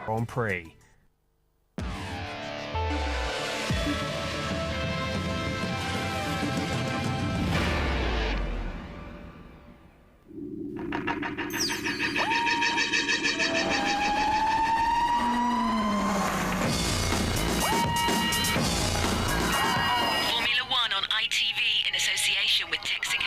on Prix. ITV in association with Texaco.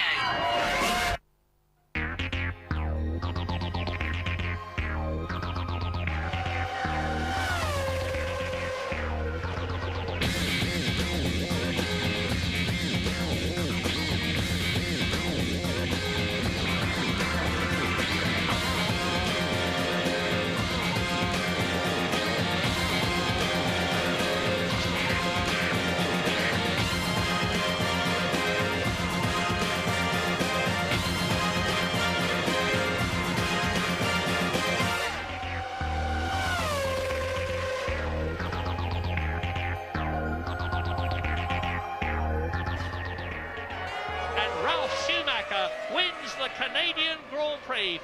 Wins the Canadian Grand Prix.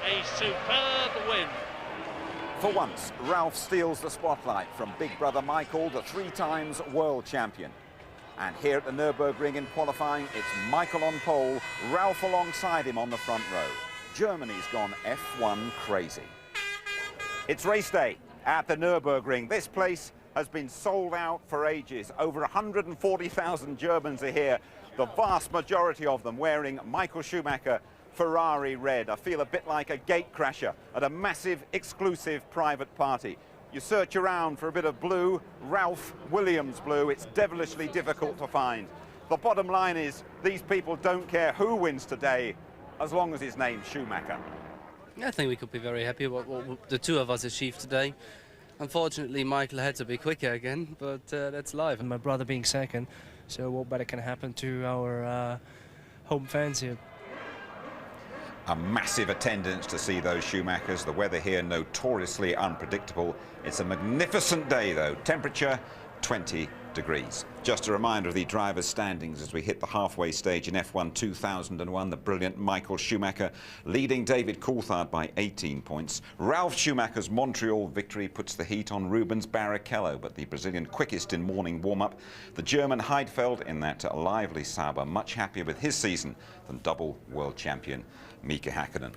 A superb win. For once, Ralph steals the spotlight from big brother Michael, the 3 times world champion. And here at the Nürburgring in qualifying, it's Michael on pole, Ralph alongside him on the front row. Germany's gone F1 crazy. It's race day at the Nürburgring. This place has been sold out for ages. Over 140,000 Germans are here, the vast majority of them wearing Michael Schumacher Ferrari red. I feel a bit like a gatecrasher at a massive exclusive private party. You search around for a bit of blue, Ralph Williams blue. It's devilishly difficult to find. The bottom line is these people don't care who wins today as long as his name's Schumacher. I think we could be very happy with what the two of us achieved today. Unfortunately, Michael had to be quicker again, but that's life. And my brother being second, so what better can happen to our home fans here? A massive attendance to see those Schumachers. The weather here notoriously unpredictable. It's a magnificent day though. Temperature 20 degrees. Just a reminder of the drivers' standings as we hit the halfway stage in F1 2001. The brilliant Michael Schumacher leading David Coulthard by 18 points. Ralf Schumacher's Montreal victory puts the heat on Rubens Barrichello, but the Brazilian quickest in morning warm-up. The German Heidfeld in that lively Sauber, much happier with his season than double world champion Mika Häkkinen.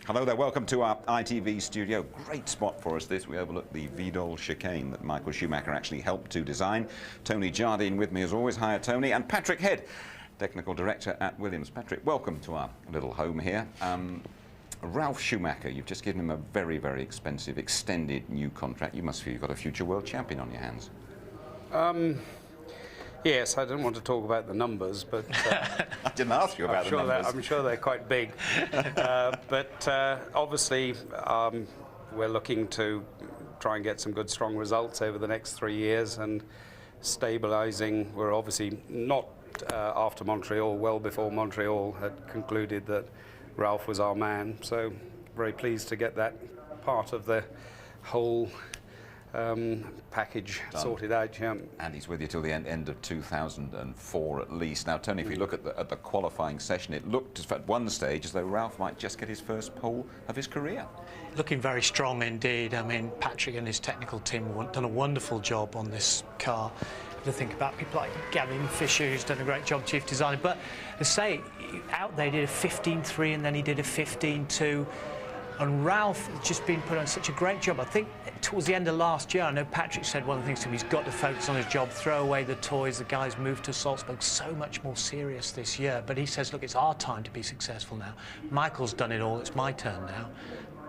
Hello there, welcome to our ITV studio. Great spot for us this. We overlook the Vidal chicane that Michael Schumacher actually helped to design. Tony Jardine with me as always. Hi, Tony. And Patrick Head, Technical Director at Williams. Patrick, welcome to our little home here. Ralf Schumacher, you've just given him a very, very expensive, extended new contract. You must feel you've got a future world champion on your hands. Yes, I don't want to talk about the numbers, but... I didn't ask you about the numbers. I'm sure they're quite big. But obviously, we're looking to try and get some good, strong results over the next 3 years and stabilising. We're obviously not after Montreal, well before Montreal had concluded that Ralph was our man. So very pleased to get that part of the whole package sorted out. Yeah. And he's with you till the end of 2004 at least. Now, Tony, if you look at the qualifying session, it looked at one stage as though Ralph might just get his first pole of his career. Looking very strong indeed. I mean, Patrick and his technical team have done a wonderful job on this car. To think about people like Gavin Fisher, who's done a great job, chief designer. But to say, out there, he did a 15.3 and then he did a 15.2. And Ralph has just been put on such a great job. I think towards the end of last year, I know Patrick said one of the things to him, he's got to focus on his job, throw away the toys. The guys moved to Salzburg, so much more serious this year. But he says, look, it's our time to be successful now. Michael's done it all, it's my turn now.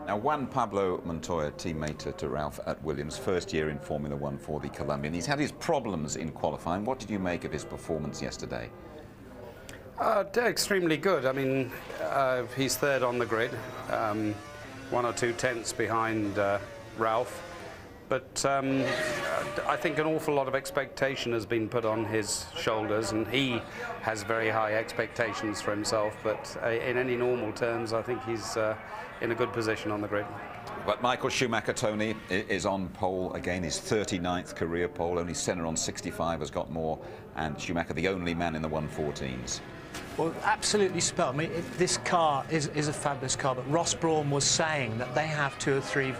Now, Juan Pablo Montoya, teammate to Ralph at Williams, first year in Formula One for the Colombian. He's had his problems in qualifying. What did you make of his performance yesterday? Extremely good. I mean, he's third on the grid, 1 or 2 tenths behind Ralph. But I think an awful lot of expectation has been put on his shoulders, and he has very high expectations for himself. But in any normal terms, I think he's in a good position on the grid. But Michael Schumacher, Tony, is on pole again, his 39th career pole. Only Senna on 65 has got more, and Schumacher the only man in the 114s. Well, absolutely spelled. I mean, this car is a fabulous car, but Ross Brawn was saying that they have 2 or 3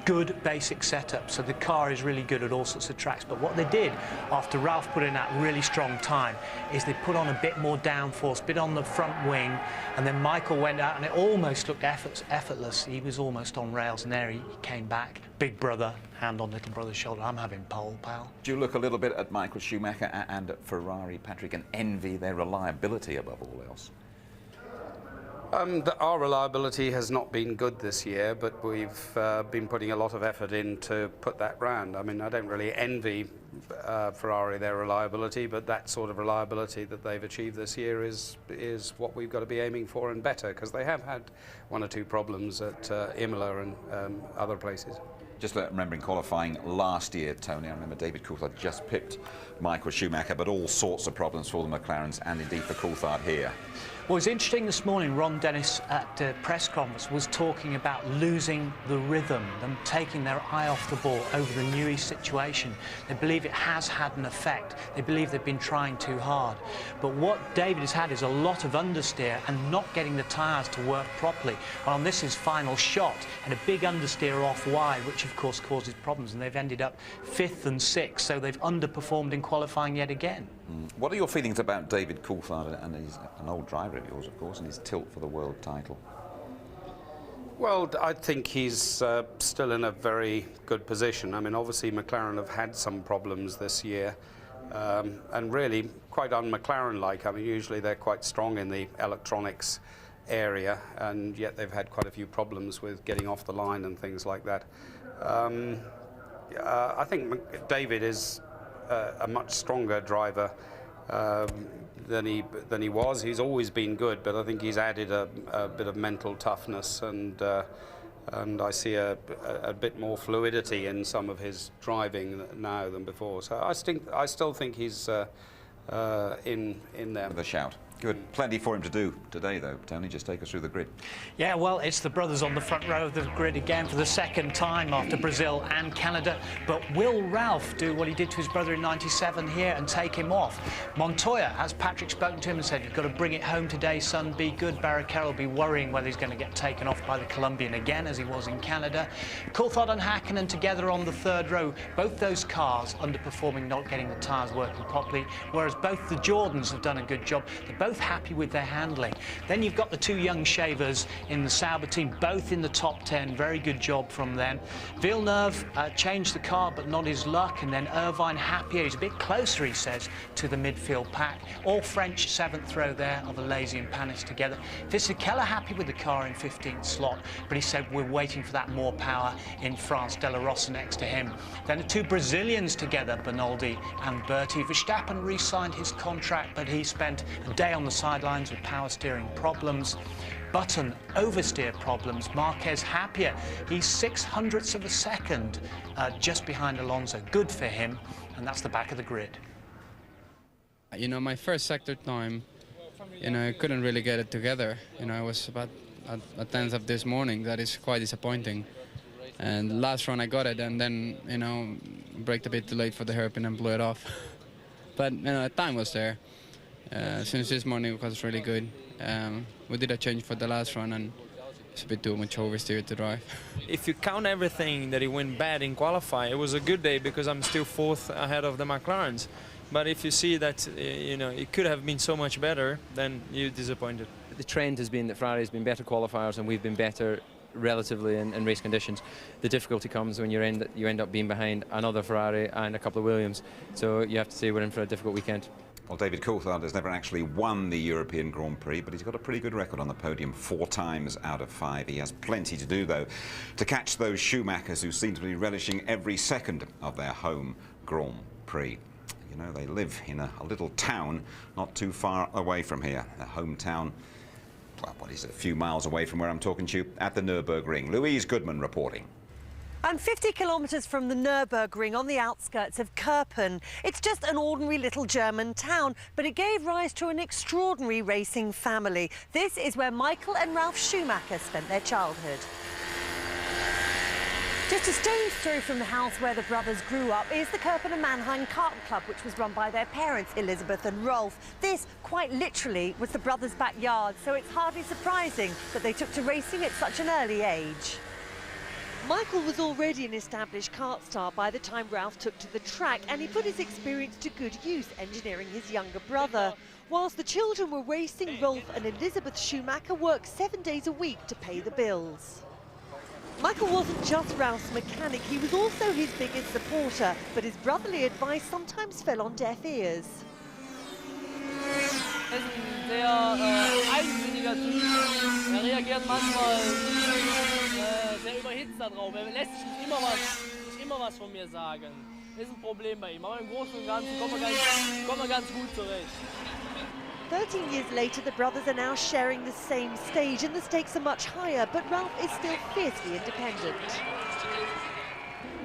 good basic setup, so the car is really good at all sorts of tracks. But what they did after Ralph put in that really strong time is they put on a bit more downforce, a bit on the front wing, and then Michael went out and it almost looked effortless. He was almost on rails, and there he came back. Big brother, hand on little brother's shoulder. I'm having pole, pal. Do you look a little bit at Michael Schumacher and at Ferrari, Patrick, and envy their reliability above all else? Our reliability has not been good this year, but we've been putting a lot of effort in to put that round. I mean, I don't really envy Ferrari their reliability, but that sort of reliability that they've achieved this year is what we've got to be aiming for and better, because they have had one or two problems at Imola and other places. Just remembering qualifying last year, Tony, I remember David Coulthard just pipped Michael Schumacher, but all sorts of problems for the McLarens and indeed for Coulthard here. Well, it was interesting this morning, Ron Dennis at the press conference was talking about losing the rhythm, them taking their eye off the ball over the Newey situation. They believe it has had an effect. They believe they've been trying too hard. But what David has had is a lot of understeer and not getting the tyres to work properly. Well, on this his final shot, and a big understeer off wide, which of course causes problems, and they've ended up 5th and 6th, so they've underperformed in qualifying yet again. What are your feelings about David Coulthard, and he's an old driver of yours, of course, and his tilt for the world title? Well, I think he's still in a very good position. I mean, obviously McLaren have had some problems this year, and really quite un-McLaren-like. I mean, usually they're quite strong in the electronics area, and yet they've had quite a few problems with getting off the line and things like that. I think David is a much stronger driver than he was. He's always been good, but I think he's added a bit of mental toughness, and I see a bit more fluidity in some of his driving now than before. So I still think he's in there. With a shout. Good. Plenty for him to do today, though. Tony, just take us through the grid. Yeah, well, it's the brothers on the front row of the grid again for the second time after Brazil and Canada. But will Ralph do what he did to his brother in '97 here and take him off? Montoya, has Patrick spoken to him and said, you've got to bring it home today, son, be good. Barrichello will be worrying whether he's going to get taken off by the Colombian again, as he was in Canada. Coulthard and Hakkinen together on the third row. Both those cars underperforming, not getting the tyres working properly, whereas both the Jordans have done a good job. They're both happy with their handling. Then you've got the two young shavers in the Sauber team, both in the top 10. Very good job from them. Villeneuve changed the car, but not his luck. And then Irvine happier. He's a bit closer, he says, to the midfield pack. All French 7th row there of Alesi and Panis together. Fisichella happy with the car in 15th slot, but he said we're waiting for that more power in France. De La Rosa next to him. Then the two Brazilians together, Bernoldi and Berti. Verstappen re-signed his contract, but he spent a day on the sidelines with power steering problems. Button oversteer problems. Marquez happier. He's 0.06 of a second just behind Alonso. Good for him, and that's the back of the grid. You know, my first sector time, you know, I couldn't really get it together. You know, I was about a 10th of this morning. That is quite disappointing. And last run I got it, and then, you know, braked a bit too late for the hairpin and blew it off. But, you know, the time was there. Since this morning it was really good. We did a change for the last run, and it's a bit too much oversteer to drive. If you count everything that it went bad in qualifying, it was a good day because I'm still 4th ahead of the McLarens. But if you see that, you know, it could have been so much better, then you're disappointed. The trend has been that Ferrari has been better qualifiers and we've been better relatively in race conditions. The difficulty comes when you end up being behind another Ferrari and a couple of Williams. So you have to say we're in for a difficult weekend. Well, David Coulthard has never actually won the European Grand Prix, but he's got a pretty good record on the podium 4 times out of 5. He has plenty to do, though, to catch those Schumachers who seem to be relishing every second of their home Grand Prix. You know, they live in a little town not too far away from here, a hometown. Well, what is it, a few miles away from where I'm talking to you at the Nürburgring. Louise Goodman reporting. I'm 50 kilometres from the Nürburgring on the outskirts of Kirpen. It's just an ordinary little German town, but it gave rise to an extraordinary racing family. This is where Michael and Ralf Schumacher spent their childhood. Just a stone's throw from the house where the brothers grew up is the Kirpen and Mannheim Kart Club, which was run by their parents, Elizabeth and Rolf. This, quite literally, was the brothers' backyard, so it's hardly surprising that they took to racing at such an early age. Michael was already an established kart star by the time Ralph took to the track, and he put his experience to good use, engineering his younger brother. Whilst the children were racing, Rolf and Elizabeth Schumacher worked 7 days a week to pay the bills. Michael wasn't just Ralph's mechanic, he was also his biggest supporter, but his brotherly advice sometimes fell on deaf ears. Er ist ein sehr eigensinniger Typ. Reagiert manchmal sehr überhitzt darauf. Lässt sich nicht immer was von mir sagen. Ist ein Problem bei ihm. Aber im Großen und Ganzen kommen wir ganz gut zurecht. 13 years later, the brothers are now sharing the same stage, and the stakes are much higher, but Ralph is still fiercely independent.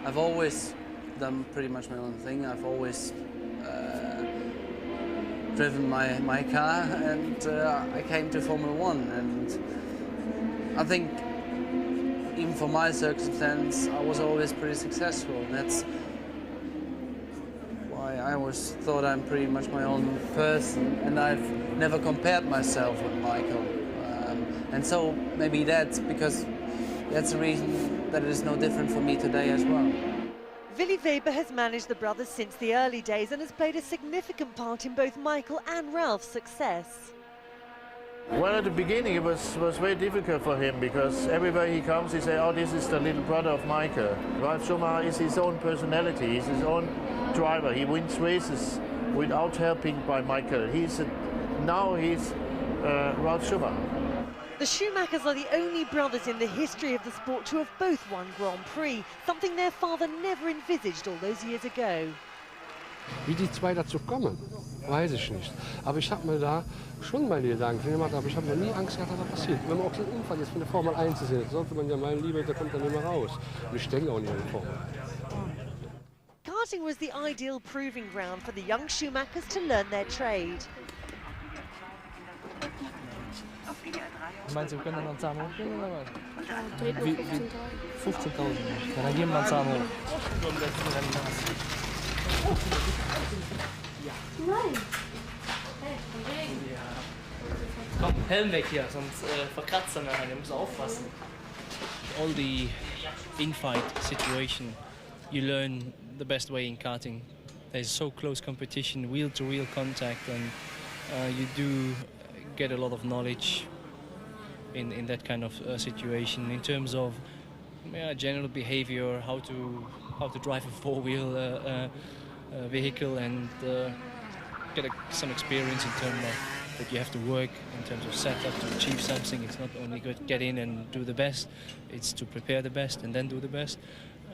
I've always done pretty much my own thing. I've always driven my car, and I came to Formula One, and I think even for my circumstance I was always pretty successful, and that's why I always thought I'm pretty much my own person, and I've never compared myself with Michael, and so maybe that's the reason that it is no different for me today as well. Willy Weber has managed the brothers since the early days and has played a significant part in both Michael and Ralph's success. Well, at the beginning it was very difficult for him, because everywhere he comes he says, oh, this is the little brother of Michael. Ralf Schumacher is his own personality, he's his own driver. He wins races without helping by Michael. Now he's Ralf Schumacher. The Schumachers are the only brothers in the history of the sport to have both won Grand Prix, something their father never envisaged all those years ago. Wie die zwei dazu kommen, weiß ich nicht. Aber ich habe mir da schon meine Gedanken gemacht, aber ich habe noch nie Angst gehabt, dass das passiert. Wenn man auch den Unfall jetzt von der Formel 1 sehen, sollte man ja meinen, lieber, der kommt dann nicht mehr raus. Und ich denke auch nicht an die Formel. Karting was the ideal proving ground for the young Schumachers to learn their trade. Meinst du, wir können dann einen Zahn hochgehen oder was? 15.000. Ja, dann geben wir einen Zahn hoch. Nein. Komm, Helm weg hier, sonst verkratzt er nachher. Wir müssen aufpassen. All the in-fight situation, you learn the best way in karting. There's so close competition, wheel-to-wheel contact, and you do get a lot of knowledge in that kind of situation in terms of general behavior, how to drive a four-wheel vehicle, and get some experience in terms of that you have to work in terms of setup to achieve something. It's not only good get in and do the best, it's to prepare the best and then do the best.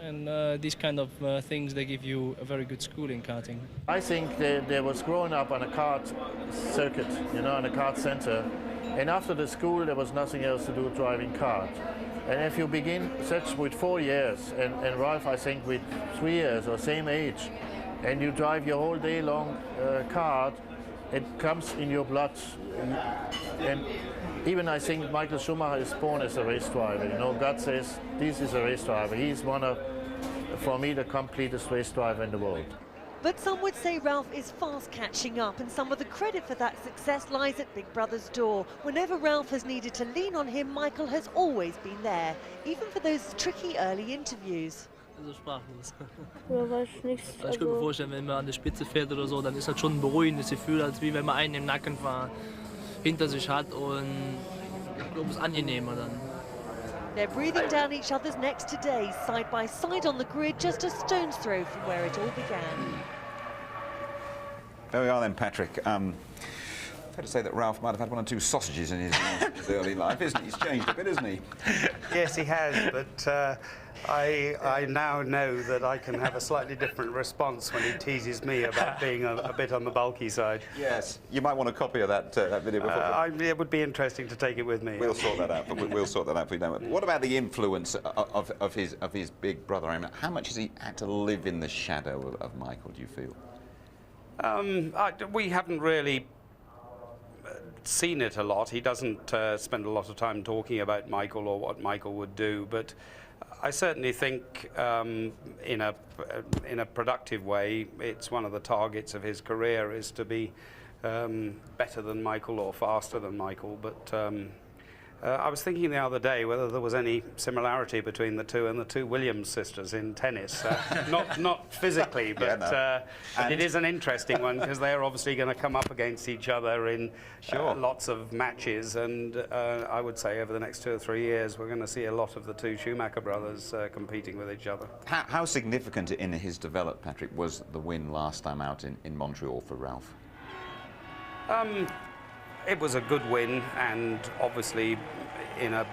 And these kind of things, they give you a very good school in karting. I think they was growing up on a kart circuit, you know, on a kart center. And after the school, there was nothing else to do driving kart. And if you begin such with 4 years, and Ralph, I think, with 3 years or same age, and you drive your whole day long kart, it comes in your blood. And even I think Michael Schumacher is born as a race driver. You know, God says this is a race driver. He's one of, for me, the completest race driver in the world. But some would say Ralph is fast catching up, and some of the credit for that success lies at Big Brother's door. Whenever Ralph has needed to lean on him, Michael has always been there, even for those tricky early interviews. Also sprachlos. Ja, weiß nichts. Ich könnte mir vorstellen, wenn man an der Spitze fährt oder so, dann ist das schon ein beruhigendes Gefühl, als wie wenn man einen im Nacken hinter sich hat, und ich glaube, es ist angenehmer dann. They're breathing down each other's necks today, side by side on the grid, just a stone's throw from where it all began. There we are then, Patrick. Fair to say that Ralph might have had 1 or 2 sausages in his early life, isn't he? He's changed a bit, isn't he? Yes, he has, but I now know that I can have a slightly different response when he teases me about being a bit on the bulky side. Yes, you might want a copy of that video before. It would be interesting to take it with me. We'll sort that out. We'll sort that out for you. What about the influence of his big brother? I mean, how much has he had to live in the shadow of Michael, do you feel? We haven't really seen it a lot. He doesn't spend a lot of time talking about Michael or what Michael would do, but I certainly think in a productive way, it's one of the targets of his career is to be better than Michael or faster than Michael, but I was thinking the other day whether there was any similarity between the two and the two Williams sisters in tennis. Not physically, but, but it is an interesting one because they're obviously going to come up against each other in lots of matches. And I would say over the next 2 or 3 years, we're going to see a lot of the two Schumacher brothers competing with each other. How significant in his development, Patrick, was the win last time out in Montreal for Ralph? It was a good win, and obviously in a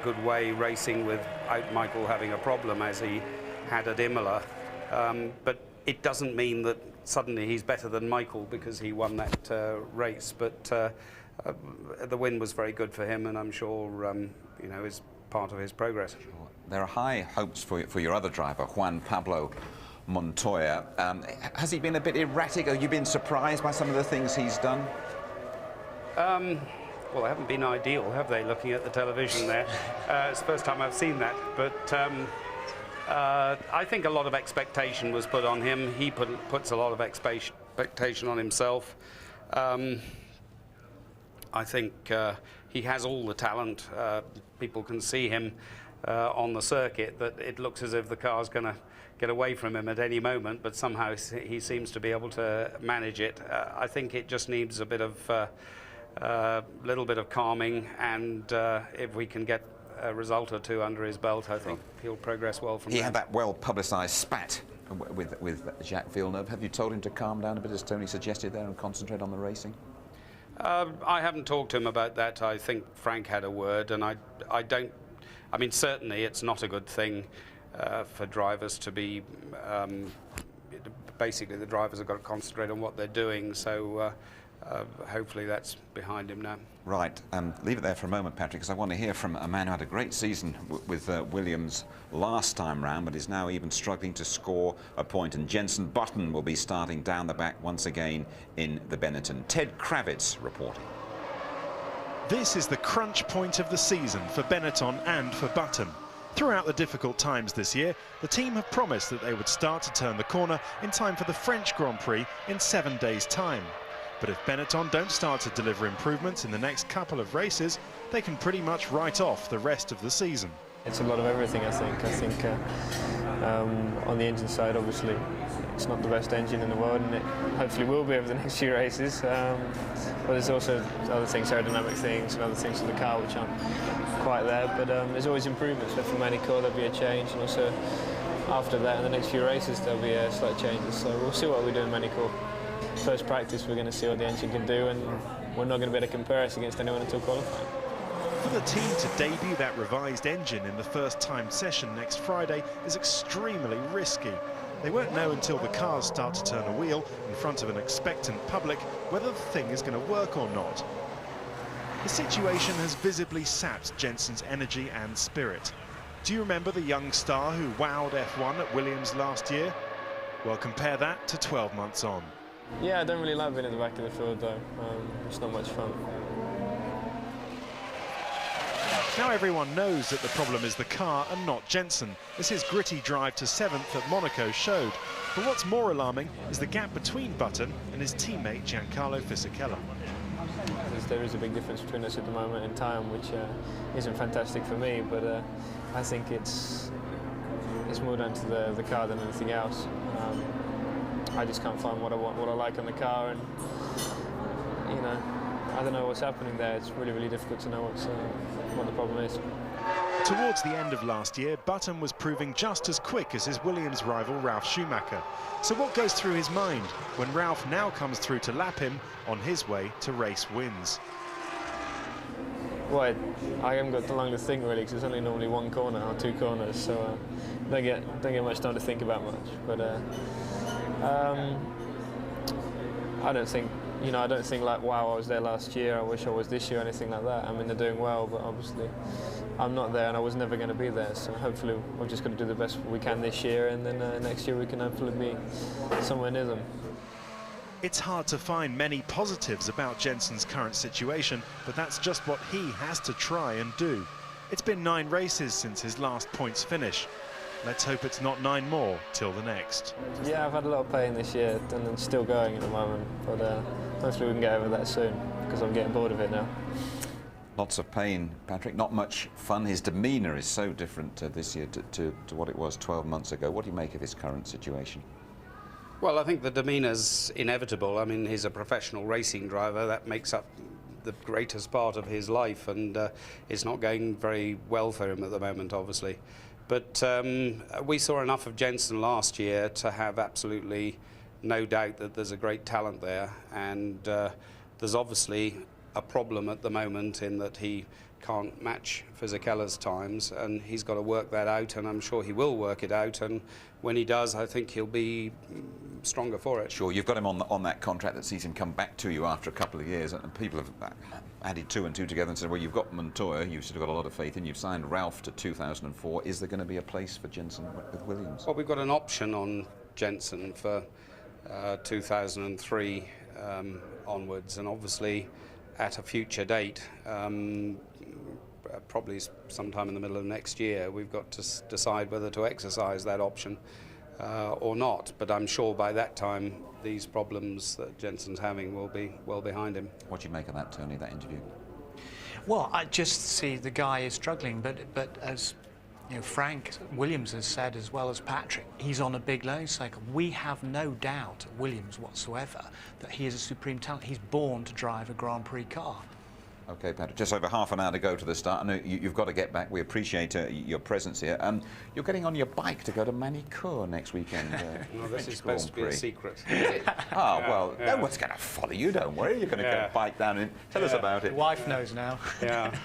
good way, racing without Michael having a problem as he had at Imola. But it doesn't mean that suddenly he's better than Michael because he won that race. But the win was very good for him, and I'm sure you know, is part of his progress. Sure. There are high hopes for your other driver, Juan Pablo Montoya. Has he been a bit erratic? Have you been surprised by some of the things he's done? Well, they haven't been ideal, have they, looking at the television there? It's the first time I've seen that, but I think a lot of expectation was put on him. He puts a lot of expectation on himself. I think he has all the talent. People can see him on the circuit, that it looks as if the car's going to get away from him at any moment, but somehow he seems to be able to manage it. I think it just needs a bit of little bit of calming, and if we can get a result or two under his belt, I think he'll progress well from there. He had that well-publicised spat with Jacques Villeneuve. Have you told him to calm down a bit, as Tony suggested there, and concentrate on the racing? I haven't talked to him about that. I think Frank had a word, and I mean, certainly it's not a good thing for drivers to be... basically, the drivers have got to concentrate on what they're doing, so hopefully that's behind him now. Right, leave it there for a moment, Patrick, because I want to hear from a man who had a great season with Williams last time round, but is now even struggling to score a point. And Jenson Button will be starting down the back once again in the Benetton. Ted Kravitz reporting. This is the crunch point of the season for Benetton and for Button. Throughout the difficult times this year, the team have promised that they would start to turn the corner in time for the French Grand Prix in 7 days' time. But if Benetton don't start to deliver improvements in the next couple of races, they can pretty much write off the rest of the season. It's a lot of everything, I think. On the engine side, obviously, it's not the best engine in the world, and it hopefully will be over the next few races. But there's also other things, aerodynamic things, and other things in the car which aren't quite there. But there's always improvements. So for Manicourt, there'll be a change, and also after that, in the next few races, there'll be slight changes. So we'll see what we do in Manicourt. First practice, we're going to see what the engine can do, and we're not going to be able to compare us against anyone until qualifying. For the team to debut that revised engine in the first time session next Friday is extremely risky. They won't know until the cars start to turn a wheel in front of an expectant public whether the thing is going to work or not. The situation has visibly sapped Jenson's energy and spirit. Do you remember the young star who wowed F1 at Williams last year? Well, compare that to 12 months on. Yeah, I don't really like being at the back of the field, though. It's not much fun. Now everyone knows that the problem is the car and not Jenson, as his gritty drive to 7th at Monaco showed. But what's more alarming is the gap between Button and his teammate Giancarlo Fisichella. There is a big difference between us at the moment in time, which isn't fantastic for me, but I think it's more down to the car than anything else. I just can't find what I want, what I like on the car, and you know, I don't know what's happening there. It's really, really difficult to know what the problem is. Towards the end of last year, Button was proving just as quick as his Williams rival Ralf Schumacher. So what goes through his mind when Ralf now comes through to lap him on his way to race wins? Well, I haven't got long to think really, because there's only normally one corner or two corners, so don't get much time to think about much. But I don't think like, wow, I was there last year, I wish I was this year, anything like that. I mean, they're doing well, but obviously I'm not there, and I was never going to be there. So hopefully we've just got to do the best we can this year, and then next year we can hopefully be somewhere near them. It's hard to find many positives about Jenson's current situation, but that's just what he has to try and do. It's been 9 races since his last points finish. Let's hope it's not 9 more till the next. Yeah, I've had a lot of pain this year, and I'm still going at the moment, but hopefully we can get over that soon, because I'm getting bored of it now. Lots of pain, Patrick. Not much fun. His demeanour is so different this year to what it was 12 months ago. What do you make of his current situation? Well, I think the demeanour's inevitable. I mean, he's a professional racing driver. That makes up the greatest part of his life, and it's not going very well for him at the moment, obviously. But we saw enough of Jensen last year to have absolutely no doubt that there's a great talent there, and there's obviously a problem at the moment in that he can't match Fisichella's times, and he's got to work that out, and I'm sure he will work it out, and when he does, I think he'll be stronger for it. Sure, you've got him on that contract that sees him come back to you after a couple of years, and people have added 2 and 2 together and said, well, you've got Montoya, you've sort of got a lot of faith in, you've signed Ralph to 2004. Is there going to be a place for Jensen with Williams? Well, we've got an option on Jensen for 2003 onwards, and obviously at a future date, probably sometime in the middle of next year, we've got to decide whether to exercise that option or not. But I'm sure by that time these problems that Jensen's having will be well behind him. What do you make of that, Tony, that interview? Well, I just see the guy is struggling, but as you know, Frank Williams has said, as well as Patrick, he's on a big learning cycle. We have no doubt at Williams whatsoever that he is a supreme talent. He's born to drive a Grand Prix car. Okay, Patrick, just over half an hour to go to the start. I know you've got to get back. We appreciate your presence here. You're getting on your bike to go to Manicourt next weekend. Well, this is supposed to be a secret. Well, no one's going to follow you, don't worry. You're going to go bike down and tell us about it. The wife knows now. Yeah.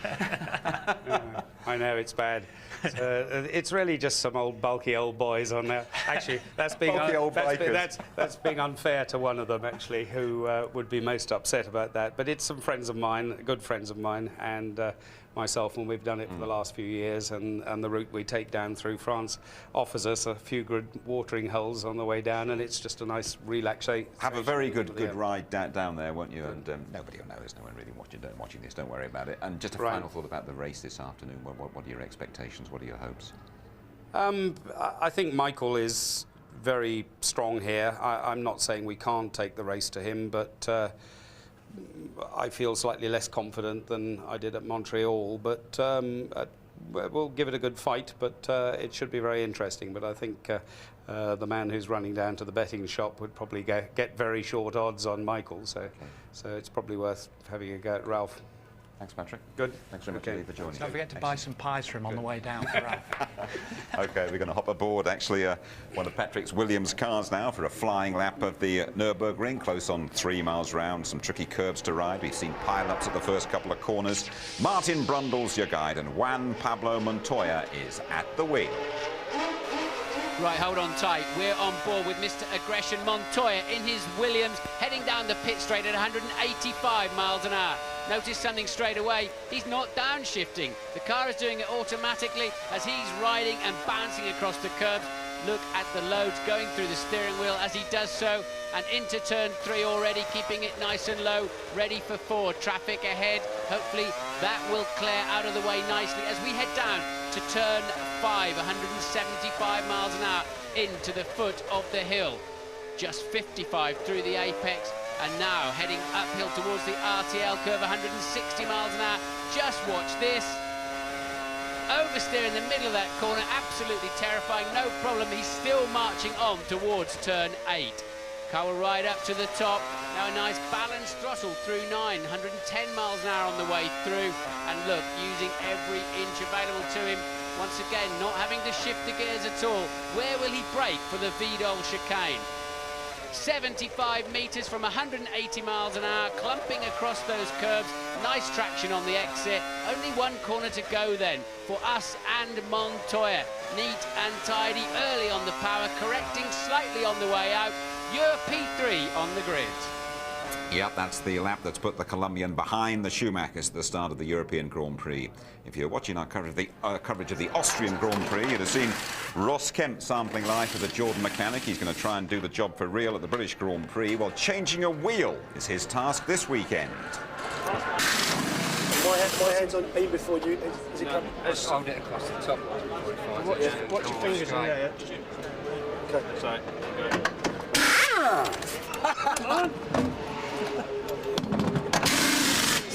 I know, it's bad. It's really just some bulky old boys on there. Actually, that's being that's being unfair to one of them, actually, who would be most upset about that. But it's some friends of mine, good friends of mine, and myself, and we've done it for the last few years, and the route we take down through France offers us a few good watering holes on the way down, and it's just a nice relaxation. Have a very good ride down there, won't you? And nobody will know. There's no one really watching this. Don't worry about it. And just a final thought about the race this afternoon. What are your expectations? What are your hopes? I think Michael is very strong here. I'm not saying we can't take the race to him, but I feel slightly less confident than I did at Montreal, but we'll give it a good fight, but it should be very interesting. But I think the man who's running down to the betting shop would probably get very short odds on Michael, so it's probably worth having a go at Ralph. Thanks, Patrick. Good. Thanks very much indeed for joining us. Don't forget to buy some pies for him on the way down for Ralph. OK, we're going to hop aboard, actually, one of Patrick's Williams cars now for a flying lap of the Nürburgring, close on 3 miles round, some tricky curbs to ride. We've seen pile-ups at the first couple of corners. Martin Brundle's your guide, and Juan Pablo Montoya is at the wheel. Right, hold on tight. We're on board with Mr. Aggression Montoya in his Williams, heading down the pit straight at 185 miles an hour. Notice something straight away. He's not downshifting. The car is doing it automatically as he's riding and bouncing across the curbs. Look at the loads going through the steering wheel as he does so, and into turn 3 already, keeping it nice and low, ready for 4. Traffic ahead. Hopefully that will clear out of the way nicely as we head down to turn 5, 175 miles an hour into the foot of the hill. Just 55 through the apex, and now heading uphill towards the RTL curve, 160 miles an hour. Just watch this. Oversteer in the middle of that corner, absolutely terrifying, no problem. He's still marching on towards turn 8. Car will ride up to the top. Now a nice balanced throttle through 9, 110 miles an hour on the way through. And look, using every inch available to him. Once again, not having to shift the gears at all. Where will he brake for the Vidal chicane? 75 metres from 180 miles an hour, clumping across those curbs. Nice traction on the exit. Only one corner to go then for us and Montoya. Neat and tidy early on the power, correcting slightly on the way out. You're P3 on the grid. Yep, that's the lap that's put the Colombian behind the Schumachers at the start of the European Grand Prix. If you're watching our coverage of the Austrian Grand Prix, you'd have seen Ross Kemp sampling life as a Jordan mechanic. He's going to try and do the job for real at the British Grand Prix. Well, changing a wheel is his task this weekend. My hand's on E before you. Is it coming? Let's hold it across the top. Watch your fingers in there. Okay. Sorry.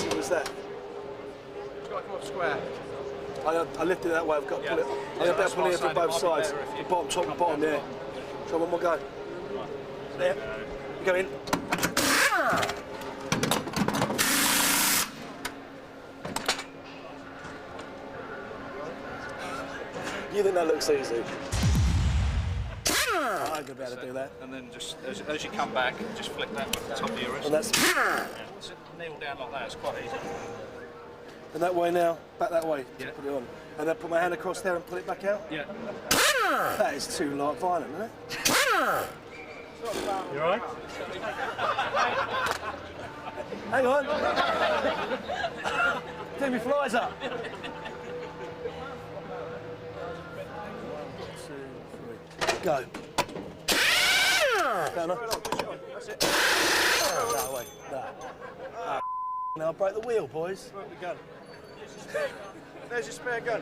What was that? got to come off square. I lifted it that way. I've got to pull it. I'm going to pull it from both sides. The bottom, top, and bottom. Yeah. So one more go. There. Go in. You think that looks easy? I'm going to be able to do that. And then just as you come back, just flick that with the top of your wrist. And that's. Yeah. Kneel down like that. It's quite easy. And that way now, back that way. Yeah. Put it on. And then put my hand across there and pull it back out. Yeah. That is too violent, isn't it? You alright? Hang on. Take me flies up. 1, 2, 3. Go. Down on. That's it. That way. That. Now I'll break the wheel, boys. Where's the gun? There's your spare gun.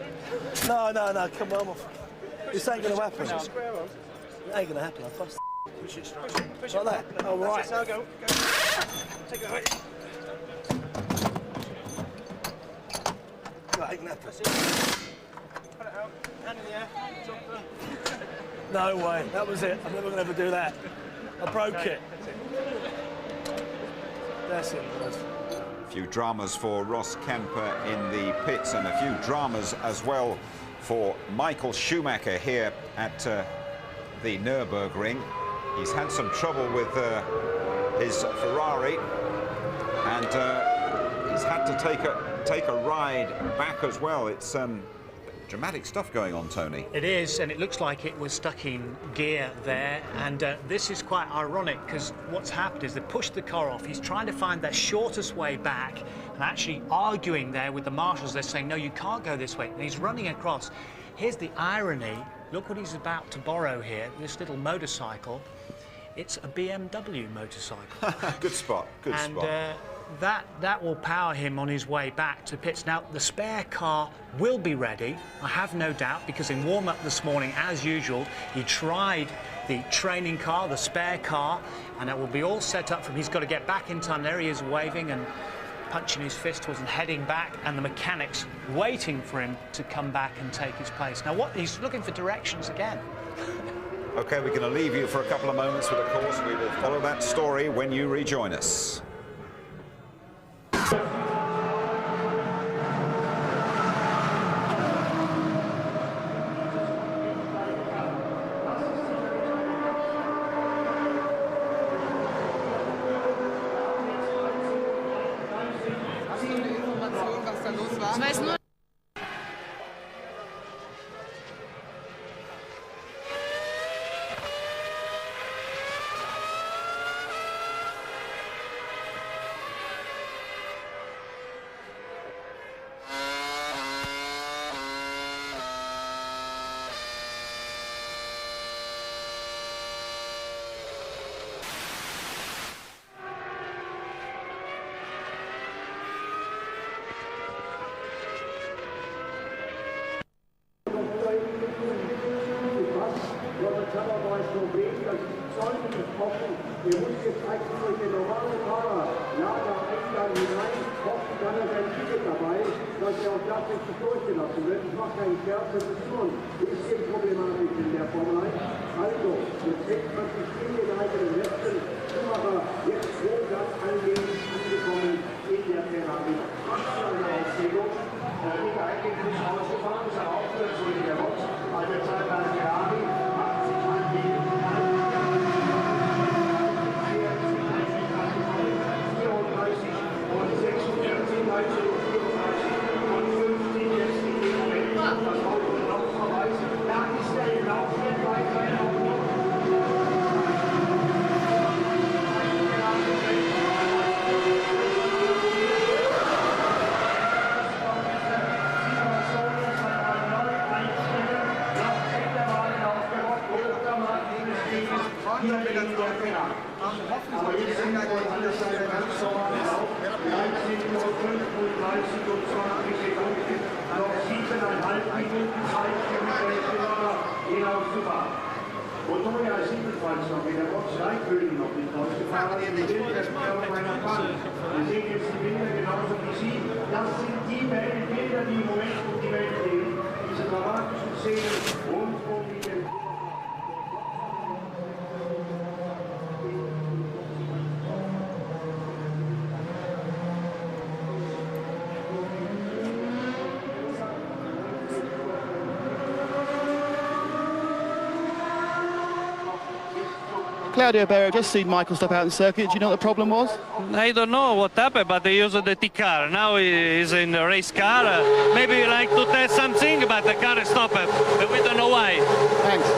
No, come on. This ain't going to happen. Push it square on. It ain't going to happen. I'll bust. Push it straight. Push Like it. that? Oh, right. That's it, so go. Take it away. Right, ain't going to happen. That's it. Put it out. Hand in the air. Top done. No way. That was it. I'm never going to ever do that. I broke it. That's it, boys. A few dramas for Ross Kemper in the pits and a few dramas as well for Michael Schumacher here at the Nürburgring. He's had some trouble with his Ferrari and he's had to take a ride back as well. It's dramatic stuff going on, Tony. It is, and it looks like it was stuck in gear there, and this is quite ironic because what's happened is they pushed the car off. He's trying to find that shortest way back and actually arguing there with the marshals. They're saying, no, you can't go this way, and he's running across. Here's the irony. Look what he's about to borrow here, this little motorcycle. It's a BMW motorcycle. Good spot, good spot. And that will power him on his way back to pits. Now, the spare car will be ready, I have no doubt, because in warm-up this morning, as usual, he tried the training car, the spare car, and it will be all set up for him. He's got to get back in time. There he is waving and punching his fist towards and heading back, and the mechanics waiting for him to come back and take his place. Now, he's looking for directions again. OK, we're going to leave you for a couple of moments with a course. We will follow that story when you rejoin us. Ich weiß nur. Ihr müsst jetzt eigentlich durch den normalen Fahrer Lagereingang hinein, hoffen, dann ist ein Ticket dabei, dass er auch tatsächlich durchgelassen wird. Ich mache keinen Scherz, das ist schon ein bisschen problematisch in der Formel 1. Also, jetzt 26 Spielgeleitete letzten Schumacher, jetzt Roland allmählich angekommen in der Ferrari. Was für eine Aufregung. Nicht eigentlich nicht ausgefahren, ist aber auch wieder so in der Box. Bei der Zeit als Ferrari macht sich an die Das sind die Wellen, Claudio Barrow just seen Michael stop out in circuit. Do you know what the problem was? I don't know what happened, but they used the T car. Now he's in the race car. Maybe he like to test something, but the car stopped. But we don't know why. Thanks.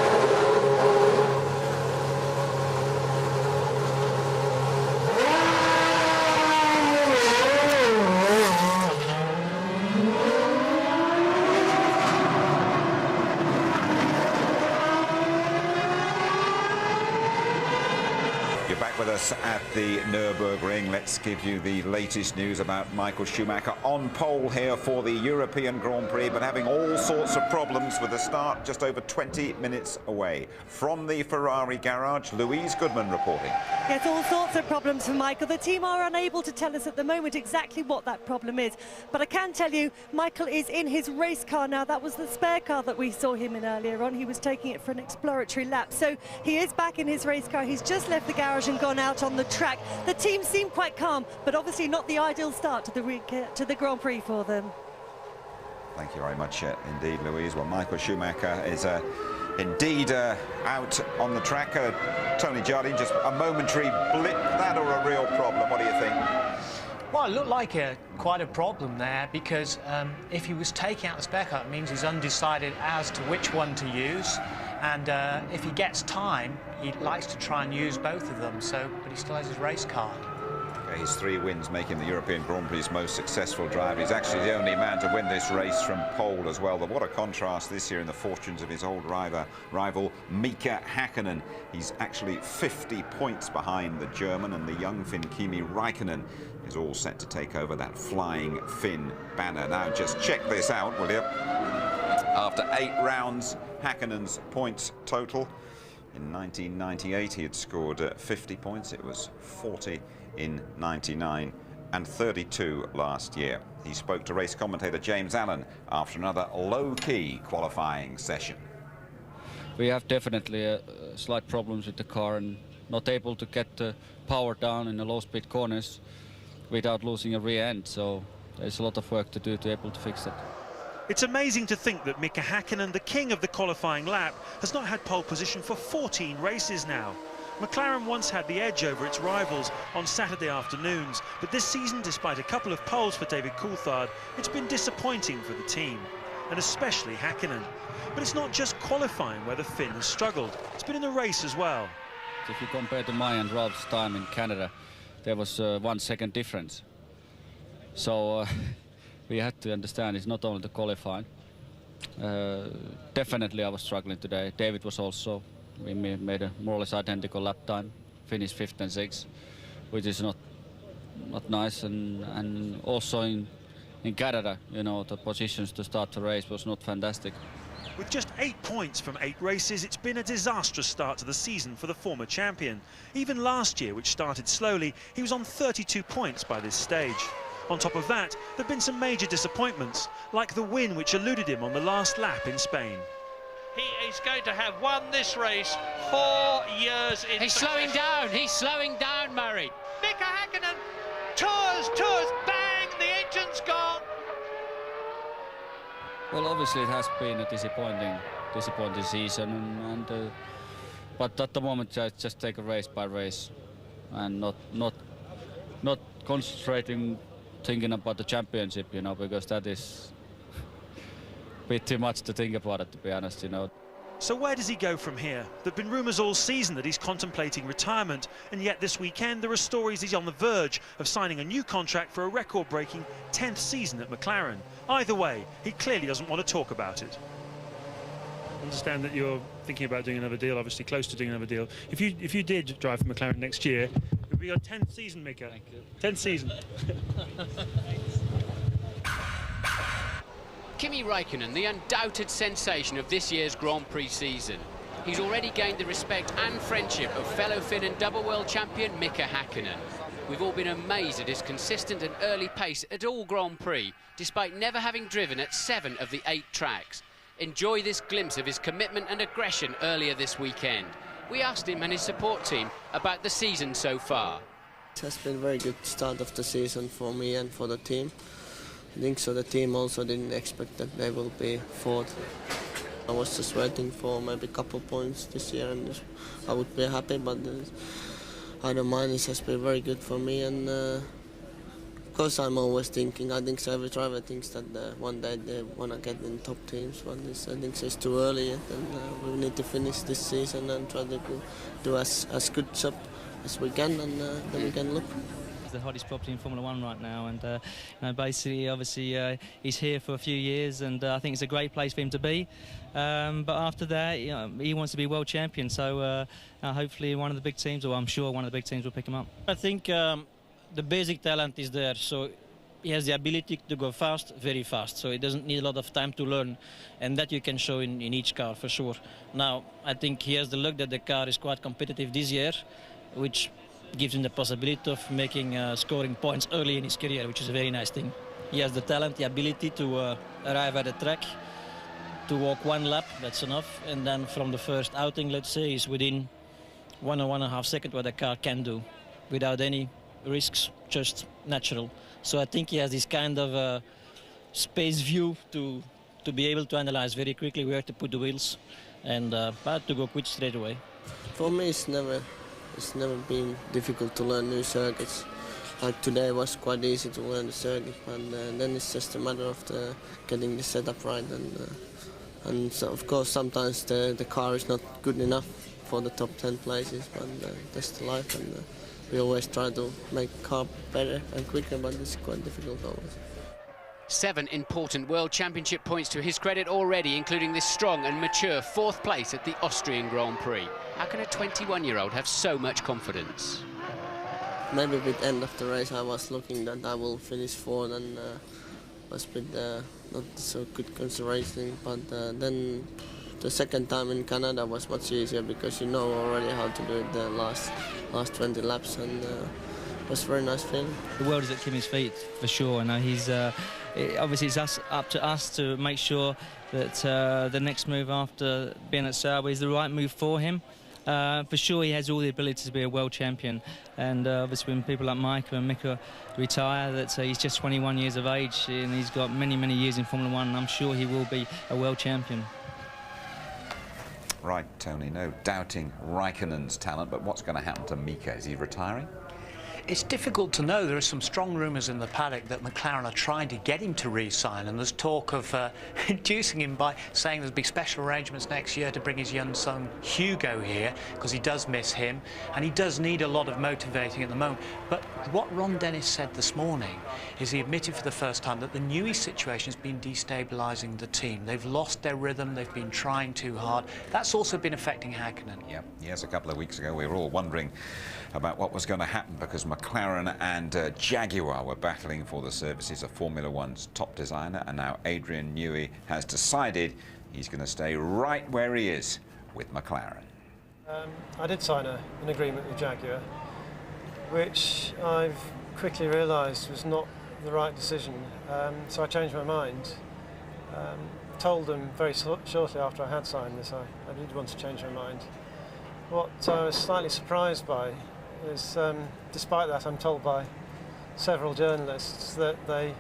You're back with us at the Nürburgring. Let's give you the latest news about Michael Schumacher on pole here for the European Grand Prix, but having all sorts of problems with the start just over 20 minutes away. From the Ferrari garage, Louise Goodman reporting. Yes, all sorts of problems for Michael. The team are unable to tell us at the moment exactly what that problem is. But I can tell you, Michael is in his race car now. That was the spare car that we saw him in earlier on. He was taking it for an exploratory lap. So he is back in his race car. He's just left the garage and gone out on the track. The team seemed quite calm, but obviously not the ideal start to the Grand Prix for them. Thank you very much indeed, Louise. Well, Michael Schumacher is indeed out on the track. Tony Jardine, just a momentary blip, that or a real problem? What do you think? Well, it looked like quite a problem there, because if he was taking out the spare car, it means he's undecided as to which one to use. And if he gets time, he likes to try and use both of them. But he still has his race car. His 3 wins make him the European Grand Prix's most successful driver. He's actually the only man to win this race from pole as well. But what a contrast this year in the fortunes of his old rival Mika Häkkinen. He's actually 50 points behind the German, and the young Finn Kimi Räikkönen is all set to take over that flying Finn banner. Now just check this out, will you? After 8 rounds, Häkkinen's points total. In 1998 he had scored 50 points. It was 40 in 99 and 32 last year. He spoke to race commentator James Allen after another low-key qualifying session. We have definitely slight problems with the car and not able to get the power down in the low-speed corners without losing a rear end, so there's a lot of work to do to be able to fix that. It's amazing to think that Mika Häkkinen, the king of the qualifying lap, has not had pole position for 14 races now. McLaren once had the edge over its rivals on Saturday afternoons, but this season, despite a couple of poles for David Coulthard, it's been disappointing for the team, and especially Häkkinen. But it's not just qualifying where the Finn has struggled, it's been in the race as well. If you compare to my and Ralph's time in Canada, there was 1 second difference. So we had to understand it's not only the qualifying. Definitely I was struggling today. David was also. We made a more or less identical lap time, finished 5th and 6th, which is not nice. And also in Canada, you know, the positions to start the race was not fantastic. With just 8 points from 8 races, it's been a disastrous start to the season for the former champion. Even last year, which started slowly, he was on 32 points by this stage. On top of that, there have been some major disappointments, like the win which eluded him on the last lap in Spain. He is going to have won this race 4 years in He's slowing down, Murray. Mika Häkkinen tours, bang, the engine's gone. Well, obviously it has been a disappointing season, but at the moment I just take a race by race and not concentrating, thinking about the championship, you know, because that is bit too much to think about it, to be honest, you know. So where does he go from here? There have been rumours all season that he's contemplating retirement, and yet this weekend there are stories he's on the verge of signing a new contract for a record-breaking 10th season at McLaren. Either way, he clearly doesn't want to talk about it. I understand that you're thinking about doing another deal, obviously close to doing another deal. If you did drive for McLaren next year, it would be your 10th season, Mika. Thank you. 10th season. Kimi Räikkönen, the undoubted sensation of this year's Grand Prix season. He's already gained the respect and friendship of fellow Finn and double world champion Mika Häkkinen. We've all been amazed at his consistent and early pace at all Grand Prix, despite never having driven at 7 of the 8 tracks. enjoy this glimpse of his commitment and aggression earlier this weekend. We asked him and his support team about the season so far. It has been a very good start of the season for me and for the team. I think so. The team also didn't expect that they will be fourth. I was just waiting for maybe a couple points this year and I would be happy, but I don't mind. It has been very good for me, and of course I'm always thinking, I think so every driver thinks that one day they want to get in top teams, but I think so it's too early yet, and we need to finish this season and try to do as good job as we can, and then we can look. The hottest property in Formula One right now, and you know, basically, obviously, he's here for a few years, and I think it's a great place for him to be. But after that, you know, he wants to be world champion, so hopefully one of the big teams, or I'm sure one of the big teams, will pick him up. I think the basic talent is there, so he has the ability to go fast, very fast, so he doesn't need a lot of time to learn, and that you can show in each car for sure. Now, I think he has the luck that the car is quite competitive this year, which gives him the possibility of making scoring points early in his career, which is a very nice thing. He has the talent, the ability to arrive at the track, to walk one lap, that's enough, and then from the first outing, let's say, he's within 1 or 1.5 seconds what the car can do, without any risks, just natural. So I think he has this kind of space view to be able to analyze very quickly where to put the wheels, and but to go quick straight away. For me, it's never been difficult to learn new circuits. Like today was quite easy to learn the circuit, and then it's just a matter of getting the setup right. And so of course sometimes the car is not good enough for the top 10 places, but that's the life, and we always try to make the car better and quicker, but it's quite difficult always. 7 important World Championship points to his credit already, including this strong and mature 4th place at the Austrian Grand Prix. How can a 21-year-old have so much confidence? Maybe with the end of the race I was looking that I will finish 4th, and was a bit not so good consideration, but then the second time in Canada was much easier because you know already how to do it the last 20 laps, and it was a very nice feeling. The world is at Kimi's feet for sure, and he's obviously it's up to us to make sure that the next move after being at Sauber is the right move for him. For sure, he has all the ability to be a world champion, and obviously when people like Michael and Mika retire, that he's just 21 years of age and he's got many, many years in Formula One, and I'm sure he will be a world champion. Right, Tony, no doubting Raikkonen's talent, but what's going to happen to Mika? Is he retiring? It's difficult to know. There are some strong rumours in the paddock that McLaren are trying to get him to re-sign, and there's talk of inducing him by saying there'll be special arrangements next year to bring his young son Hugo here, because he does miss him, and he does need a lot of motivating at the moment. But what Ron Dennis said this morning is he admitted for the first time that the Newey situation has been destabilising the team. They've lost their rhythm, they've been trying too hard. That's also been affecting Häkkinen. Yeah, yes, a couple of weeks ago we were all wondering about what was going to happen because McLaren and Jaguar were battling for the services of Formula One's top designer, and now Adrian Newey has decided he's going to stay right where he is with McLaren. I did sign an agreement with Jaguar, which I've quickly realised was not the right decision, so I changed my mind. Told them very shortly after I had signed this I did want to change my mind. What I was slightly surprised by is, despite that, I'm told by several journalists that they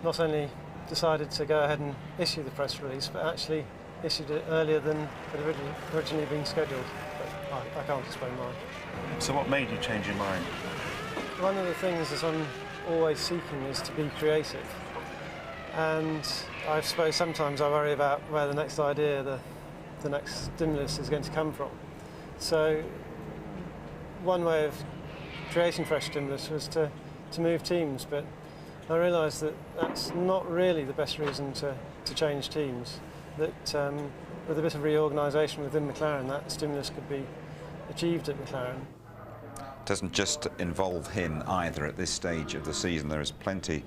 not only decided to go ahead and issue the press release, but actually issued it earlier than it had originally been scheduled. But I can't explain why. So what made you change your mind? One of the things that I'm always seeking is to be creative. And I suppose sometimes I worry about where the next idea, the next stimulus is going to come from. So one way of creating fresh stimulus was to move teams, but I realised that that's not really the best reason to change teams, that with a bit of reorganisation within McLaren, that stimulus could be achieved at McLaren. Doesn't just involve him either at this stage of the season. There is plenty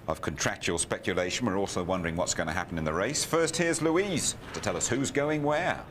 of contractual speculation. We're also wondering what's going to happen in the race. First, here's Louise to tell us who's going where.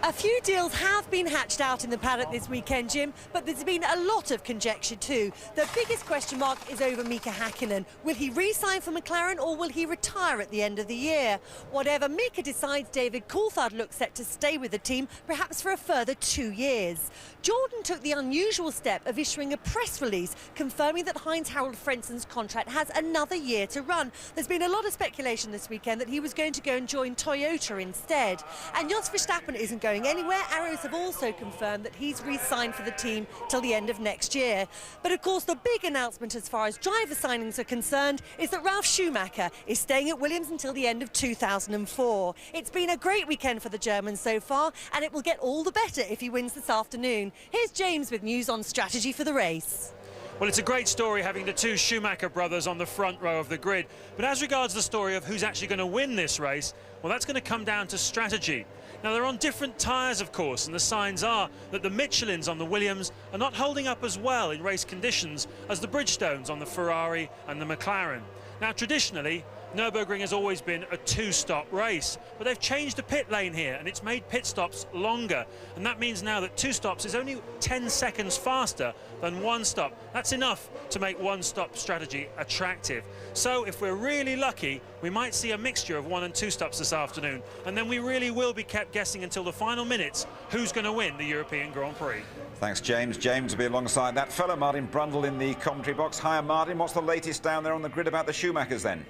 A few deals have been hatched out in the paddock this weekend, Jim, but there's been a lot of conjecture too. The biggest question mark is over Mika Häkkinen. Will he re-sign for McLaren or will he retire at the end of the year? Whatever Mika decides, David Coulthard looks set to stay with the team, perhaps for a further 2 years. Jordan took the unusual step of issuing a press release confirming that Heinz-Harald Frenzen's contract has another year to run. There's been a lot of speculation this weekend that he was going to go and join Toyota instead. And Jos Verstappen isn't going anywhere. Arrows have also confirmed that he's re-signed for the team till the end of next year. But of course the big announcement as far as driver signings are concerned is that Ralf Schumacher is staying at Williams until the end of 2004. It's been a great weekend for the German so far, and it will get all the better if he wins this afternoon. Here's James with news on strategy for the race. Well, it's a great story having the two Schumacher brothers on the front row of the grid. But as regards the story of who's actually going to win this race, well, that's going to come down to strategy. Now, they're on different tyres, of course, and the signs are that the Michelins on the Williams are not holding up as well in race conditions as the Bridgestones on the Ferrari and the McLaren. Now, traditionally, Nürburgring has always been a two-stop race, but they've changed the pit lane here and it's made pit stops longer, and that means now that 2 stops is only 10 seconds faster than 1 stop. That's enough to make 1-stop strategy attractive. So if we're really lucky, we might see a mixture of 1 and 2 stops this afternoon, and then we really will be kept guessing until the final minutes who's going to win the European Grand Prix. Thanks, James. James will be alongside that fellow Martin Brundle in the commentary box. Hi, Martin. What's the latest down there on the grid about the Schumachers then?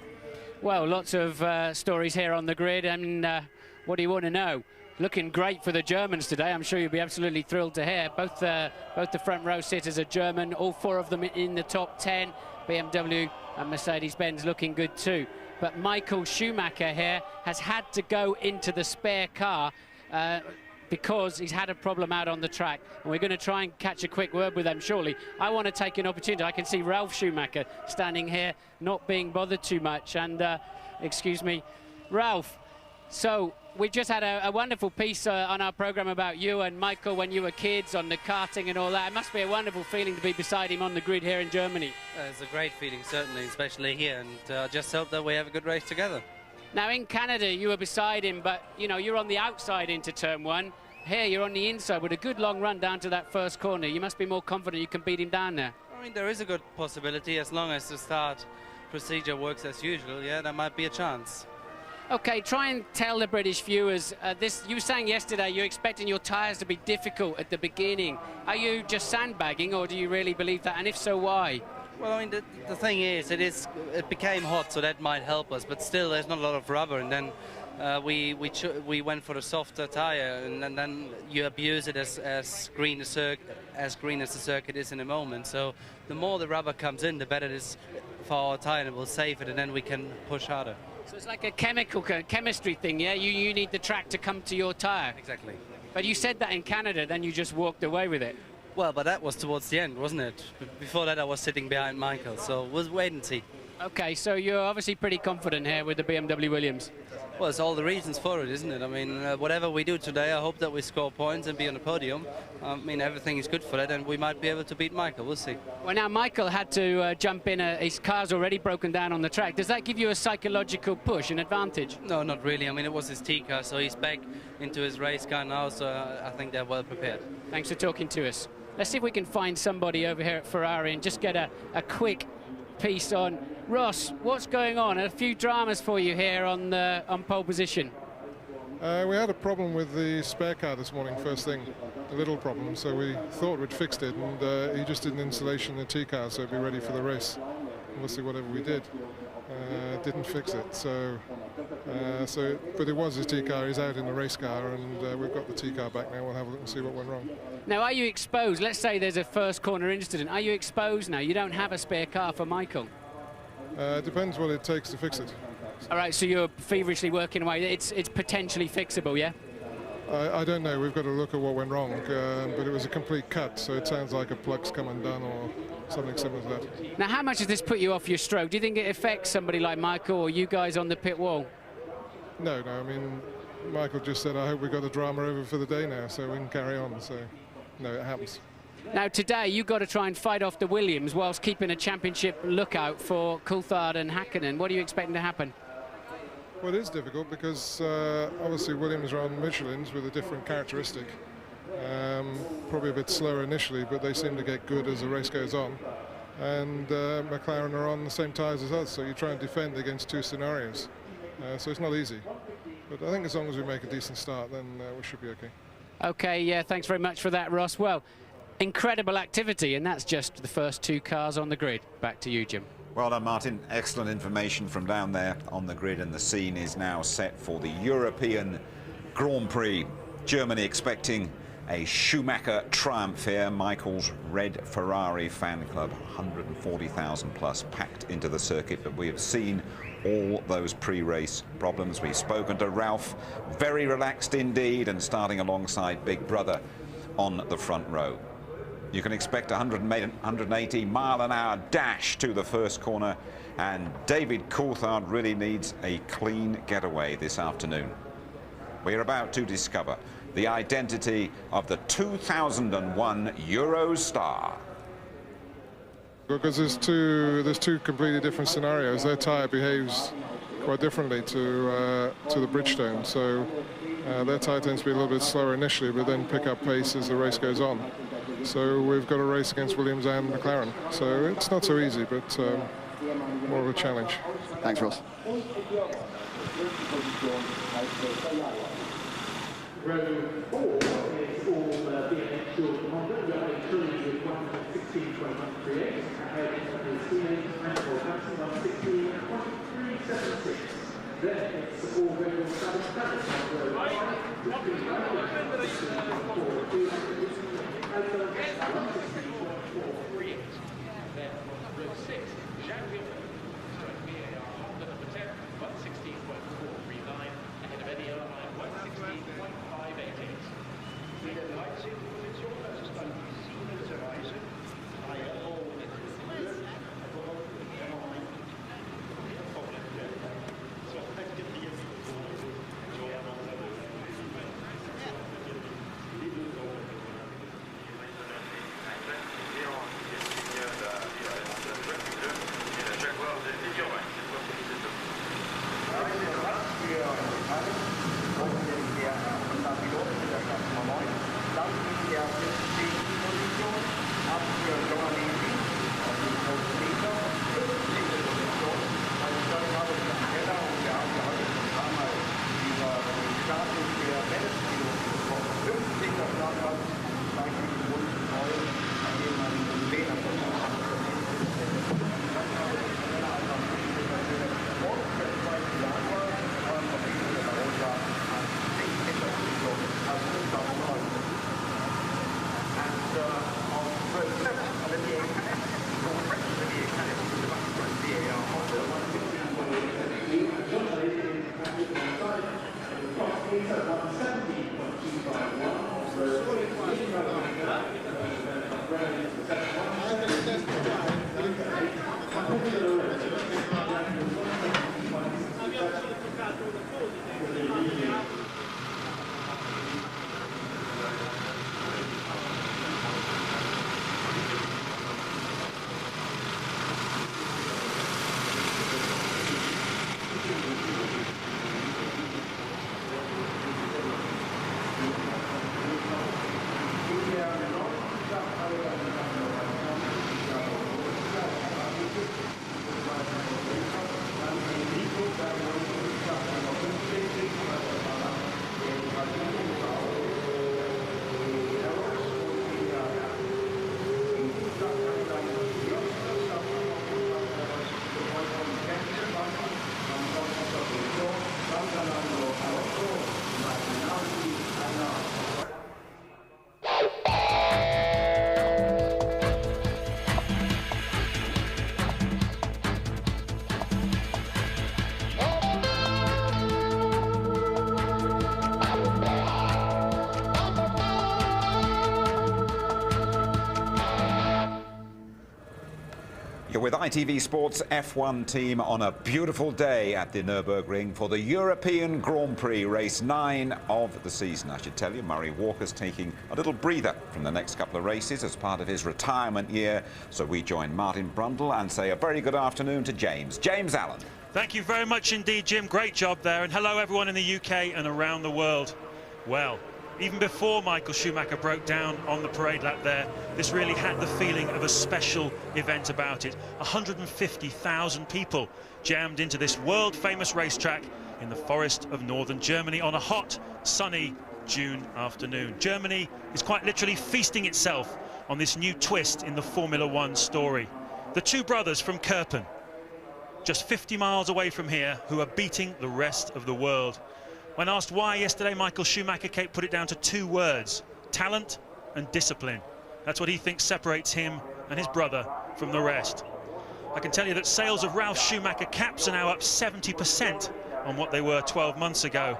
Well, lots of stories here on the grid, and what do you want to know? Looking great for the Germans today. I'm sure you'll be absolutely thrilled to hear. Both the front row sitters are German, all 4 of them in the top 10. BMW and Mercedes-Benz looking good too. But Michael Schumacher here has had to go into the spare car because he's had a problem out on the track, and we're going to try and catch a quick word with them shortly. I want to take an opportunity. I can see Ralf Schumacher standing here, not being bothered too much. And excuse me, Ralf, so we've just had a wonderful piece on our program about you and Michael when you were kids, on the karting and all that. It must be a wonderful feeling to be beside him on the grid here in Germany. It's a great feeling, certainly, especially here, and just hope that we have a good race together. Now, in Canada, you were beside him, but, you know, you're on the outside into turn 1. Here, you're on the inside with a good long run down to that first corner. You must be more confident you can beat him down there. I mean, there is a good possibility as long as the start procedure works as usual. Yeah, there might be a chance. OK, try and tell the British viewers, you were saying yesterday you're expecting your tyres to be difficult at the beginning. Are you just sandbagging, or do you really believe that? And if so, why? Well, I mean, the thing is, it became hot, so that might help us. But still, there's not a lot of rubber, and then we went for a softer tyre, and then you abuse it as green as the circuit is in a moment. So the more the rubber comes in, the better it is for our tyre, and it will save it, and then we can push harder. So it's like a chemistry thing, yeah? You need the track to come to your tyre. Exactly. But you said that in Canada, then you just walked away with it. Well, but that was towards the end, wasn't it? Before that, I was sitting behind Michael, so we'll wait and see. OK, so you're obviously pretty confident here with the BMW Williams. Well, it's all the reasons for it, isn't it? I mean, whatever we do today, I hope that we score points and be on the podium. I mean, everything is good for that, and we might be able to beat Michael. We'll see. Well, now, Michael had to jump in. His car's already broken down on the track. Does that give you a psychological push, an advantage? No, not really. I mean, it was his T car, so he's back into his race car now, so I think they're well prepared. Thanks for talking to us. Let's see if we can find somebody over here at Ferrari and just get a quick piece on. Ross, what's going on? A few dramas for you here on pole position. We had a problem with the spare car this morning, first thing, a little problem, so we thought we'd fixed it, and he just did an installation in the T car, so it'd be ready for the race. We'll see whatever we did. Didn't fix it, but it was his T car. He's out in the race car, and we've got the T car back now. We'll have a look and see what went wrong. Now, are you exposed? Let's say there's a first corner incident. Are you exposed now? You don't have a spare car for Michael. Depends what it takes to fix it. All right, so you're feverishly working away. It's potentially fixable, yeah? I don't know. We've got to look at what went wrong, but it was a complete cut, so it sounds like a plug's come undone or something similar to that. Now, how much does this put you off your stroke? Do you think it affects somebody like Michael or you guys on the pit wall? No. I mean, Michael just said, I hope we got the drama over for the day now, so we can carry on. So, no, it happens. Now, today, you've got to try and fight off the Williams whilst keeping a championship lookout for Coulthard and Häkkinen. What are you expecting to happen? Well, it is difficult because obviously Williams are on Michelin's with a different characteristic. Probably a bit slower initially, but they seem to get good as the race goes on. And McLaren are on the same tyres as us, so you try and defend against two scenarios. So it's not easy. But I think as long as we make a decent start, then we should be okay. Okay, yeah, thanks very much for that, Ross. Well, incredible activity, and that's just the first 2 cars on the grid. Back to you, Jim. Well done, Martin. Excellent information from down there on the grid, and the scene is now set for the European Grand Prix. Germany expecting a Schumacher triumph here. Michael's red Ferrari fan club, 140,000 plus packed into the circuit, but we have seen all those pre-race problems. We've spoken to Ralph, very relaxed indeed, and starting alongside Big Brother on the front row. You can expect a 180 mile an hour dash to the first corner, and David Coulthard really needs a clean getaway this afternoon. We're about to discover the identity of the 2001 Eurostar. Because there's two completely different scenarios. Their tyre behaves quite differently to the Bridgestone, so their tyre tends to be a little bit slower initially, but then pick up pace as the race goes on. So we've got a race against Williams and McLaren. So it's not so easy, but more of a challenge. Thanks, Ross. You're with ITV Sports F1 team on a beautiful day at the Nürburgring for the European Grand Prix, race 9 of the season. I should tell you, Murray Walker's taking a little breather from the next couple of races as part of his retirement year. So we join Martin Brundle and say a very good afternoon to James Allen. Thank you very much indeed, Jim. Great job there. And hello, everyone in the UK and around the world. Well, even before Michael Schumacher broke down on the parade lap there, this really had the feeling of a special event about it. 150,000 people jammed into this world-famous racetrack in the forest of northern Germany on a hot, sunny June afternoon. Germany is quite literally feasting itself on this new twist in the Formula One story. The two brothers from Kerpen, just 50 miles away from here, who are beating the rest of the world. When asked why yesterday, Michael Schumacher put it down to two words: talent and discipline. That's what he thinks separates him and his brother from the rest. I can tell you that sales of Ralf Schumacher caps are now up 70% on what they were 12 months ago.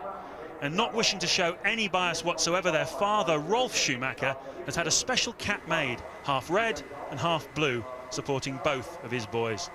And not wishing to show any bias whatsoever, their father, Rolf Schumacher, has had a special cap made, half red and half blue, supporting both of his boys.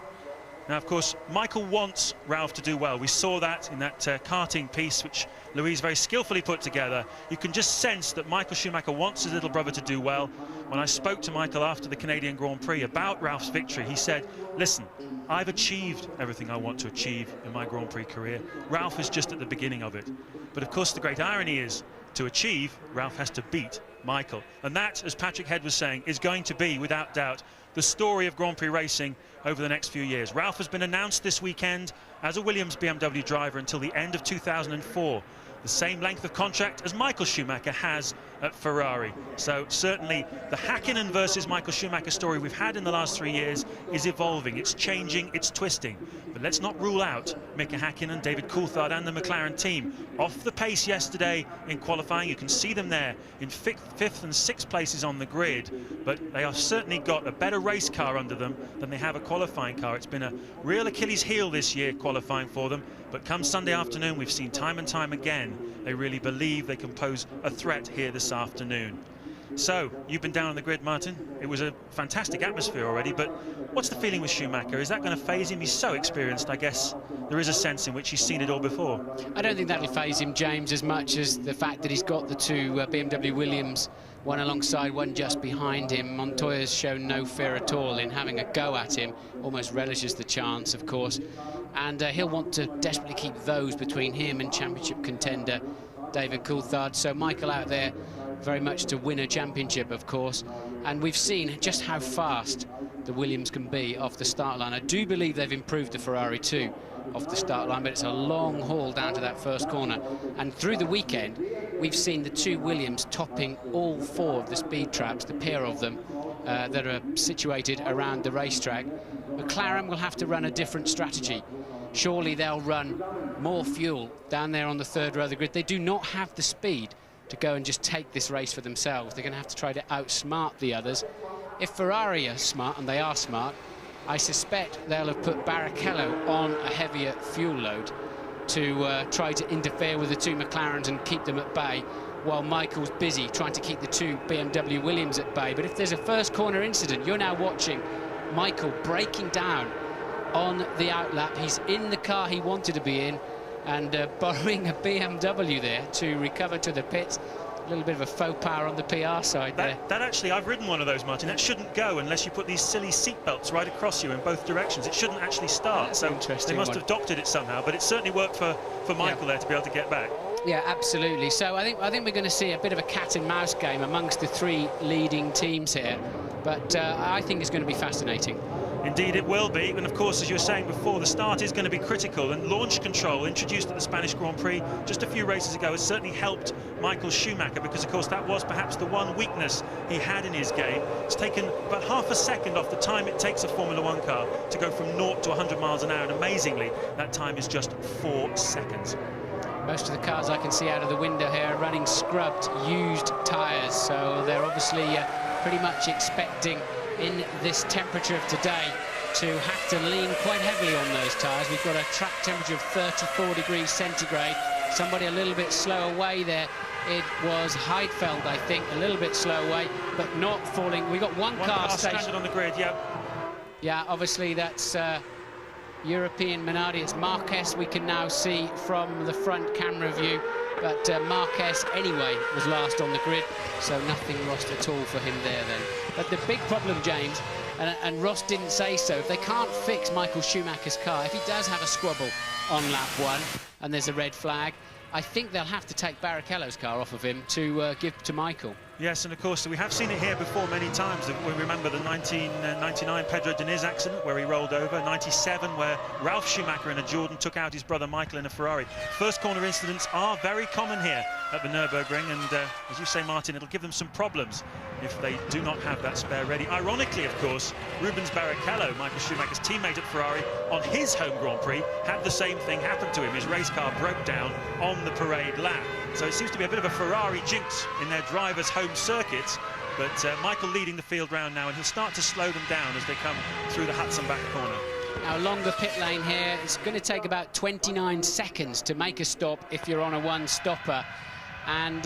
Now, of course, Michael wants Ralf to do well. We saw that in that karting piece, which Louise very skillfully put together. You can just sense that Michael Schumacher wants his little brother to do well. When I spoke to Michael after the Canadian Grand Prix about Ralf's victory, he said, listen, I've achieved everything I want to achieve in my Grand Prix career. Ralf is just at the beginning of it. But of course, the great irony is, to achieve, Ralf has to beat Michael. And that, as Patrick Head was saying, is going to be, without doubt, the story of Grand Prix racing over the next few years. Ralf has been announced this weekend as a Williams BMW driver until the end of 2004. The same length of contract as Michael Schumacher has at Ferrari. So certainly the Häkkinen versus Michael Schumacher story we've had in the last 3 years is evolving, it's changing, it's twisting. But let's not rule out Mika Häkkinen, David Coulthard and the McLaren team. Off the pace yesterday in qualifying, you can see them there in fifth and sixth places on the grid, but they have certainly got a better race car under them than they have a qualifying car. It's been a real Achilles heel this year qualifying for them, but come Sunday afternoon we've seen time and time again they really believe they can pose a threat here this afternoon. So, you've been down on the grid, Martin. It was a fantastic atmosphere already, but what's the feeling with Schumacher? Is that going to faze him? He's so experienced, I guess there is a sense in which he's seen it all before. I don't think that'll faze him, James, as much as the fact that he's got the two BMW Williams, one alongside, one just behind him. Montoya's shown no fear at all in having a go at him, almost relishes the chance, of course. And he'll want to desperately keep those between him and championship contender David Coulthard. So Michael out there very much to win a championship, of course. And we've seen just how fast the Williams can be off the start line. I do believe they've improved the Ferrari too off the start line, but it's a long haul down to that first corner. And through the weekend, we've seen the two Williams topping all four of the speed traps, the pair of them that are situated around the racetrack. McLaren will have to run a different strategy. Surely they'll run more fuel down there on the third row of the grid. They do not have the speed to go and just take this race for themselves. They're going to have to try to outsmart the others. If Ferrari are smart, and they are smart, I suspect they'll have put Barrichello on a heavier fuel load to try to interfere with the two McLarens and keep them at bay, while Michael's busy trying to keep the two BMW Williams at bay. But if there's a first corner incident, you're now watching Michael breaking down on the outlap. He's in the car he wanted to be in, and borrowing a BMW there to recover to the pits. A little bit of a faux pas on the PR side there. That actually, I've ridden one of those, Martin. That shouldn't go unless you put these silly seat belts right across you in both directions. It shouldn't actually start. That's so interesting. They must have doctored it somehow, but it certainly worked for Michael there to be able to get back. Yeah, absolutely. So I think we're going to see a bit of a cat and mouse game amongst the three leading teams here, but I think it's going to be fascinating. Indeed it will be, and of course, as you were saying before, the start is going to be critical, and launch control introduced at the Spanish Grand Prix just a few races ago has certainly helped Michael Schumacher, because of course that was perhaps the one weakness he had in his game. It's taken about half a second off the time it takes a Formula One car to go from 0 to 100 miles an hour, and amazingly that time is just 4 seconds. Most of the cars I can see out of the window here are running scrubbed, used tyres, so they're obviously pretty much expecting in this temperature of today to have to lean quite heavily on those tyres. We've got a track temperature of 34 degrees centigrade. Somebody a little bit slow away there. It was Heidfeld, I think, a little bit slow away, but not falling. We've got one car stranded on the grid, yeah. Yeah, obviously that's European Minardi. It's Marquez we can now see from the front camera view. But Marquez, anyway, was last on the grid, so nothing lost at all for him there then. But the big problem, James, and Ross didn't say so, if they can't fix Michael Schumacher's car, if he does have a squabble on lap 1 and there's a red flag, I think they'll have to take Barrichello's car off of him to give to Michael. Yes, and of course we have seen it here before many times. We remember the 1999 Pedro Diniz accident where he rolled over, 97 where Ralf Schumacher in a Jordan took out his brother Michael in a Ferrari. First corner incidents are very common here at the Nürburgring, and as you say, Martin, it'll give them some problems if they do not have that spare ready. Ironically, of course, Rubens Barrichello, Michael Schumacher's teammate at Ferrari, on his home Grand Prix had the same thing happen to him. His race car broke down on the parade lap. So it seems to be a bit of a Ferrari jinx in their drivers' home circuits. But Michael leading the field round now, and he'll start to slow them down as they come through the Hudson back corner. Now, longer pit lane here. It's going to take about 29 seconds to make a stop if you're on a one-stopper. And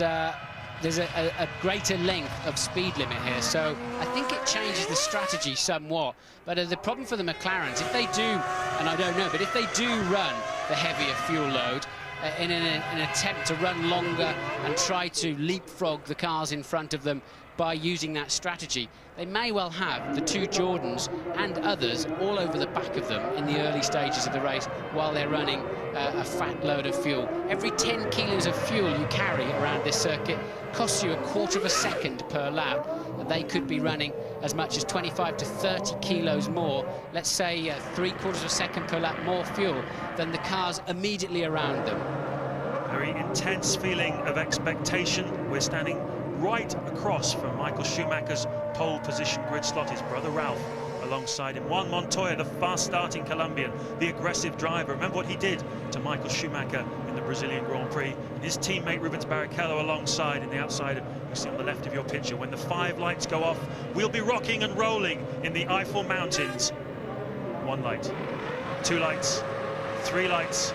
there's a greater length of speed limit here. So I think it changes the strategy somewhat. But the problem for the McLarens, if they do, and I don't know, but if they do run the heavier fuel load, in an attempt to run longer and try to leapfrog the cars in front of them by using that strategy, they may well have the two Jordans and others all over the back of them in the early stages of the race while they're running a fat load of fuel. Every 10 kilos of fuel you carry around this circuit costs you a quarter of a second per lap. They could be running as much as 25 to 30 kilos more, let's say 3/4 of a second per lap more fuel than the cars immediately around them. Very intense feeling of expectation. We're standing right across from Michael Schumacher's pole position grid slot, his brother Ralf alongside him. Juan Montoya, the fast-starting Colombian, the aggressive driver. Remember what he did to Michael Schumacher in the Brazilian Grand Prix. His teammate Rubens Barrichello alongside in the outside, you see on the left of your picture. When the 5 lights go off, we'll be rocking and rolling in the Eifel Mountains. 1 light, 2 lights, 3 lights,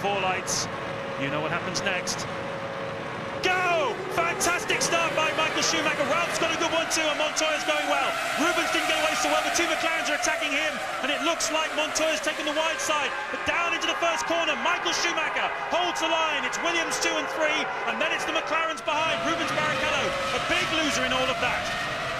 4 lights. You know what happens next. Go! Fantastic start by Michael Schumacher. Ralph's got a good one too, and Montoya's going well. Rubens didn't get away so well. The two McLarens are attacking him, and it looks like Montoya's taken the wide side. But down into the first corner, Michael Schumacher holds the line. It's Williams 2 and 3, and then it's the McLarens behind. Rubens Barrichello, a big loser in all of that.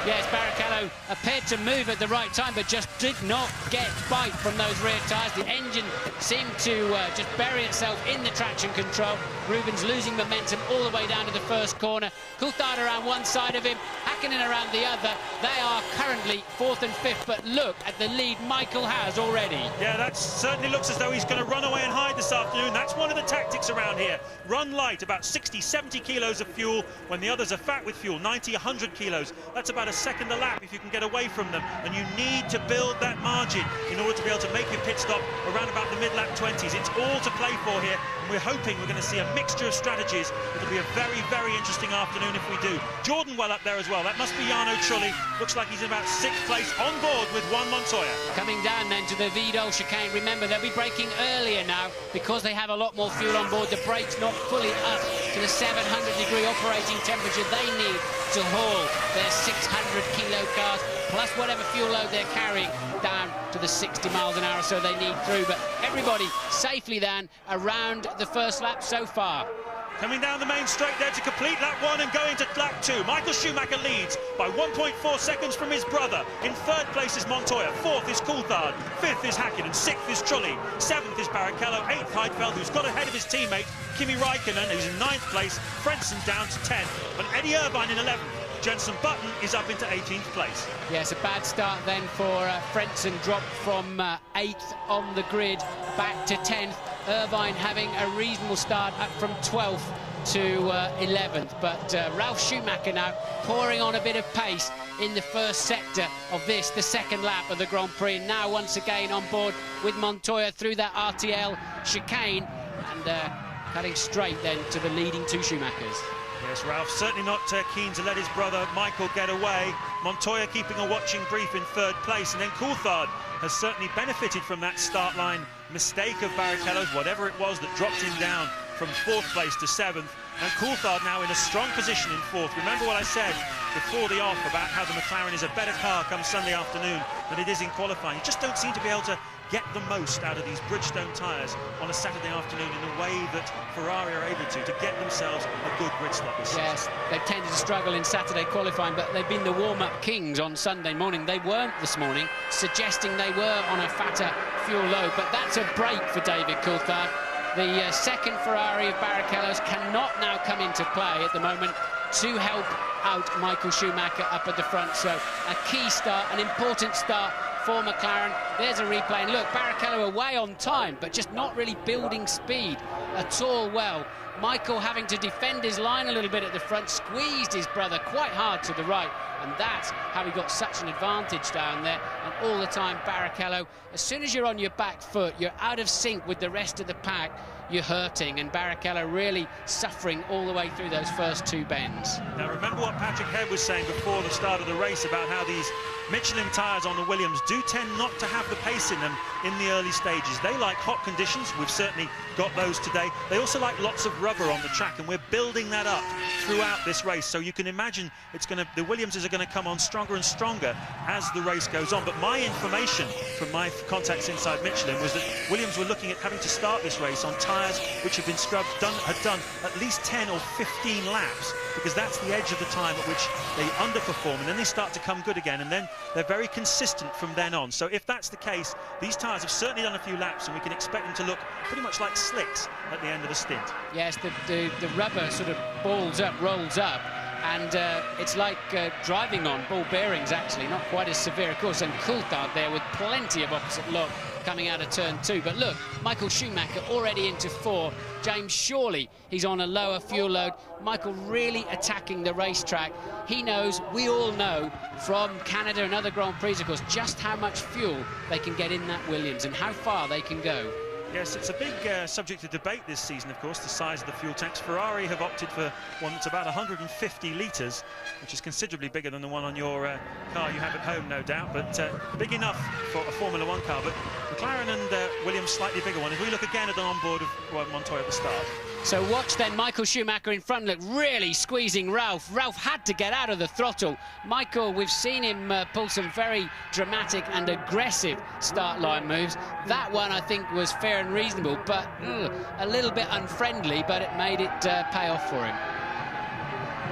Yes, Barrichello appeared to move at the right time, but just did not get bite from those rear tyres. The engine seemed to just bury itself in the traction control. Rubens losing momentum all the way down to the first corner. Coulthard around one side of him, Hakkinen around the other. They are currently 4th and 5th, but look at the lead Michael has already. Yeah, that certainly looks as though he's going to run away and hide this afternoon. That's one of the tactics around here. Run light, about 60, 70 kilos of fuel, when the others are fat with fuel, 90, 100 kilos. That's about a second a lap if you can get away from them, and you need to build that margin in order to be able to make your pit stop around about the mid-lap 20s. It's all to play for here, and we're hoping we're going to see a mixture of strategies. It'll be a very, very interesting afternoon if we do. Jordan well up there as well. That must be Jarno Trulli. Looks like he's in about 6th place on board with Juan Montoya. Coming down then to the Vidal chicane. Remember, they'll be braking earlier now because they have a lot more fuel on board. The brake's not fully up to the 700-degree operating temperature they need to haul their 600-kilo cars, plus whatever fuel load they're carrying, down to the 60 miles an hour, so they need through. But everybody safely then around the first lap so far. Coming down the main straight there to complete lap 1 and going to lap 2. Michael Schumacher leads by 1.4 seconds from his brother. In 3rd place is Montoya, 4th is Coulthard, 5th is Hakkinen, 6th is Trulli, 7th is Barrichello, 8th Heidfeld, who's got ahead of his teammate Kimi Räikkönen, who's in 9th place, Frentzen down to 10th, and Eddie Irvine in 11th. Jenson Button is up into 18th place. Yes, a bad start then for Frentzen, dropped from 8th on the grid back to 10th. Irvine having a reasonable start, up from 12th to 11th. But Ralf Schumacher now pouring on a bit of pace in the first sector of this, the second lap of the Grand Prix. Now once again on board with Montoya through that RTL chicane, and cutting straight then to the leading two Schumachers. Yes, Ralph certainly not keen to let his brother Michael get away. Montoya keeping a watching brief in 3rd place, and then Coulthard has certainly benefited from that start line mistake of Barrichello's, whatever it was that dropped him down from 4th place to 7th. And Coulthard now in a strong position in 4th. Remember what I said before the off about how the McLaren is a better car come Sunday afternoon than it is in qualifying. You just don't seem to be able to get the most out of these Bridgestone tyres on a Saturday afternoon in a way that Ferrari are able to get themselves a good grid slot this season. Yes, they've tended to struggle in Saturday qualifying, but they've been the warm-up kings on Sunday morning. They weren't this morning, suggesting they were on a fatter fuel load, but that's a break for David Coulthard. The second Ferrari of Barrichello's cannot now come into play at the moment to help out Michael Schumacher up at the front. So a key start, an important start for McLaren. There's a replay, and look, Barrichello away on time, but just not really building speed at all well. Michael having to defend his line a little bit at the front, squeezed his brother quite hard to the right, and that's how he got such an advantage down there. And all the time, Barrichello, as soon as you're on your back foot, you're out of sync with the rest of the pack, you're hurting, and Barrichello really suffering all the way through those first two bends. Now remember what Patrick Head was saying before the start of the race about how these Michelin tyres on the Williams do tend not to have the pace in them in the early stages. They like hot conditions. We've certainly got those today. They also like lots of rubber on the track, and we're building that up throughout this race. So you can imagine the Williamses are going to come on stronger and stronger as the race goes on. But my information from my contacts inside Michelin was that Williams were looking at having to start this race on tyres which have been scrubbed, had done at least 10 or 15 laps, because that's the edge of the time at which they underperform, and then they start to come good again, and then they're very consistent from then on. So if that's the case, these tyres have certainly done a few laps, and we can expect them to look pretty much like slicks at the end of the stint. Yes, the rubber sort of balls up, rolls up, and it's like driving on ball bearings, actually, not quite as severe, of course, and Coulthard there with plenty of opposite lock coming out of turn 2. But look, Michael Schumacher already into 4. James, surely he's on a lower fuel load. Michael really attacking the racetrack. He knows, we all know, from Canada and other Grand Prix, of course, just how much fuel they can get in that Williams and how far they can go. Yes, it's a big subject of debate this season, of course, the size of the fuel tanks. Ferrari have opted for one that's about 150 litres, which is considerably bigger than the one on your car you have at home, no doubt, but big enough for a Formula 1 car. But McLaren and Williams, slightly bigger one. If we look again at the onboard of Montoya at the start. So watch then Michael Schumacher in front, look, really squeezing Ralph. Ralph had to get out of the throttle. Michael, we've seen him pull some very dramatic and aggressive start line moves. That one, I think, was fair and reasonable, but a little bit unfriendly, but it made it pay off for him.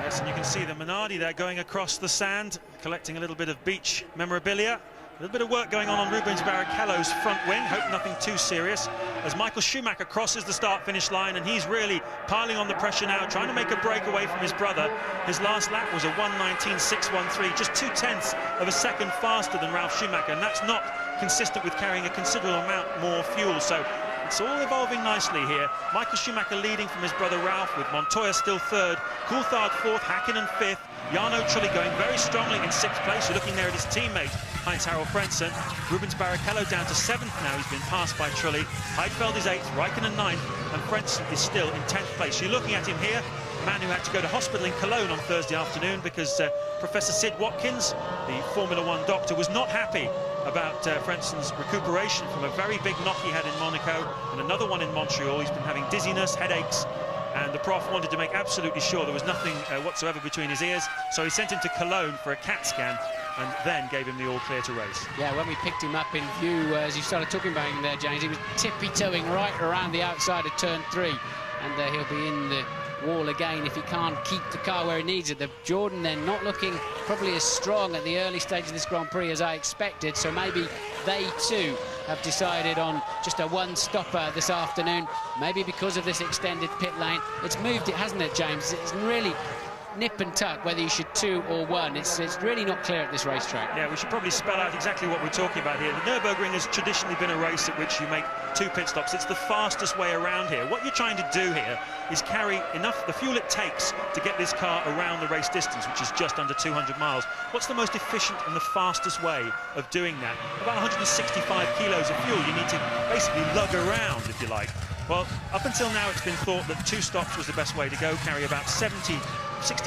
Yes, and you can see the Minardi there going across the sand, collecting a little bit of beach memorabilia. A little bit of work going on Rubens Barrichello's front wing. Hope nothing too serious. As Michael Schumacher crosses the start-finish line, and he's really piling on the pressure now, trying to make a break away from his brother. His last lap was a 1:19.613, just 0.2 of a second faster than Ralf Schumacher, and that's not consistent with carrying a considerable amount more fuel. So it's all evolving nicely here. Michael Schumacher leading from his brother Ralf, with Montoya still third, Coulthard fourth, Hakkinen fifth, Jarno Trulli going very strongly in 6th place. You're looking there at his teammate, Heinz-Harald Frentzen. Rubens Barrichello down to 7th now. He's been passed by Trulli. Heidfeld is 8th, Raikkonen 9th, and Frentzen is still in 10th place. You're looking at him here, a man who had to go to hospital in Cologne on Thursday afternoon because Professor Sid Watkins, the Formula 1 doctor, was not happy about Frentzen's recuperation from a very big knock he had in Monaco and another one in Montreal. He's been having dizziness, headaches, and the prof wanted to make absolutely sure there was nothing whatsoever between his ears, so he sent him to Cologne for a CAT scan and then gave him the all-clear to race. Yeah, when we picked him up in view, as you started talking about him there, James, he was tippy-toeing right around the outside of turn 3, and he'll be in the wall again if he can't keep the car where he needs it. The Jordan then not looking probably as strong at the early stage of this Grand Prix as I expected, so maybe they too have decided on just a one-stopper this afternoon, maybe because of this extended pit lane. It's moved it, hasn't it, James? It's really nip and tuck whether you should 2 or 1. It's really not clear at this racetrack. Yeah, we should probably spell out exactly what we're talking about here. The Nürburgring has traditionally been a race at which you make 2 pit stops. It's the fastest way around here. What you're trying to do here is carry enough, the fuel it takes to get this car around the race distance, which is just under 200 miles. What's the most efficient and the fastest way of doing that? About 165 kilos of fuel you need to basically lug around, if you like. Well, up until now it's been thought that 2 stops was the best way to go, carry about 60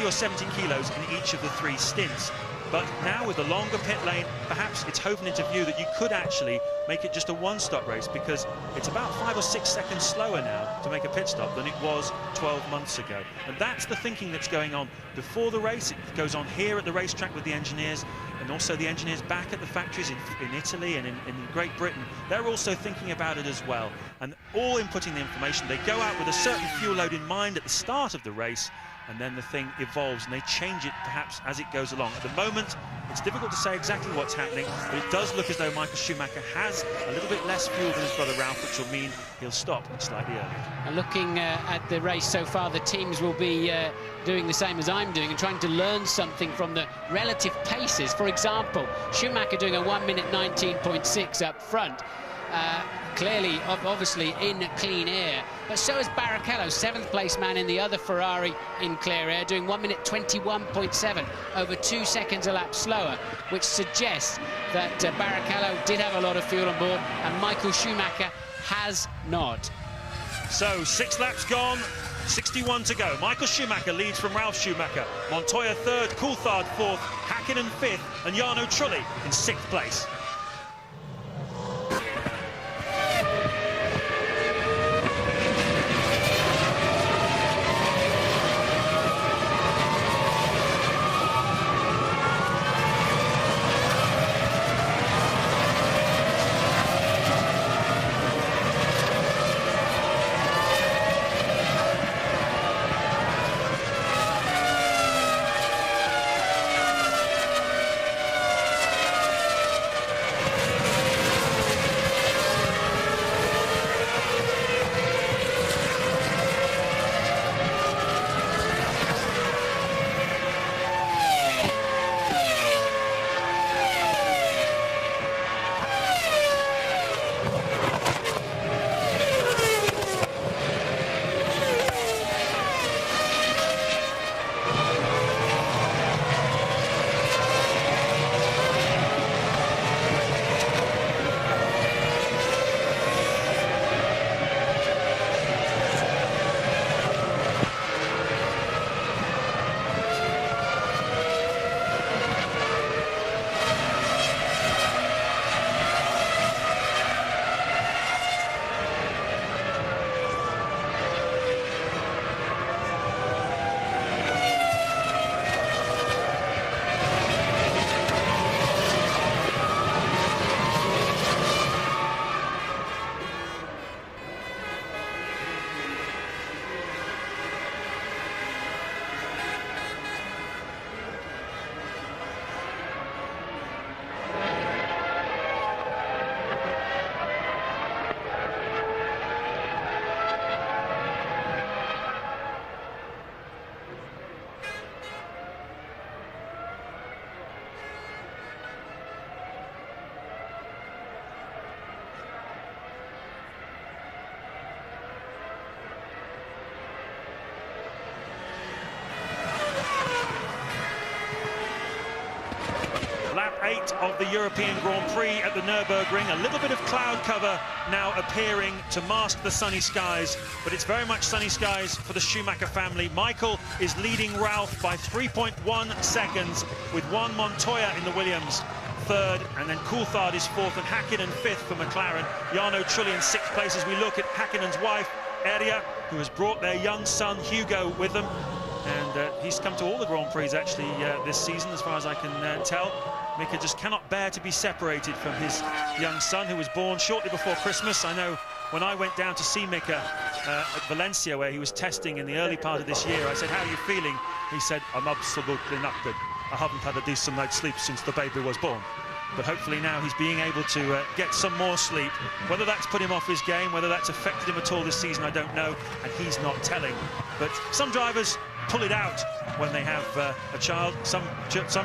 or 70 kilos in each of the 3 stints. But now with the longer pit lane, perhaps it's hoven into view that you could actually make it just a one-stop race, because it's about 5 or 6 seconds slower now to make a pit stop than it was 12 months ago. And that's the thinking that's going on before the race. It goes on here at the racetrack with the engineers, and also the engineers back at the factories in Italy and in Great Britain. They're also thinking about it as well, and all inputting the information. They go out with a certain fuel load in mind at the start of the race, and then the thing evolves and they change it perhaps as it goes along. At the moment, it's difficult to say exactly what's happening, but it does look as though Michael Schumacher has a little bit less fuel than his brother Ralph, which will mean he'll stop slightly earlier. And looking at the race so far, the teams will be doing the same as I'm doing and trying to learn something from the relative paces. For example, Schumacher doing a 1 minute 19.6 up front. Clearly, obviously, in clean air. But so is Barrichello, 7th place man in the other Ferrari in clear air, doing 1 minute 21.7, over 2 seconds a lap slower, which suggests that Barrichello did have a lot of fuel on board, and Michael Schumacher has not. So 6 laps gone, 61 to go. Michael Schumacher leads from Ralf Schumacher. Montoya 3rd, Coulthard 4th, Häkkinen 5th, and Jarno Trulli in 6th place. Lap 8 of the European Grand Prix at the Nürburgring. A little bit of cloud cover now appearing to mask the sunny skies, but it's very much sunny skies for the Schumacher family. Michael is leading Ralph by 3.1 seconds, with Juan Montoya in the Williams 3rd, and then Coulthard is 4th, and Häkkinen 5th for McLaren. Jarno Trulli in 6th place as we look at Häkkinen's wife, Erja, who has brought their young son, Hugo, with them. And he's come to all the Grand Prix, actually, this season, as far as I can tell. Mika just cannot bear to be separated from his young son, who was born shortly before Christmas. I know when I went down to see Mika at Valencia, where he was testing in the early part of this year, I said, "How are you feeling?" He said, "I'm absolutely knackered. I haven't had a decent night's sleep since the baby was born." But hopefully now he's being able to get some more sleep. Whether that's put him off his game, whether that's affected him at all this season, I don't know, and he's not telling. But some drivers pull it out when they have a child. Some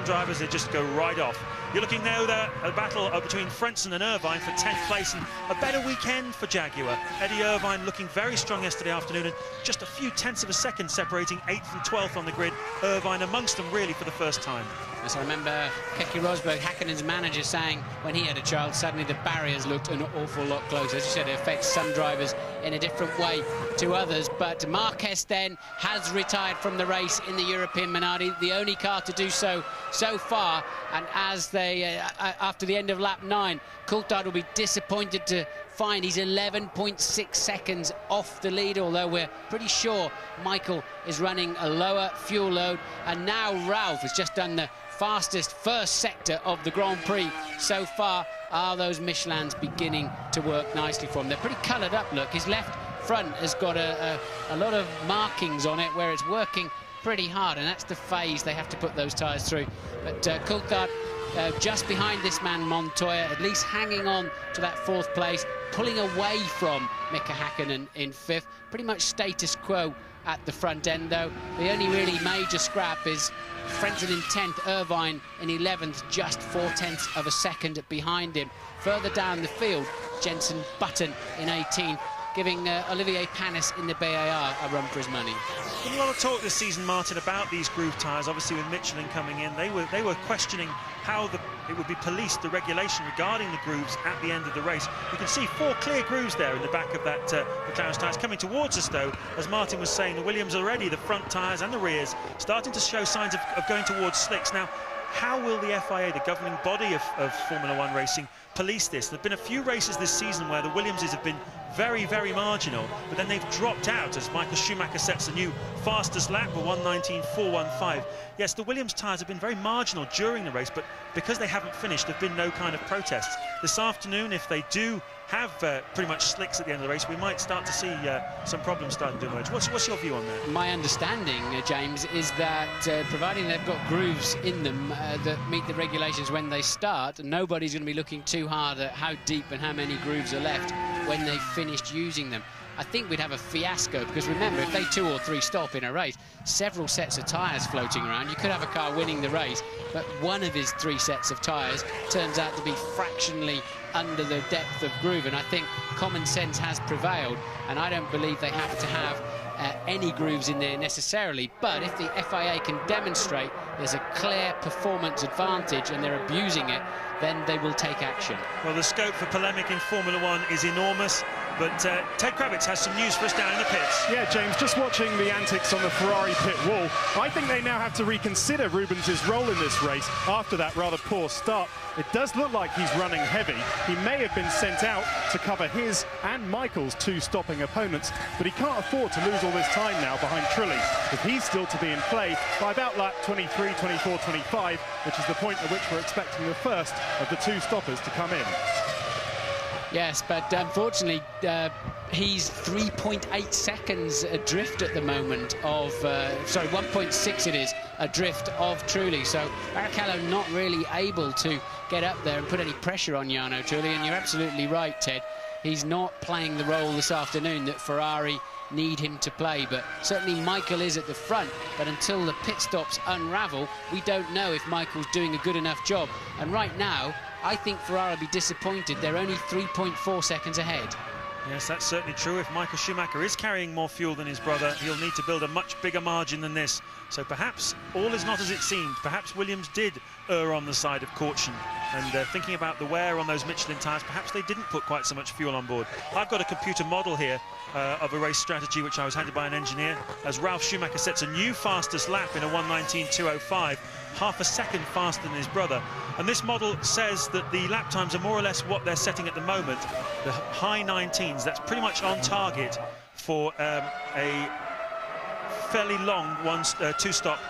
drivers, they just go right off. You're looking now at a battle between Frentzen and Irvine for 10th place, and a better weekend for Jaguar. Eddie Irvine looking very strong yesterday afternoon, and just a few tenths of a second separating 8th and 12th on the grid. Irvine amongst them really for the first time. Yes, I remember Keke Rosberg, Häkkinen's manager, saying when he had a child, suddenly the barriers looked an awful lot closer. As you said, it affects some drivers in a different way to others. But Marquez then has retired from the race in the European Minardi, the only car to do so far. And as they, after the end of lap 9, Coulthard will be disappointed to find he's 11.6 seconds off the lead, although we're pretty sure Michael is running a lower fuel load. And now Ralph has just done the fastest first sector of the Grand Prix so far. Are those Michelins beginning to work nicely for him? They're pretty coloured up, look. His left front has got a lot of markings on it where it's working pretty hard, and that's the phase they have to put those tyres through. But Coulthard just behind this man Montoya, at least hanging on to that 4th place, pulling away from Mika Häkkinen in 5th. Pretty much status quo at the front end, though. The only really major scrap is Frentzen in 10th, Irvine in 11th, just 0.4 of a second behind him. Further down the field, Jenson Button in 18th, giving Olivier Panis in the BAR a run for his money. There's been a lot of talk this season, Martin, about these groove tyres. Obviously, with Michelin coming in, they were questioning how it would be policed, the regulation regarding the grooves at the end of the race. You can see 4 clear grooves there in the back of that McLaren's tyres coming towards us, though. As Martin was saying, the Williams already, the front tyres and the rears, starting to show signs of going towards slicks. Now, how will the FIA, the governing body of Formula 1 racing, police this? There have been a few races this season where the Williamses have been very, very marginal, but then they've dropped out as Michael Schumacher sets a new fastest lap, a 1:19.415. Yes, the Williams tyres have been very marginal during the race, but because they haven't finished, there have been no kind of protests. This afternoon, if they do have pretty much slicks at the end of the race, we might start to see some problems starting to emerge. What's your view on that? My understanding, James, is that providing they've got grooves in them that meet the regulations when they start, nobody's going to be looking too hard at how deep and how many grooves are left when they've finished using them. I think we'd have a fiasco, because remember, if they 2 or 3 stop in a race, several sets of tyres floating around, you could have a car winning the race, but one of his 3 sets of tyres turns out to be fractionally under the depth of groove, and I think common sense has prevailed, and I don't believe they have to have any grooves in there necessarily. But if the FIA can demonstrate there's a clear performance advantage and they're abusing it, then they will take action. Well, the scope for polemic in Formula 1 is enormous, but Ted Kravitz has some news for us down in the pits. Yeah, James, just watching the antics on the Ferrari pit wall, I think they now have to reconsider Rubens' role in this race after that rather poor start. It does look like he's running heavy. He may have been sent out to cover his and Michael's 2 stopping opponents, but he can't afford to lose all this time now behind Trulli, if he's still to be in play by about lap 23, 24, 25, which is the point at which we're expecting the first of the 2 stoppers to come in. Yes, but unfortunately, he's 3.8 seconds adrift at the moment of, sorry, 1.6 it is, adrift of Trulli. So Barrichello not really able to get up there and put any pressure on Jarno Trulli. And you're absolutely right, Ted. He's not playing the role this afternoon that Ferrari need him to play, but certainly Michael is at the front. But until the pit stops unravel, we don't know if Michael's doing a good enough job. And right now, I think Ferrari will be disappointed. They're only 3.4 seconds ahead. Yes, that's certainly true. If Michael Schumacher is carrying more fuel than his brother, he'll need to build a much bigger margin than this. So perhaps all is not as it seemed. Perhaps Williams did err on the side of caution. And thinking about the wear on those Michelin tyres, perhaps they didn't put quite so much fuel on board. I've got a computer model here of a race strategy which I was handed by an engineer, as Ralf Schumacher sets a new fastest lap in a 1:19.205, half a second faster than his brother. And this model says that the lap times are more or less what they're setting at the moment, the high 19s. That's pretty much on target for a fairly long 2-stop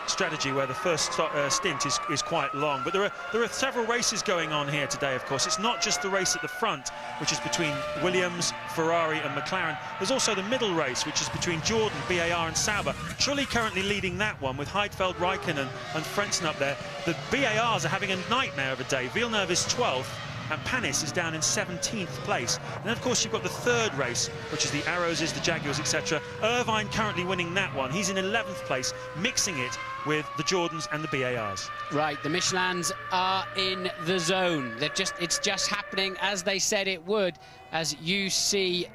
strategy, where the first stint is quite long. But there are several races going on here today, of course. It's not just the race at the front, which is between Williams, Ferrari and McLaren. There's also the middle race, which is between Jordan, BAR and Sauber. Trulli currently leading that one with Heidfeld, Raikkonen and Frentzen up there. The BARs are having a nightmare of a day. Villeneuve is 12th, and Panis is down in 17th place. And then, of course, you've got the third race, which is the Arrowses, the Jaguars, etc. Irvine currently winning that one. He's in 11th place, mixing it with the Jordans and the BARs. Right, the Michelins are in the zone. It's just happening as they said it would, as you see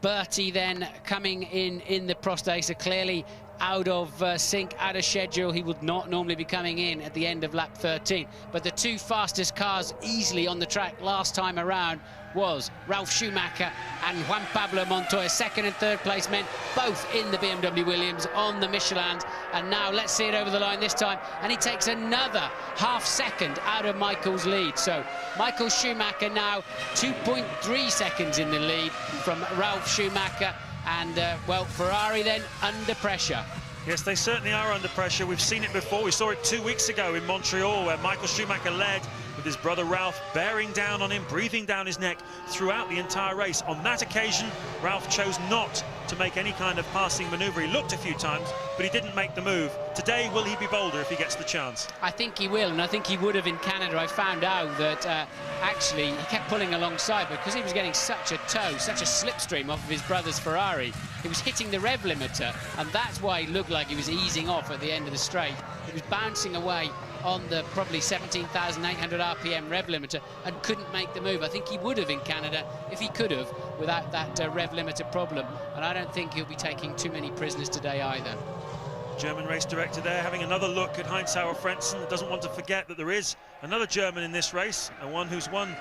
Bertie then coming in the Prostacer, clearly out of sync, out of schedule. He would not normally be coming in at the end of lap 13. But the two fastest cars easily on the track last time around was Ralf Schumacher and Juan Pablo Montoya. Second and third place men, both in the BMW Williams on the Michelins. And now let's see it over the line this time. And he takes another half second out of Michael's lead. So Michael Schumacher now 2.3 seconds in the lead from Ralf Schumacher. And, well, Ferrari then under pressure. Yes, they certainly are under pressure. We've seen it before. We saw it 2 weeks ago in Montreal, where Michael Schumacher led with his brother Ralf bearing down on him, breathing down his neck throughout the entire race. On that occasion, Ralf chose not to make any kind of passing manoeuvre. He looked a few times, but he didn't make the move. Today, will he be bolder if he gets the chance? I think he will, and I think he would have in Canada. I found out that actually he kept pulling alongside because he was getting such a tow, such a slipstream off of his brother's Ferrari. He was hitting the rev limiter, and that's why he looked like he was easing off at the end of the straight. He was bouncing away on the probably 17,800 RPM rev limiter and couldn't make the move. I think he would have in Canada if he could have without that rev limiter problem, and I don't think he'll be taking too many prisoners today either. German race director there having another look at Heinz-Harald Frentzen. Doesn't want to forget that there is another German in this race, and one who's won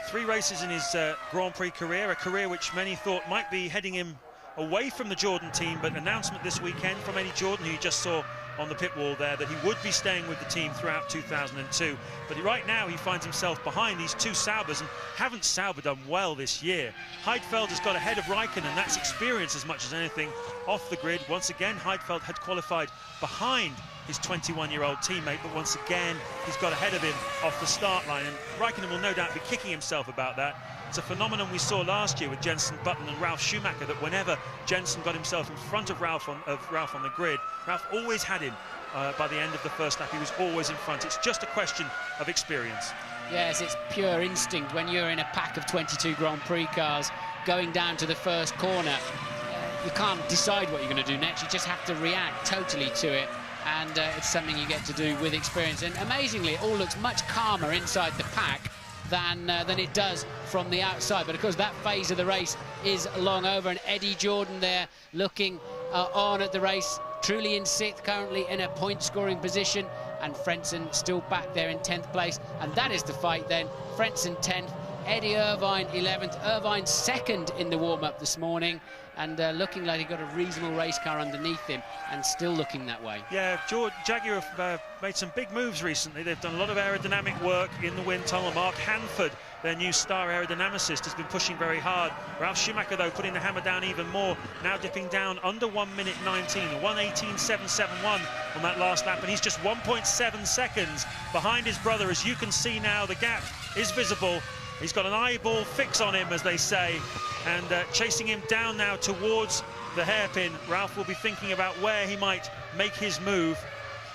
3 races in his Grand Prix career, a career which many thought might be heading him away from the Jordan team, but announcement this weekend from Eddie Jordan, who you just saw on the pit wall there, that he would be staying with the team throughout 2002. But right now he finds himself behind these two Saubers, and haven't Sauber done well this year. Heidfeld has got ahead of Raikkonen, that's experience as much as anything off the grid. Once again, Heidfeld had qualified behind his 21-year-old teammate, but once again he's got ahead of him off the start line, and Raikkonen will no doubt be kicking himself about that. It's a phenomenon we saw last year with Jenson Button and Ralf Schumacher, that whenever Jenson got himself in front of Ralf on the grid, Ralf always had him by the end of the first lap. He was always in front. It's just a question of experience. Yes, it's pure instinct when you're in a pack of 22 Grand Prix cars going down to the first corner. You can't decide what you're going to do next. You just have to react totally to it, and it's something you get to do with experience. And amazingly, it all looks much calmer inside the pack than it does from the outside. But of course that phase of the race is long over, and Eddie Jordan there looking on at the race, truly in 6th, currently in a point scoring position, and Frentzen still back there in 10th place. And that is the fight then. Frentzen 10th, Eddie Irvine 11th. Irvine 2nd in the warm-up this morning, and looking like he got a reasonable race car underneath him, and still looking that way. Yeah, Jaguar have made some big moves recently. They've done a lot of aerodynamic work in the wind tunnel. Mark Hanford, their new star aerodynamicist, has been pushing very hard. Ralf Schumacher, though, putting the hammer down even more, now dipping down under 1 minute 19, 1:18.771 on that last lap, and he's just 1.7 seconds behind his brother. As you can see now, the gap is visible. He's got an eyeball fix on him, as they say, and chasing him down now towards the hairpin. Ralf will be thinking about where he might make his move,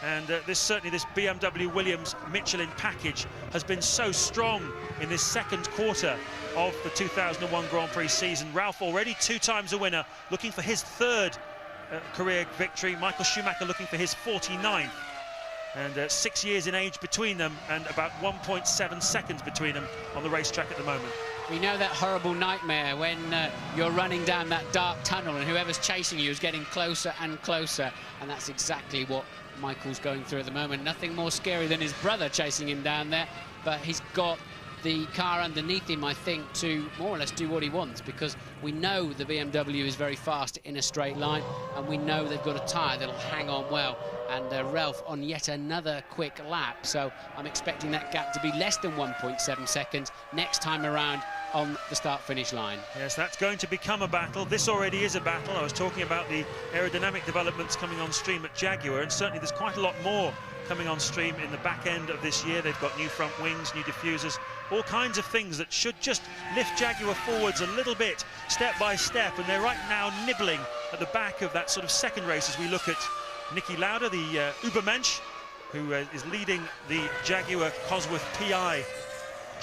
and this BMW Williams Michelin package has been so strong in this second quarter of the 2001 Grand Prix season. Ralf already 2 times a winner, looking for his 3rd career victory. Michael Schumacher looking for his 49th. And 6 years in age between them, and about 1.7 seconds between them on the racetrack at the moment. We know that horrible nightmare when you're running down that dark tunnel and whoever's chasing you is getting closer and closer, and that's exactly what Michael's going through at the moment. Nothing more scary than his brother chasing him down there, but he's got the car underneath him, I think, to more or less do what he wants, because we know the BMW is very fast in a straight line, and we know they've got a tyre that'll hang on well, and Ralf on yet another quick lap, so I'm expecting that gap to be less than 1.7 seconds next time around on the start-finish line. Yes, that's going to become a battle. This already is a battle. I was talking about the aerodynamic developments coming on stream at Jaguar, and certainly there's quite a lot more coming on stream in the back end of this year. They've got new front wings, new diffusers, all kinds of things that should just lift Jaguar forwards a little bit, step by step, and they're right now nibbling at the back of that sort of second race as we look at Niki Lauda, the Übermensch, who is leading the Jaguar Cosworth PI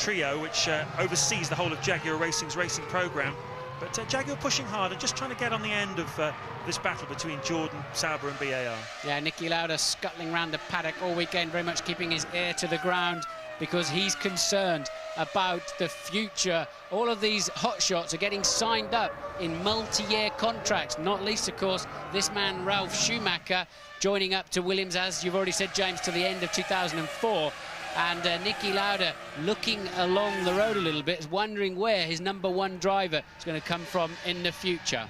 trio, which oversees the whole of Jaguar Racing's racing programme. But Jaguar pushing hard and just trying to get on the end of this battle between Jordan, Sauber and BAR. Yeah, Niki Lauda scuttling round the paddock all weekend, very much keeping his ear to the ground because he's concerned about the future. All of these hotshots are getting signed up in multi-year contracts, not least, of course, this man, Ralf Schumacher, joining up to Williams, as you've already said, James, to the end of 2004. And Niki Lauda looking along the road a little bit, wondering where his #1 driver is going to come from in the future.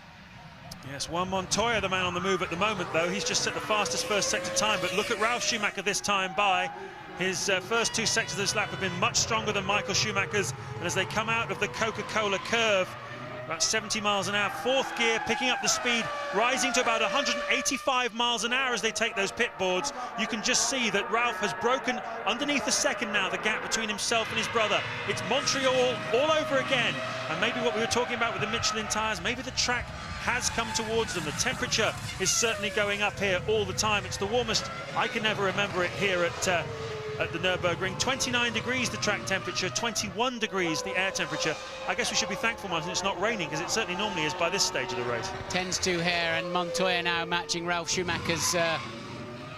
Yes, Juan Montoya, the man on the move at the moment, though. He's just set the fastest first sector time, but look at Ralf Schumacher this time by. His first 2 sectors of this lap have been much stronger than Michael Schumacher's, and as they come out of the Coca-Cola curve, about 70 miles an hour, 4th gear, picking up the speed, rising to about 185 miles an hour as they take those pit boards. You can just see that Ralf has broken underneath the second now, the gap between himself and his brother. It's Montreal all over again, and maybe what we were talking about with the Michelin tyres, maybe the track has come towards them. The temperature is certainly going up here all the time. It's the warmest I can ever remember it here at the Nürburgring. 29 degrees the track temperature, 21 degrees the air temperature. I guess we should be thankful, Martin, it's not raining, because it certainly normally is by this stage of the race. Tends to here, and Montoya now matching Ralf Schumacher's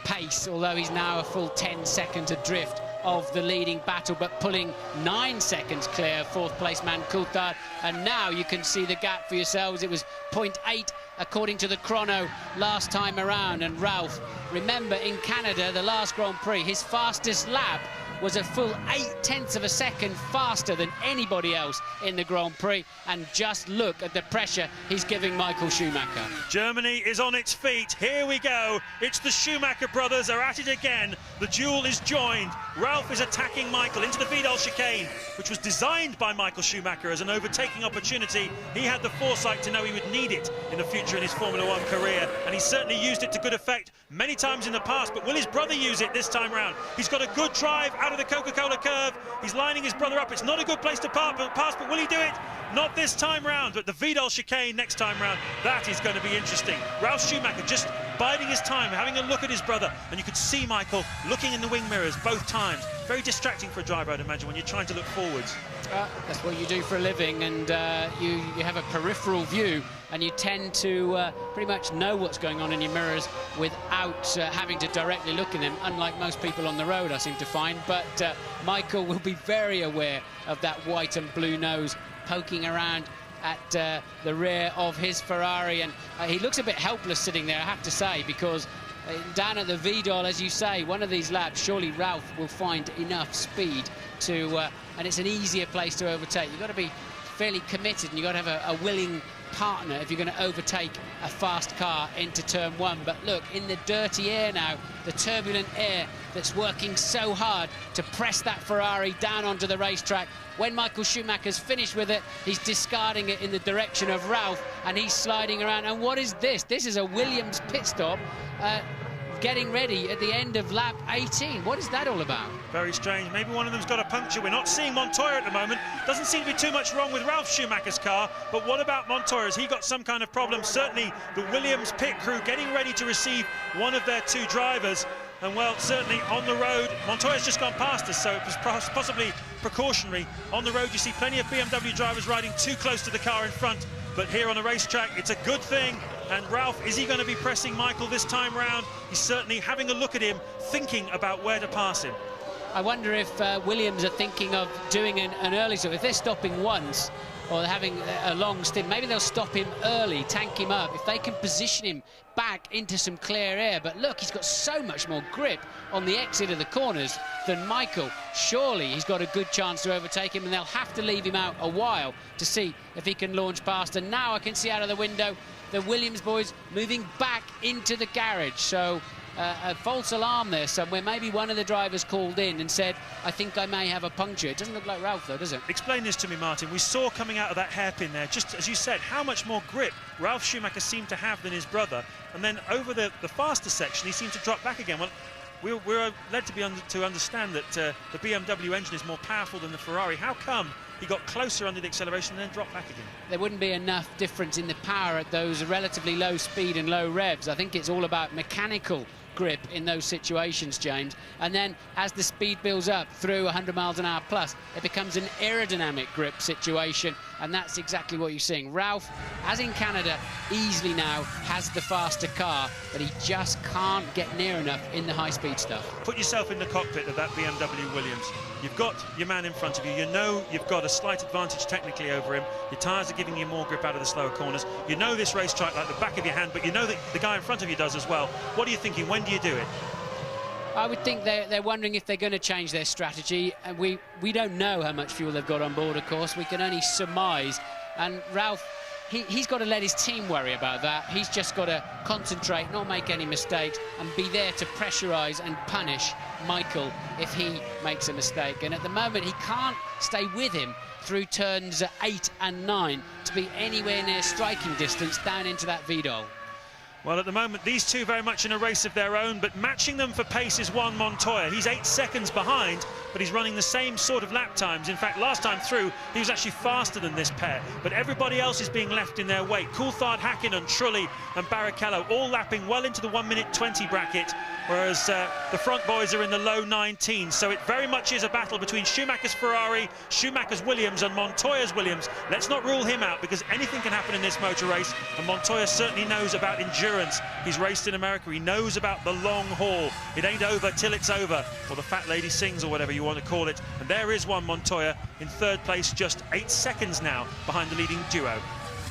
pace, although he's now a full 10 seconds adrift of the leading battle, but pulling 9 seconds clear of 4th place man Coulthard. And now you can see the gap for yourselves. It was 0.8 according to the chrono last time around. And Ralf, remember in Canada, the last Grand Prix, his fastest lap was a full 0.8 of a second faster than anybody else in the Grand Prix. And just look at the pressure he's giving Michael Schumacher. Germany is on its feet. Here we go. It's the Schumacher brothers are at it again. The duel is joined. Ralf is attacking Michael into the Vidal chicane, which was designed by Michael Schumacher as an overtaking opportunity. He had the foresight to know he would need it in the future in his Formula 1 career, and he certainly used it to good effect many times in the past. But will his brother use it this time round? He's got a good drive out of the Coca-Cola curve. He's lining his brother up. It's not a good place to pass, but will he do it? Not this time round, but the Vidal chicane next time round, that is going to be interesting. Ralf Schumacher just biding his time, having a look at his brother, and you could see Michael looking in the wing mirrors both times. Very distracting for a driver, I'd imagine, when you're trying to look forwards. That's what you do for a living, and you have a peripheral view, and you tend to pretty much know what's going on in your mirrors without having to directly look in them, unlike most people on the road, I seem to find. But Michael will be very aware of that white and blue nose poking around at the rear of his Ferrari, and he looks a bit helpless sitting there, I have to say, because down at the Vidal, as you say, one of these laps, surely Ralf will find enough speed to, and it's an easier place to overtake. You've got to be fairly committed, and you've got to have a willing partner if you're going to overtake a fast car into turn 1. But look, in the dirty air now, the turbulent air that's working so hard to press that Ferrari down onto the racetrack. When Michael Schumacher's finished with it, he's discarding it in the direction of Ralf, and he's sliding around. And what is this? This is a Williams pit stop, getting ready at the end of lap 18. What is that all about? Very strange. Maybe one of them's got a puncture. We're not seeing Montoya at the moment. Doesn't seem to be too much wrong with Ralf Schumacher's car, but what about Montoya? Has he got some kind of problem? Certainly the Williams pit crew getting ready to receive one of their 2 drivers. And, well, certainly on the road, Montoya's just gone past us, so it was possibly precautionary. On the road, you see plenty of BMW drivers riding too close to the car in front. But here on the racetrack, it's a good thing. And Ralf, is he going to be pressing Michael this time round? He's certainly having a look at him, thinking about where to pass him. I wonder if Williams are thinking of doing an early stop. If they're stopping once, or they're having a long stint, maybe they'll stop him early, tank him up, if they can position him back into some clear air. But look, he's got so much more grip on the exit of the corners than Michael. Surely he's got a good chance to overtake him, and they'll have to leave him out a while to see if he can launch past. And now I can see out of the window the Williams boys moving back into the garage. So a false alarm there somewhere. Maybe one of the drivers called in and said, I think I may have a puncture. It doesn't look like Ralf, though, does it? Explain this to me, Martin. We saw coming out of that hairpin there, just as you said, how much more grip Ralf Schumacher seemed to have than his brother. And then over the faster section, he seemed to drop back again. Well, we're led to understand that the BMW engine is more powerful than the Ferrari. How come he got closer under the acceleration and then dropped back again? There wouldn't be enough difference in the power at those relatively low speed and low revs. I think it's all about mechanical grip in those situations, James. And then as the speed builds up through 100 miles an hour plus, it becomes an aerodynamic grip situation, and that's exactly what you're seeing. Ralph, as in Canada, easily now has the faster car, but he just can't get near enough in the high-speed stuff. Put yourself in the cockpit of that BMW Williams. You've got your man in front of you. You know you've got a slight advantage technically over him. Your tyres are giving you more grip out of the slower corners. You know this racetrack like the back of your hand, but you know that the guy in front of you does as well. What are you thinking? When do you do it? I would think they're wondering if they're going to change their strategy. And we don't know how much fuel they've got on board, of course. We can only surmise. And Ralph, he's got to let his team worry about that. He's just got to concentrate, not make any mistakes, and be there to pressurise and punish Michael if he makes a mistake. And at the moment, he can't stay with him through turns 8 and 9 to be anywhere near striking distance down into that Vidal. Well, at the moment, these two very much in a race of their own, but matching them for pace is Juan Montoya. He's 8 seconds behind, but he's running the same sort of lap times. In fact, last time through, he was actually faster than this pair, but everybody else is being left in their wake. Coulthard, Hakkinen, Trulli and Barrichello all lapping well into the 1:20 bracket, whereas the front boys are in the low 19s. So it very much is a battle between Schumacher's Ferrari, Schumacher's Williams and Montoya's Williams. Let's not rule him out, because anything can happen in this motor race, and Montoya certainly knows about endurance. He's raced in America. He knows about the long haul. It ain't over till it's over, or the fat lady sings, or whatever you want to call it. And there is Juan Montoya in 3rd place, just 8 seconds now behind the leading duo.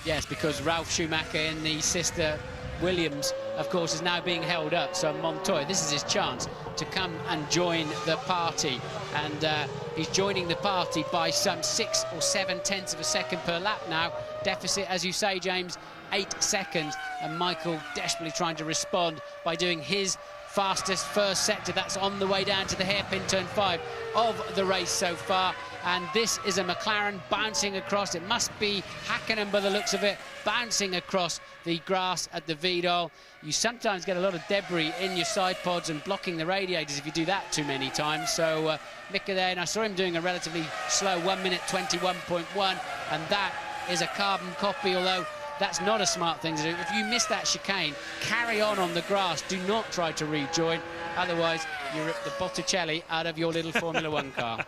Yes, because Ralf Schumacher in the sister Williams, of course, is now being held up. So Montoya, this is his chance to come and join the party. And he's joining the party by some 6 or 7 tenths of a second per lap now. Deficit, as you say, James, 8 seconds, and Michael desperately trying to respond by doing his fastest first sector. That's on the way down to the hairpin turn 5 of the race so far. And this is a McLaren bouncing across. It must be Hakkinen by the looks of it, bouncing across the grass at the Vidal. You sometimes get a lot of debris in your side pods and blocking the radiators if you do that too many times. So Mika there, and I saw him doing a relatively slow 1:21.1, and that is a carbon copy, although that's not a smart thing to do. If you miss that chicane, carry on the grass. Do not try to rejoin. Otherwise, you rip the Botticelli out of your little Formula One car.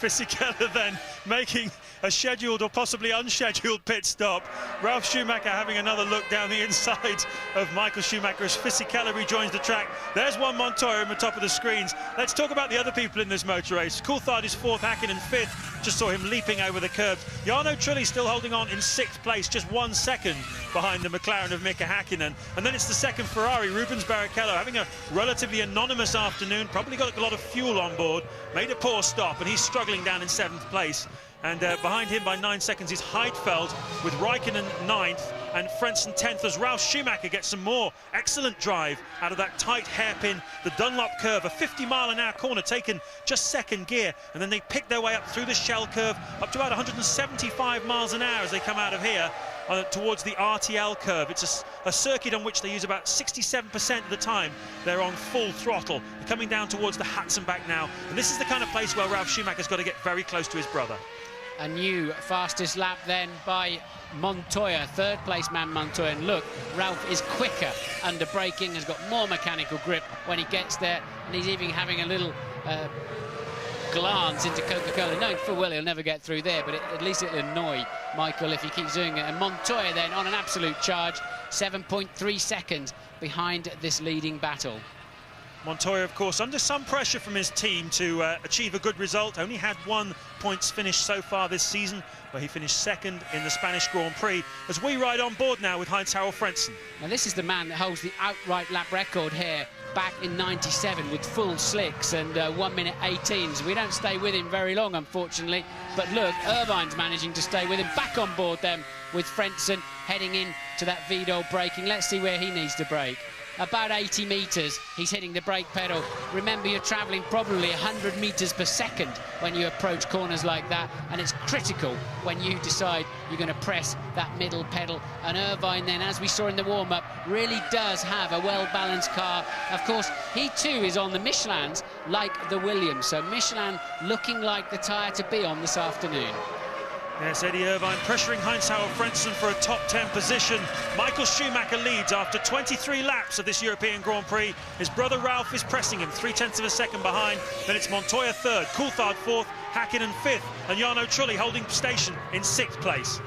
Fisichella then making a scheduled or possibly unscheduled pit stop. Ralf Schumacher having another look down the inside of Michael Schumacher as Fisichella rejoins the track. There's Juan Montoya on the top of the screens. Let's talk about the other people in this motor race. Coulthard is 4th, Hakkinen 5th. Just saw him leaping over the curbs. Jarno Trulli still holding on in 6th place, just 1 second behind the McLaren of Mika Hakkinen. And then it's the second Ferrari, Rubens Barrichello, having a relatively anonymous afternoon, probably got a lot of fuel on board, made a poor stop, and he's struggling down in 7th place. And behind him by 9 seconds is Heidfeld, with Raikkonen 9th and Frentzen 10th, as Ralf Schumacher gets some more excellent drive out of that tight hairpin, the Dunlop curve, a 50-mile-an-hour corner taken just 2nd gear, and then they pick their way up through the shell curve up to about 175 miles an hour as they come out of here towards the RTL curve. It's a circuit on which they use about 67% of the time they're on full throttle. They're coming down towards the Hatzenbach now, and this is the kind of place where Ralf Schumacher's got to get very close to his brother. A new fastest lap then by Montoya, 3rd place man Montoya. And look, Ralph is quicker under braking, has got more mechanical grip when he gets there, and he's even having a little glance into Coca-Cola, knowing full well he'll never get through there, but at least it'll annoy Michael if he keeps doing it. And Montoya then on an absolute charge, 7.3 seconds behind this leading battle. Montoya, of course, under some pressure from his team to achieve a good result. Only had 1 points finish so far this season, where he finished 2nd in the Spanish Grand Prix, as we ride on board now with Heinz-Harald Frentzen. Now this is the man that holds the outright lap record here back in 97 with full slicks and 1:18. So we don't stay with him very long, unfortunately. But look, Irvine's managing to stay with him, back on board then with Frentzen heading in to that Vidal braking. Let's see where he needs to brake. About 80 metres, he's hitting the brake pedal. Remember, you're travelling probably 100 metres per second when you approach corners like that, and it's critical when you decide you're going to press that middle pedal. And Irvine then, as we saw in the warm-up, really does have a well-balanced car. Of course, he too is on the Michelins like the Williams, so Michelin looking like the tyre to be on this afternoon. Yes, Eddie Irvine pressuring Heinz-Harald Frentzen for a top 10 position. Michael Schumacher leads after 23 laps of this European Grand Prix. His brother Ralph is pressing him 0.3 of a second behind. Then it's Montoya third, Coulthard fourth, Häkkinen fifth, and Jarno Trulli holding station in 6th place.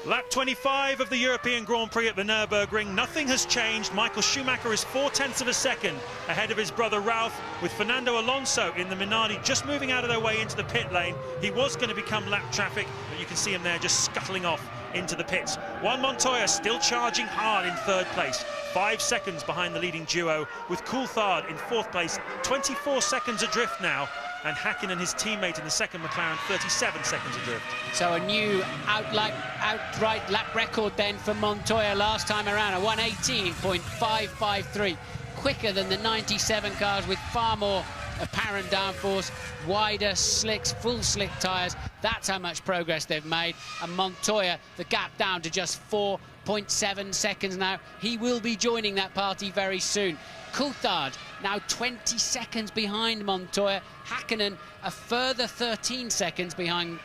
Lap 25 of the European Grand Prix at the Nürburgring. Nothing has changed. Michael Schumacher is 0.4 of a second ahead of his brother Ralph, with Fernando Alonso in the Minardi just moving out of their way into the pit lane. He was going to become lap traffic, but you can see him there just scuttling off into the pits. Juan Montoya still charging hard in 3rd place, 5 seconds behind the leading duo, with Coulthard in 4th place, 24 seconds adrift now, and Häkkinen, his teammate in the 2nd McLaren, 37 seconds adrift. So a new outright lap record then for Montoya last time around, a 1:18.553, quicker than the 97 cars, with far more apparent downforce, wider slicks, full slick tyres. That's how much progress they've made. And Montoya, the gap down to just 4.7 seconds now. He will be joining that party very soon. Coulthard now 20 seconds behind Montoya. Häkkinen a further 13 seconds behind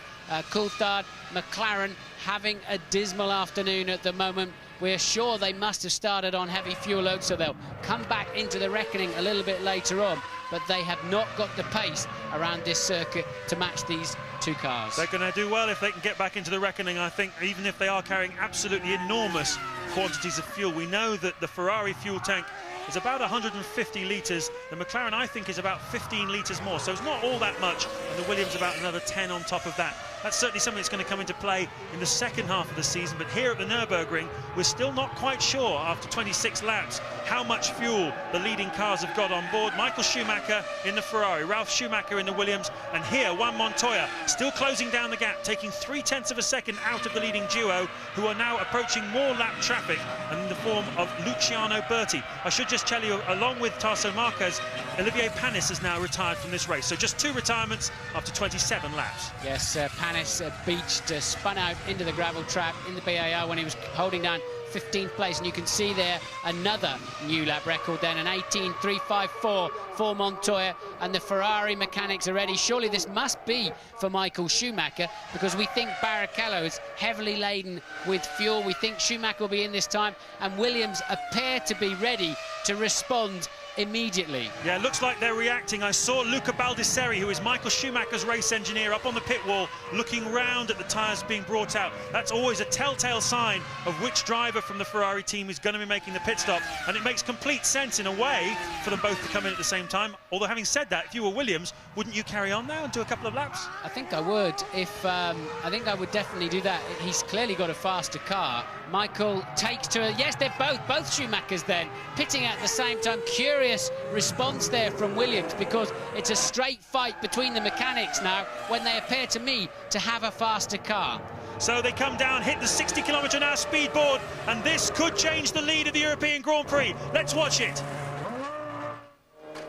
Coulthard. McLaren having a dismal afternoon at the moment. We're sure they must have started on heavy fuel load, so they'll come back into the reckoning a little bit later on, but they have not got the pace around this circuit to match these two cars. They're going to do well if they can get back into the reckoning, I think, even if they are carrying absolutely enormous quantities of fuel. We know that the Ferrari fuel tank is about 150 litres. The McLaren, I think, is about 15 litres more, so it's not all that much, and the Williams about another 10 on top of that. That's certainly something that's going to come into play in the second half of the season, but here at the Nürburgring, we're still not quite sure, after 26 laps, how much fuel the leading cars have got on board. Michael Schumacher in the Ferrari, Ralf Schumacher in the Williams, and here Juan Montoya still closing down the gap, taking 0.3 of a second out of the leading duo, who are now approaching more lap traffic in the form of Luciano Berti. I should just tell you, along with Tarso Marquez, Olivier Panis has now retired from this race, so just 2 retirements after 27 laps. Yes, Panis beached, spun out into the gravel trap in the BAR when he was holding down 15th place, and you can see there another new lap record then, an 18.354 for Montoya, and the Ferrari mechanics are ready. Surely this must be for Michael Schumacher, because we think Barrichello is heavily laden with fuel. We think Schumacher will be in this time, and Williams appear to be ready to respond immediately. Yeah, it looks like they're reacting. I saw Luca Baldisseri, who is Michael Schumacher's race engineer, up on the pit wall looking round at the tyres being brought out. That's always a telltale sign of which driver from the Ferrari team is going to be making the pit stop, and it makes complete sense in a way for them both to come in at the same time. Although, having said that, if you were Williams, wouldn't you carry on now and do a couple of laps? I think I would. If I think I would definitely do that. He's clearly got a faster car. Michael takes to yes, they're both Schumachers then pitting at the same time. Curious response there from Williams, because it's a straight fight between the mechanics now when they appear to me to have a faster car. So they come down, hit the 60km/h speed board, and this could change the lead of the European Grand Prix. Let's watch it.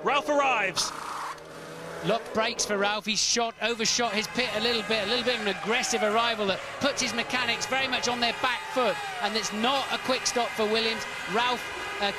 Ralph arrives. Look, brakes for Ralph. He's overshot his pit a little bit of an aggressive arrival that puts his mechanics very much on their back foot, and it's not a quick stop for Williams. Ralph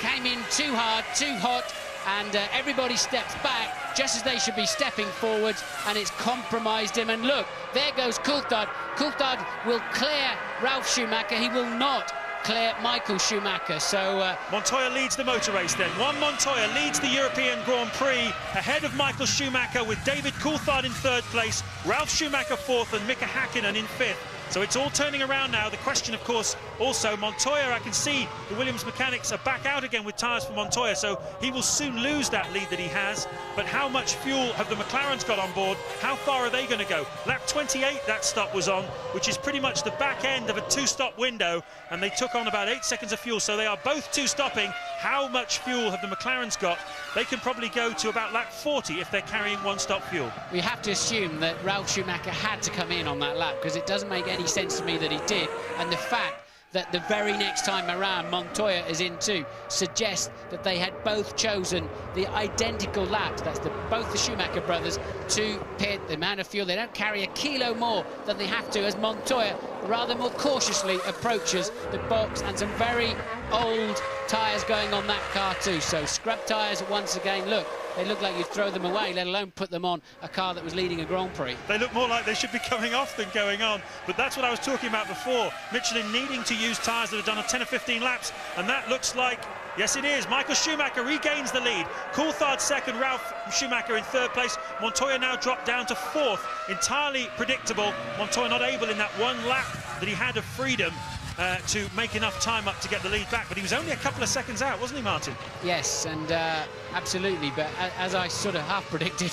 came in too hard, too hot, and everybody steps back just as they should be stepping forwards, and it's compromised him. And look, there goes Coulthard. Coulthard will clear Ralf Schumacher. He will not clear Michael Schumacher. So Montoya leads the motor race then. Juan Montoya leads the European Grand Prix ahead of Michael Schumacher, with David Coulthard in third place, Ralf Schumacher fourth, and Mika Hakkinen in fifth. So it's all turning around now. The question, of course, also Montoya, I can see the Williams mechanics are back out again with tyres for Montoya, so he will soon lose that lead that he has. But how much fuel have the McLarens got on board? How far are they going to go? Lap 28 that stop was on, which is pretty much the back end of a two-stop window, and they took on about 8 seconds of fuel, so they are both two-stopping. How much fuel have the McLarens got? They can probably go to about lap 40 if they're carrying one-stop fuel. We have to assume that Ralf Schumacher had to come in on that lap, because it doesn't make any sense to me that he did, and the fact that the very next time around Montoya is in too suggests that they had both chosen the identical laps. That's both the Schumacher brothers to pit. The amount of fuel, they don't carry a kilo more than they have to, as Montoya rather more cautiously approaches the box, and some very old tyres going on that car too. So scrub tyres once again. Look, they look like you'd throw them away, let alone put them on a car that was leading a Grand Prix. They look more like they should be coming off than going on, but that's what I was talking about before. Michelin needing to use tyres that have done 10 or 15 laps, and that looks like, yes it is, Michael Schumacher regains the lead. Coulthard second, Ralf Schumacher in third place. Montoya now dropped down to fourth. Entirely predictable. Montoya not able in that one lap that he had of freedom to make enough time up to get the lead back, but he was only a couple of seconds out, wasn't he, Martin? Yes, and absolutely, but as I sort of half predicted,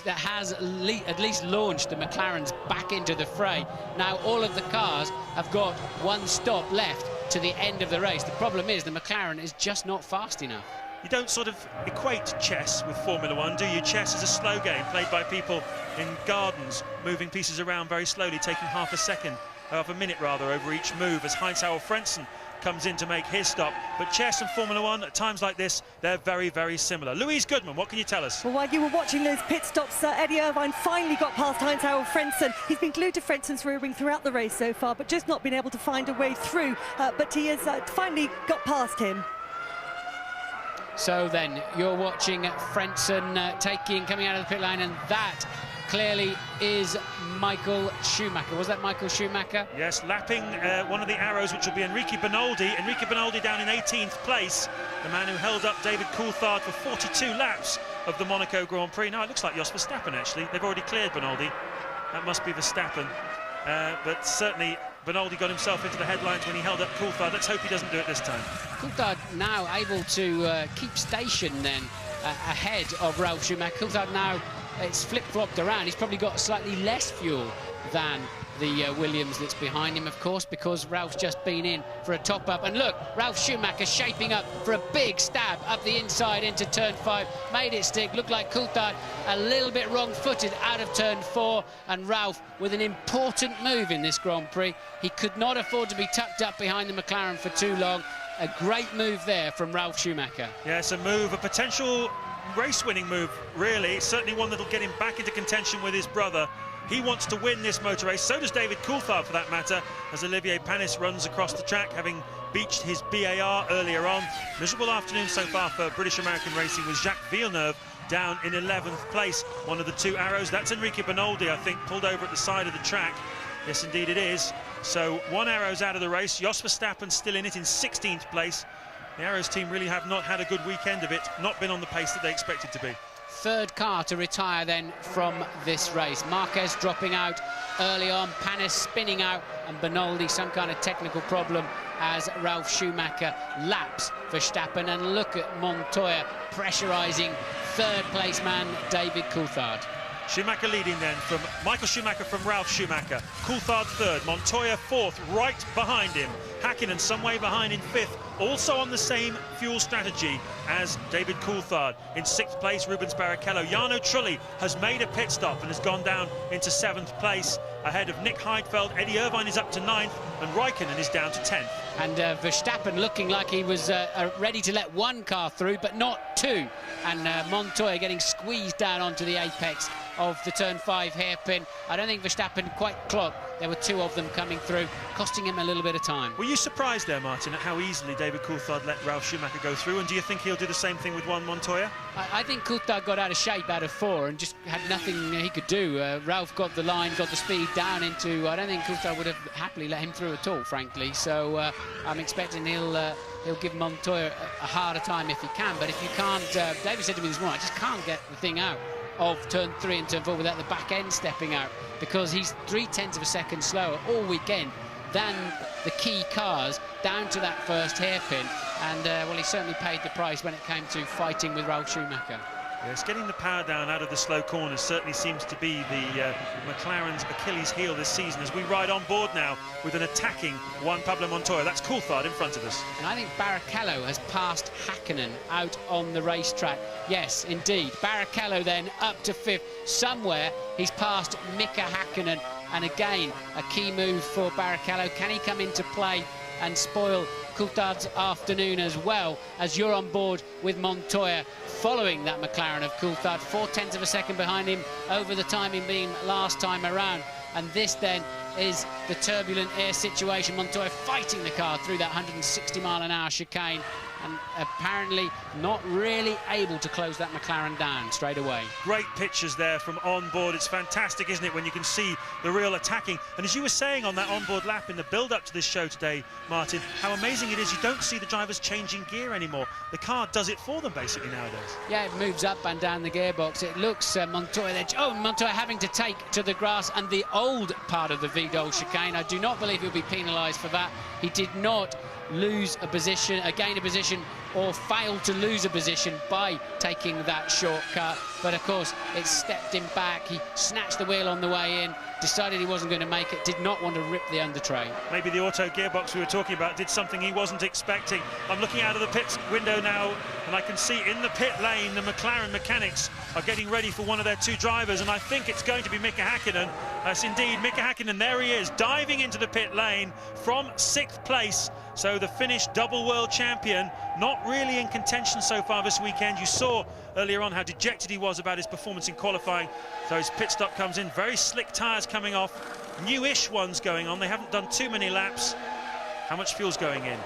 that has at least launched the McLarens back into the fray. Now all of the cars have got one stop left to the end of the race. The problem is the McLaren is just not fast enough. You don't sort of equate chess with Formula One, do you? Chess is a slow game played by people in gardens, moving pieces around very slowly, taking half a minute rather, over each move, as Heinz-Harald Frentzen comes in to make his stop. But chess and Formula One, at times like this, they're very, very similar. Louise Goodman, what can you tell us? Well, while you were watching those pit stops, Eddie Irvine finally got past Heinz-Harald Frentzen. He's been glued to Frenzen's rear wing throughout the race so far, but just not been able to find a way through. But he has finally got past him. So then, you're watching Frentzen coming out of the pit lane, and that clearly is Michael Schumacher. Was that Michael Schumacher? Yes, lapping one of the arrows, which will be Enrique Benoldi. Enrique Benoldi down in 18th place, the man who held up David Coulthard for 42 laps of the Monaco Grand Prix. Now it looks like Jos Verstappen, actually. They've already cleared Benoldi. That must be Verstappen. But certainly Benoldi got himself into the headlines when he held up Coulthard. Let's hope he doesn't do it this time. Coulthard now able to keep station then ahead of Ralf Schumacher. Coulthard now, it's flip-flopped around. He's probably got slightly less fuel than the Williams that's behind him, of course, because Ralph's just been in for a top-up. And look, Ralf Schumacher shaping up for a big stab up the inside into turn 5. Made it stick. Looked like Coulthard a little bit wrong-footed out of turn 4. And Ralf with an important move in this Grand Prix. He could not afford to be tucked up behind the McLaren for too long. A great move there from Ralf Schumacher. Yes, a move, a potential race-winning move, really. Certainly one that'll get him back into contention with his brother. He wants to win this motor race. So does David Coulthard, for that matter, as Olivier Panis runs across the track, having beached his BAR earlier on. Miserable afternoon so far for British-American racing, with Jacques Villeneuve down in 11th place. One of the two arrows, that's Enrique Benoldi, I think, pulled over at the side of the track. Yes, indeed it is. So one arrow's out of the race. Jos Verstappen still in it in 16th place. The Arrows team really have not had a good weekend of it, not been on the pace that they expected to be. Third car to retire then from this race. Marquez dropping out early on, Panis spinning out, and Bernoldi some kind of technical problem as Ralf Schumacher laps Verstappen. And look at Montoya pressurising third place man David Coulthard. Schumacher leading then from Michael Schumacher from Ralf Schumacher. Coulthard third, Montoya fourth, right behind him. Hakkinen some way behind in fifth, also on the same fuel strategy as David Coulthard. In sixth place, Rubens Barrichello. Jarno Trulli has made a pit stop and has gone down into seventh place ahead of Nick Heidfeld. Eddie Irvine is up to ninth and Raikkonen is down to 10th. And Verstappen looking like he was ready to let one car through, but not two. And Montoya getting squeezed down onto the apex of the turn 5 hairpin. I don't think Verstappen quite clocked. There were two of them coming through, costing him a little bit of time. Were you surprised there, Martin, at how easily David Coulthard let Ralf Schumacher go through? And do you think he'll do the same thing with Juan Montoya? I think Coulthard got out of shape out of 4 and just had nothing he could do. Ralf got the line, got the speed down into... I don't think Coulthard would have happily let him through at all, frankly. So I'm expecting he'll give Montoya a harder time if he can. But if you can't... David said to me this morning, I just can't get the thing out of turn 3 and turn 4 without the back end stepping out, because he's 0.3 of a second slower all weekend than the key cars down to that first hairpin. And well, he certainly paid the price when it came to fighting with Ralf Schumacher. Yes, getting the power down out of the slow corners certainly seems to be the McLaren's Achilles heel this season, as we ride on board now with an attacking Juan Pablo Montoya. That's Coulthard in front of us. And I think Barrichello has passed Hakkinen out on the racetrack. Yes, indeed. Barrichello then up to 5th. Somewhere he's passed Mika Hakkinen. And again, a key move for Barrichello. Can he come into play and spoil Coulthard's afternoon as well, as you're on board with Montoya following that McLaren of Coulthard, 0.4 of a second behind him over the timing being last time around. And this then is the turbulent air situation. Montoya fighting the car through that 160-mile-an-hour chicane, and apparently not really able to close that McLaren down straight away. Great pictures there from on board. It's fantastic, isn't it, when you can see the real attacking. And as you were saying on that onboard lap in the build-up to this show today, Martin, how amazing it is you don't see the drivers changing gear anymore. The car does it for them basically nowadays. Yeah, it moves up and down the gearbox. It looks Montoya there. Oh, Montoya having to take to the grass and the old part of the Vidal chicane. I do not believe he'll be penalised for that. He did not lose a position, gain a position, or fail to lose a position by taking that shortcut. But of course, it stepped him back. He snatched the wheel on the way in, decided he wasn't going to make it, did not want to rip the under tray. Maybe the auto gearbox we were talking about did something he wasn't expecting. I'm looking out of the pit window now, and I can see in the pit lane the McLaren mechanics are getting ready for one of their two drivers, and I think it's going to be Mika Hakkinen. That's indeed Mika Hakkinen. There he is, diving into the pit lane from 6th place. So the Finnish double world champion, not really in contention so far this weekend. You saw earlier on how dejected he was about his performance in qualifying. So his pit stop comes in, very slick tyres coming off, newish ones going on. They haven't done too many laps. How much fuel's going in?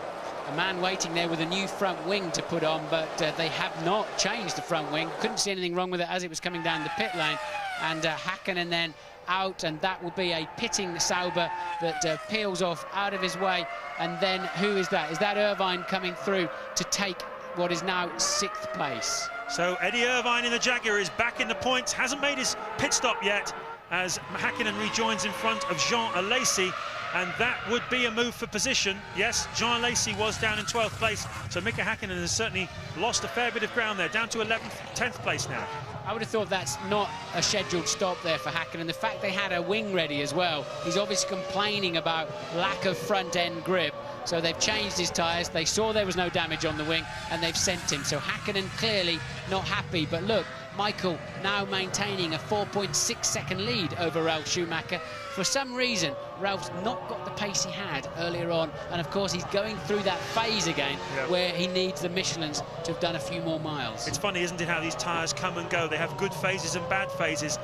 A man waiting there with a new front wing to put on, but they have not changed the front wing. Couldn't see anything wrong with it as it was coming down the pit lane. And Hakkinen then out, and that will be a pitting Sauber that peels off out of his way. And then who is that? Is that Irvine coming through to take what is now 6th place? So Eddie Irvine in the Jaguar is back in the points, hasn't made his pit stop yet, as Hakkinen rejoins in front of Jean Alesi, and that would be a move for position. Yes, Jean Alesi was down in 12th place, so Mika Hakkinen has certainly lost a fair bit of ground there, down to 11th, 10th place now. I would have thought that's not a scheduled stop there for Hakkinen. The fact they had a wing ready as well, he's obviously complaining about lack of front-end grip. So they've changed his tyres, they saw there was no damage on the wing, and they've sent him. So Hakkinen clearly not happy. But look, Michael now maintaining a 4.6 second lead over Ralf Schumacher. For some reason, Ralph's not got the pace he had earlier on, and of course he's going through that phase again where he needs the Michelins to have done a few more miles. It's funny, isn't it, how these tyres come and go. They have good phases and bad phases.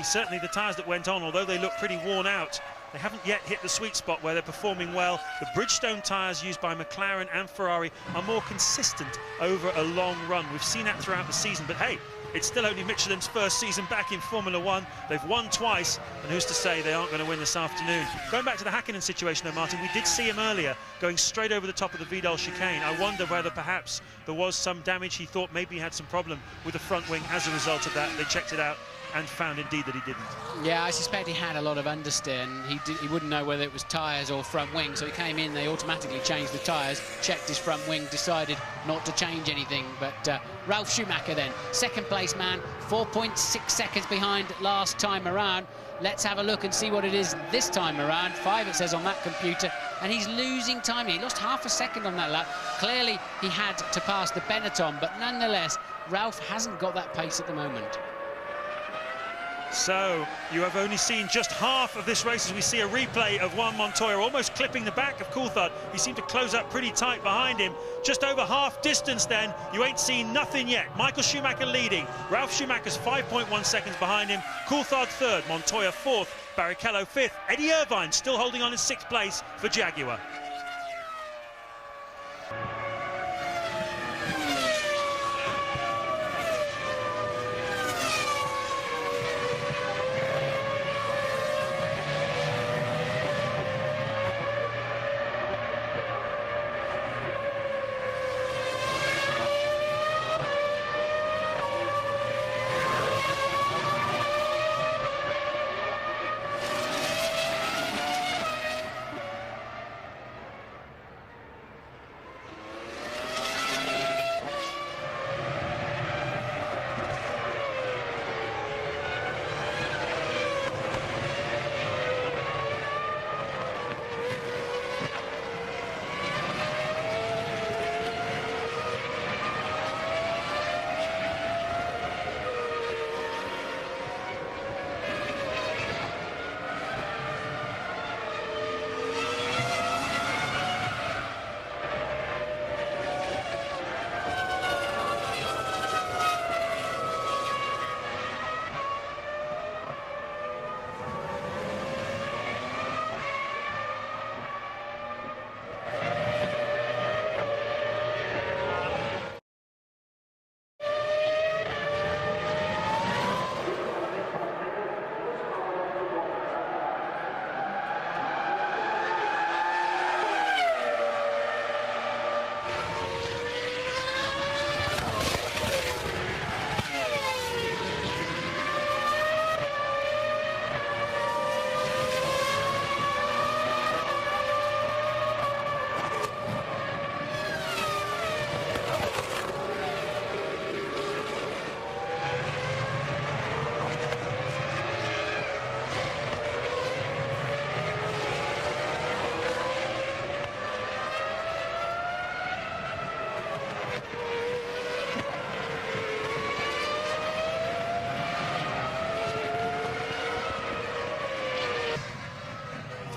Certainly the tyres that went on, although they look pretty worn out, they haven't yet hit the sweet spot where they're performing well. The Bridgestone tyres used by McLaren and Ferrari are more consistent over a long run. We've seen that throughout the season, but hey, it's still only Michelin's first season back in Formula One. They've won twice, and who's to say they aren't going to win this afternoon? Going back to the Hakkinen situation though, Martin, we did see him earlier going straight over the top of the Vidal chicane. I wonder whether perhaps there was some damage. He thought maybe he had some problem with the front wing as a result of that. They checked it out and found indeed that he didn't. Yeah, I suspect he had a lot of understeer, and he wouldn't know whether it was tyres or front wing, so he came in, they automatically changed the tyres, checked his front wing, decided not to change anything. But Ralf Schumacher then, second place man, 4.6 seconds behind last time around. Let's have a look and see what it is this time around. 5 it says on that computer, and he's losing time. He lost half a second on that lap. Clearly he had to pass the Benetton, but nonetheless Ralf hasn't got that pace at the moment. So you have only seen just half of this race as we see a replay of Juan Montoya almost clipping the back of Coulthard. He seemed to close up pretty tight behind him. Just over half distance then. You ain't seen nothing yet. Michael Schumacher leading. Ralf Schumacher's 5.1 seconds behind him. Coulthard third, Montoya fourth, Barrichello fifth. Eddie Irvine still holding on in sixth place for Jaguar.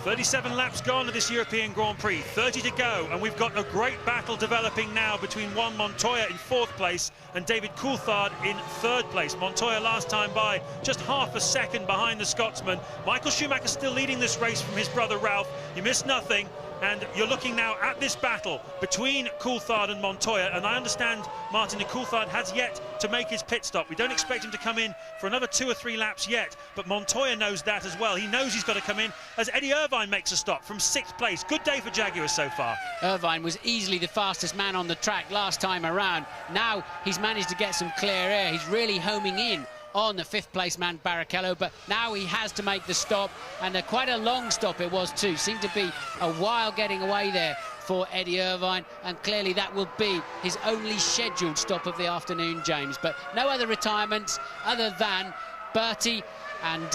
"37 laps gone of this European Grand Prix, 30 to go, and we've got a great battle developing now between Juan Montoya in 4th place and David Coulthard in 3rd place. Montoya last time by just half a second behind the Scotsman. Michael Schumacher still leading this race from his brother Ralf. You missed nothing. And you're looking now at this battle between Coulthard and Montoya. And I understand, Martin, that Coulthard has yet to make his pit stop. We don't expect him to come in for another 2 or 3 laps yet. But Montoya knows that as well. He knows he's got to come in as Eddie Irvine makes a stop from 6th place. Good day for Jaguars so far. Irvine was easily the fastest man on the track last time around. Now he's managed to get some clear air. He's really homing in on the 5th place man Barrichello, but now he has to make the stop, and quite a long stop it was too. Seemed to be a while getting away there for Eddie Irvine, and clearly that will be his only scheduled stop of the afternoon, James. But no other retirements other than Bertie and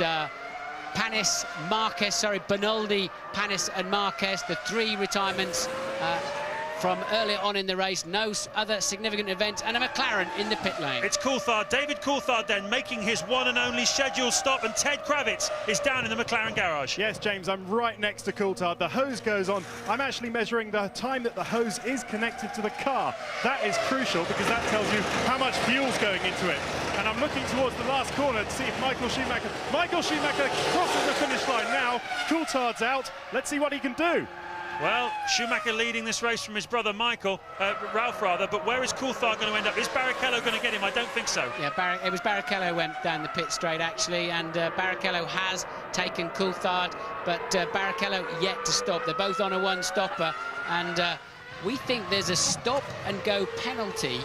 Panis, Marquez, sorry, Bernaldi, Panis and Marquez, the 3 retirements from earlier on in the race. No other significant events, and a McLaren in the pit lane. It's Coulthard, David Coulthard then, making his one and only scheduled stop, and Ted Kravitz is down in the McLaren garage. Yes, James, I'm right next to Coulthard. The hose goes on. I'm actually measuring the time that the hose is connected to the car. That is crucial because that tells you how much fuel's going into it. And I'm looking towards the last corner to see if Michael Schumacher crosses the finish line now. Coulthard's out. Let's see what he can do. Well, Schumacher leading this race from his brother Michael, Ralph rather, but where is Coulthard going to end up? Is Barrichello going to get him? I don't think so. Yeah, it was Barrichello who went down the pit straight, actually, and Barrichello has taken Coulthard, but Barrichello yet to stop. They're both on a one-stopper, and we think there's a stop-and-go penalty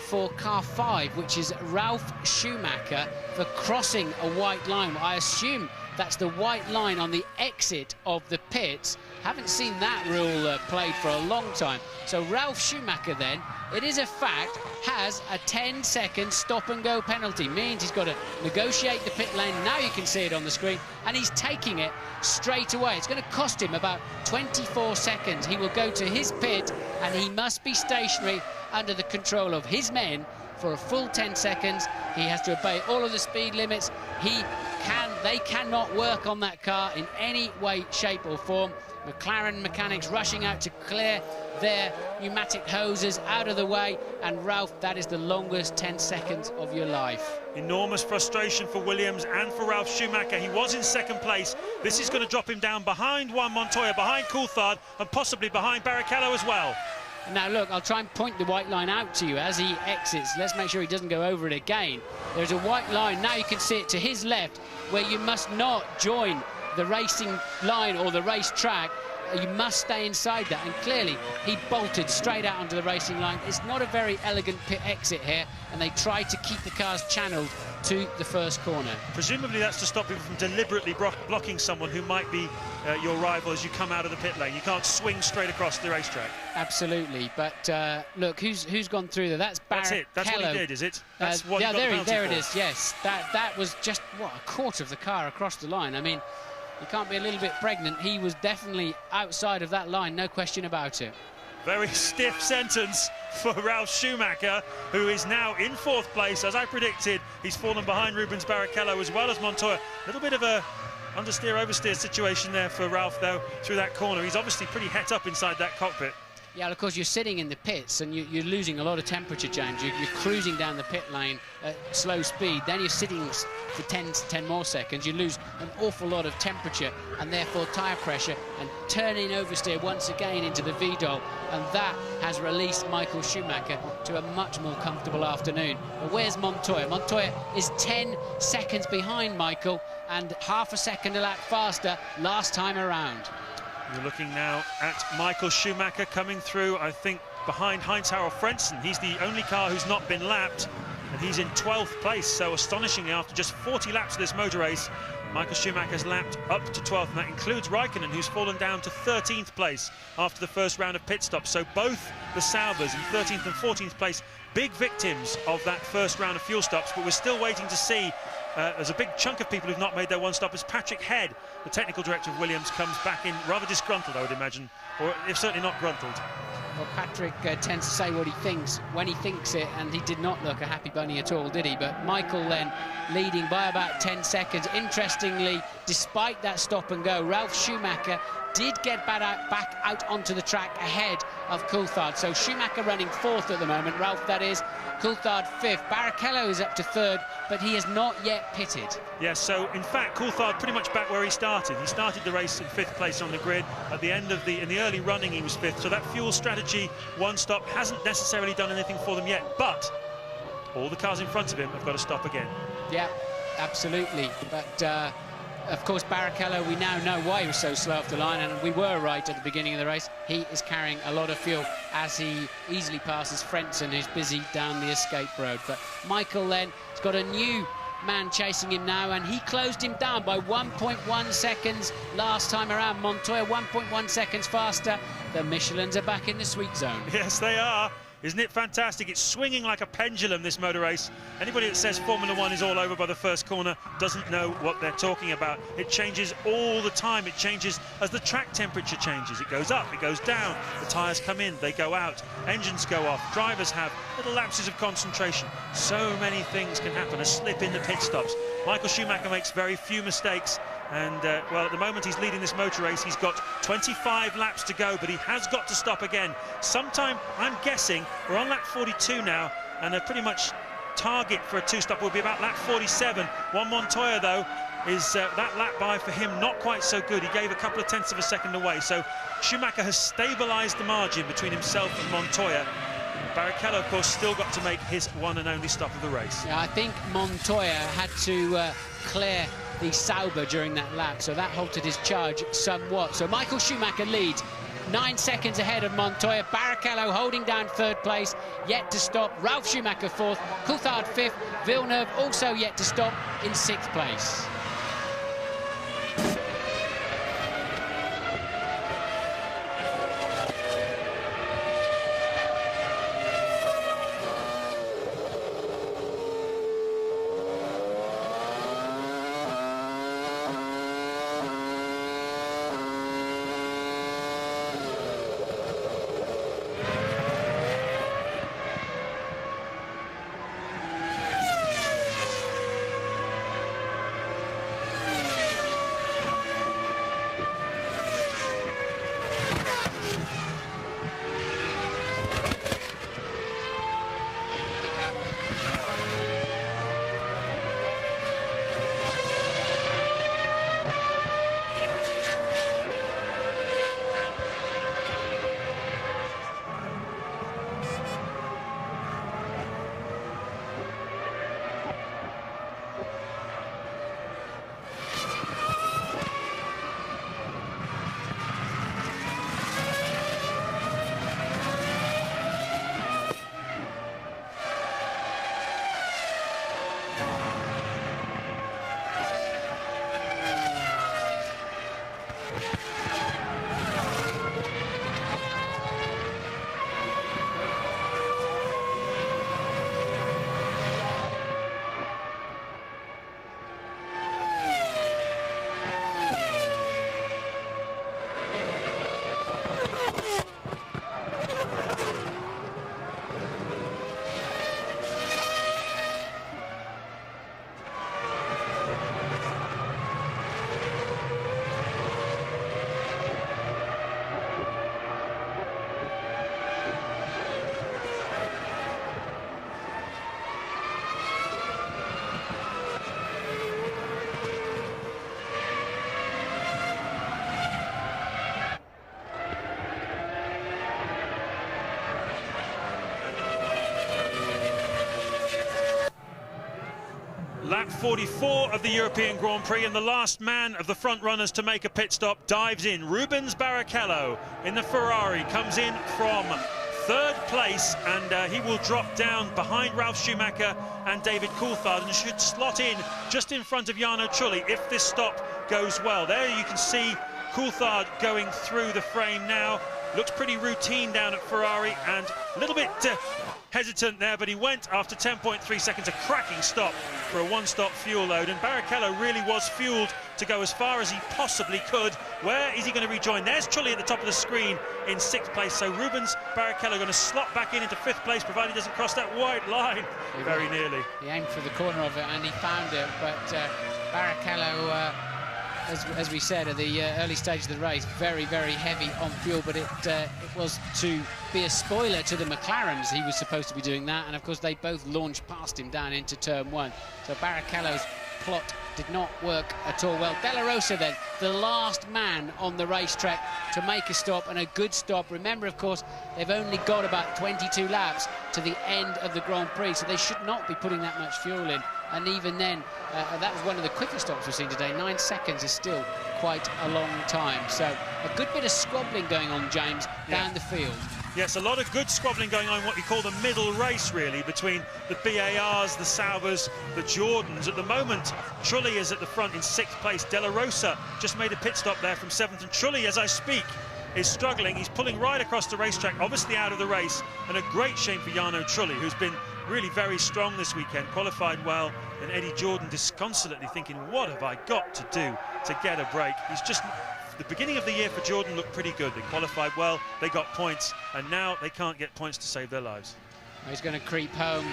for car 5, which is Ralf Schumacher for crossing a white line. I assume that's the white line on the exit of the pits. Haven't seen that rule played for a long time. So Ralf Schumacher then, it is a fact, has a 10-second stop-and-go penalty. Means he's got to negotiate the pit lane. Now you can see it on the screen, and he's taking it straight away. It's going to cost him about 24 seconds. He will go to his pit, and he must be stationary under the control of his men for a full 10 seconds. He has to obey all of the speed limits. They cannot work on that car in any way, shape or form. McLaren mechanics rushing out to clear their pneumatic hoses out of the way, and Ralph, that is the longest 10 seconds of your life. Enormous frustration for Williams and for Ralf Schumacher. He was in second place. This is going to drop him down behind Juan Montoya, behind Coulthard, and possibly behind Barrichello as well. Now look, I'll try and point the white line out to you as he exits. Let's make sure he doesn't go over it again. There's a white line, now you can see it to his left, where you must not join the racing line or the race track. You must stay inside that, and clearly he bolted straight out onto the racing line. It's not a very elegant pit exit here, and they try to keep the cars channeled to the first corner. Presumably that's to stop people from deliberately blocking someone who might be your rival as you come out of the pit lane. You can't swing straight across the racetrack. Absolutely, but look, who's gone through there? That's Barrichello. That's it. That's what he did, is it? That's what yeah, he got there the it is. Yes, that was just what, a quarter of the car across the line. I mean, you can't be a little bit pregnant. He was definitely outside of that line, no question about it. Very stiff sentence for Ralf Schumacher, who is now in 4th place. As I predicted, he's fallen behind Rubens Barrichello as well as Montoya. A little bit of a understeer, oversteer situation there for Ralf, though, through that corner. He's obviously pretty het up inside that cockpit. Yeah, of course, you're sitting in the pits and you're losing a lot of temperature, James. You're cruising down the pit lane at slow speed. Then you're sitting for 10 more seconds. You lose an awful lot of temperature and therefore tyre pressure, and turning oversteer once again into the VDOL. And that has released Michael Schumacher to a much more comfortable afternoon. But where's Montoya? Montoya is 10 seconds behind Michael and half a second a lap faster last time around. You're looking now at Michael Schumacher coming through, I think, behind Heinz-Harald Frentzen. He's the only car who's not been lapped, and he's in 12th place. So astonishingly, after just 40 laps of this motor race, Michael Schumacher's lapped up to 12th, and that includes Raikkonen, who's fallen down to 13th place after the first round of pit stops. So both the Saubers in 13th and 14th place, big victims of that first round of fuel stops, but we're still waiting to see. There's a big chunk of people who've not made their one-stoppers. Patrick Head, the technical director of Williams, comes back in rather disgruntled, I would imagine, or if certainly not gruntled. Well, Patrick tends to say what he thinks when he thinks it, and he did not look a happy bunny at all, did he? But Michael then leading by about 10 seconds. Interestingly, despite that stop and go, Ralf Schumacher did get back out onto the track ahead of Coulthard. So Schumacher running 4th at the moment, Ralf that is, Coulthard 5th. Barrichello is up to 3rd, but he has not yet pitted. Yes, so in fact Coulthard pretty much back where he started. He started the race in 5th place on the grid. At the end of in the early running he was 5th, so that fuel strategy one stop hasn't necessarily done anything for them yet, but all the cars in front of him have got to stop again. Yeah, absolutely, but of course, Barrichello, we now know why he was so slow off the line, and we were right at the beginning of the race. He is carrying a lot of fuel as he easily passes Frentzen, who's busy down the escape road. But Michael then has got a new man chasing him now, and he closed him down by 1.1 seconds last time around. Montoya 1.1 seconds faster. The Michelins are back in the sweet zone. Yes, they are. Isn't it fantastic? It's swinging like a pendulum, this motor race. Anybody that says Formula One is all over by the first corner doesn't know what they're talking about. It changes all the time. It changes as the track temperature changes. It goes up, it goes down. The tyres come in, they go out. Engines go off. Drivers have little lapses of concentration. So many things can happen. A slip in the pit stops. Michael Schumacher makes very few mistakes. And, well, at the moment he's leading this motor race. He's got 25 laps to go, but he has got to stop again. Sometime, I'm guessing, we're on lap 42 now, and a pretty much target for a two-stop will be about lap 47. Juan Montoya, though, is that lap by for him not quite so good. He gave a couple of tenths of a second away. So Schumacher has stabilised the margin between himself and Montoya. Barrichello, of course, still got to make his one and only stop of the race. Yeah, I think Montoya had to clear the Sauber during that lap, so that halted his charge somewhat. So Michael Schumacher leads 9 seconds ahead of Montoya. Barrichello holding down third place, yet to stop. Ralf Schumacher fourth, Coulthard fifth, Villeneuve also yet to stop in sixth place. Lap 44 of the European Grand Prix, and the last man of the front runners to make a pit stop dives in. Rubens Barrichello in the Ferrari comes in from third place, and he will drop down behind Ralf Schumacher and David Coulthard and should slot in just in front of Jarno Trulli if this stop goes well. There you can see Coulthard going through the frame now. Looks pretty routine down at Ferrari and a little bit hesitant there, but he went after 10.3 seconds, a cracking stop for a one-stop fuel load, and Barrichello really was fueled to go as far as he possibly could. Where is he going to rejoin? There's Trulli at the top of the screen in sixth place, so Rubens Barrichello going to slot back into fifth place, provided he doesn't cross that white line very nearly. He aimed for the corner of it and he found it, but Barrichello, as we said at the early stage of the race, very, very heavy on fuel, but it was to be a spoiler to the McLarens. He was supposed to be doing that, and of course they both launched past him down into turn one. So Barrichello's plot did not work at all well. De La Rosa then, the last man on the racetrack to make a stop, and a good stop. Remember, of course, they've only got about 22 laps to the end of the Grand Prix, so they should not be putting that much fuel in. And even then, that was one of the quickest stops we've seen today. 9 seconds is still quite a long time. So a good bit of squabbling going on, James, down the field. Yes, a lot of good squabbling going on in what you call the middle race, really, between the BARs, the Saubers, the Jordans. At the moment, Trulli is at the front in sixth place. De La Rosa just made a pit stop there from seventh, and Trulli, as I speak, is struggling. He's pulling right across the racetrack, obviously out of the race, and a great shame for Jarno Trulli, who's been really very strong this weekend, qualified well, and Eddie Jordan disconsolately thinking, what have I got to do to get a break? He's just... The beginning of the year for Jordan looked pretty good. They qualified well, they got points, and now they can't get points to save their lives. He's going to creep home.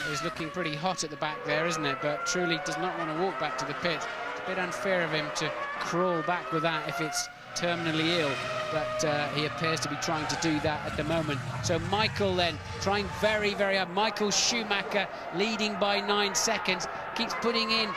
He's looking pretty hot at the back there, isn't it? But Trulli does not want to walk back to the pit. It's a bit unfair of him to crawl back with that if it's terminally ill, but he appears to be trying to do that at the moment. So Michael then trying very, very hard. Michael Schumacher leading by 9 seconds, keeps putting in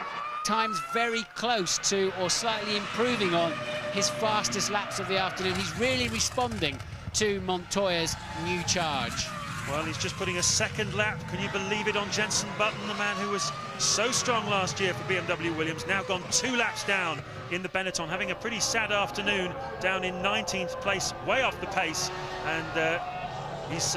times very close to or slightly improving on his fastest laps of the afternoon. He's really responding to Montoya's new charge. Well, he's just putting a second lap. Can you believe it on Jenson Button, the man who was so strong last year for BMW Williams, now gone 2 laps down in the Benetton, having a pretty sad afternoon, down in 19th place, way off the pace, and he's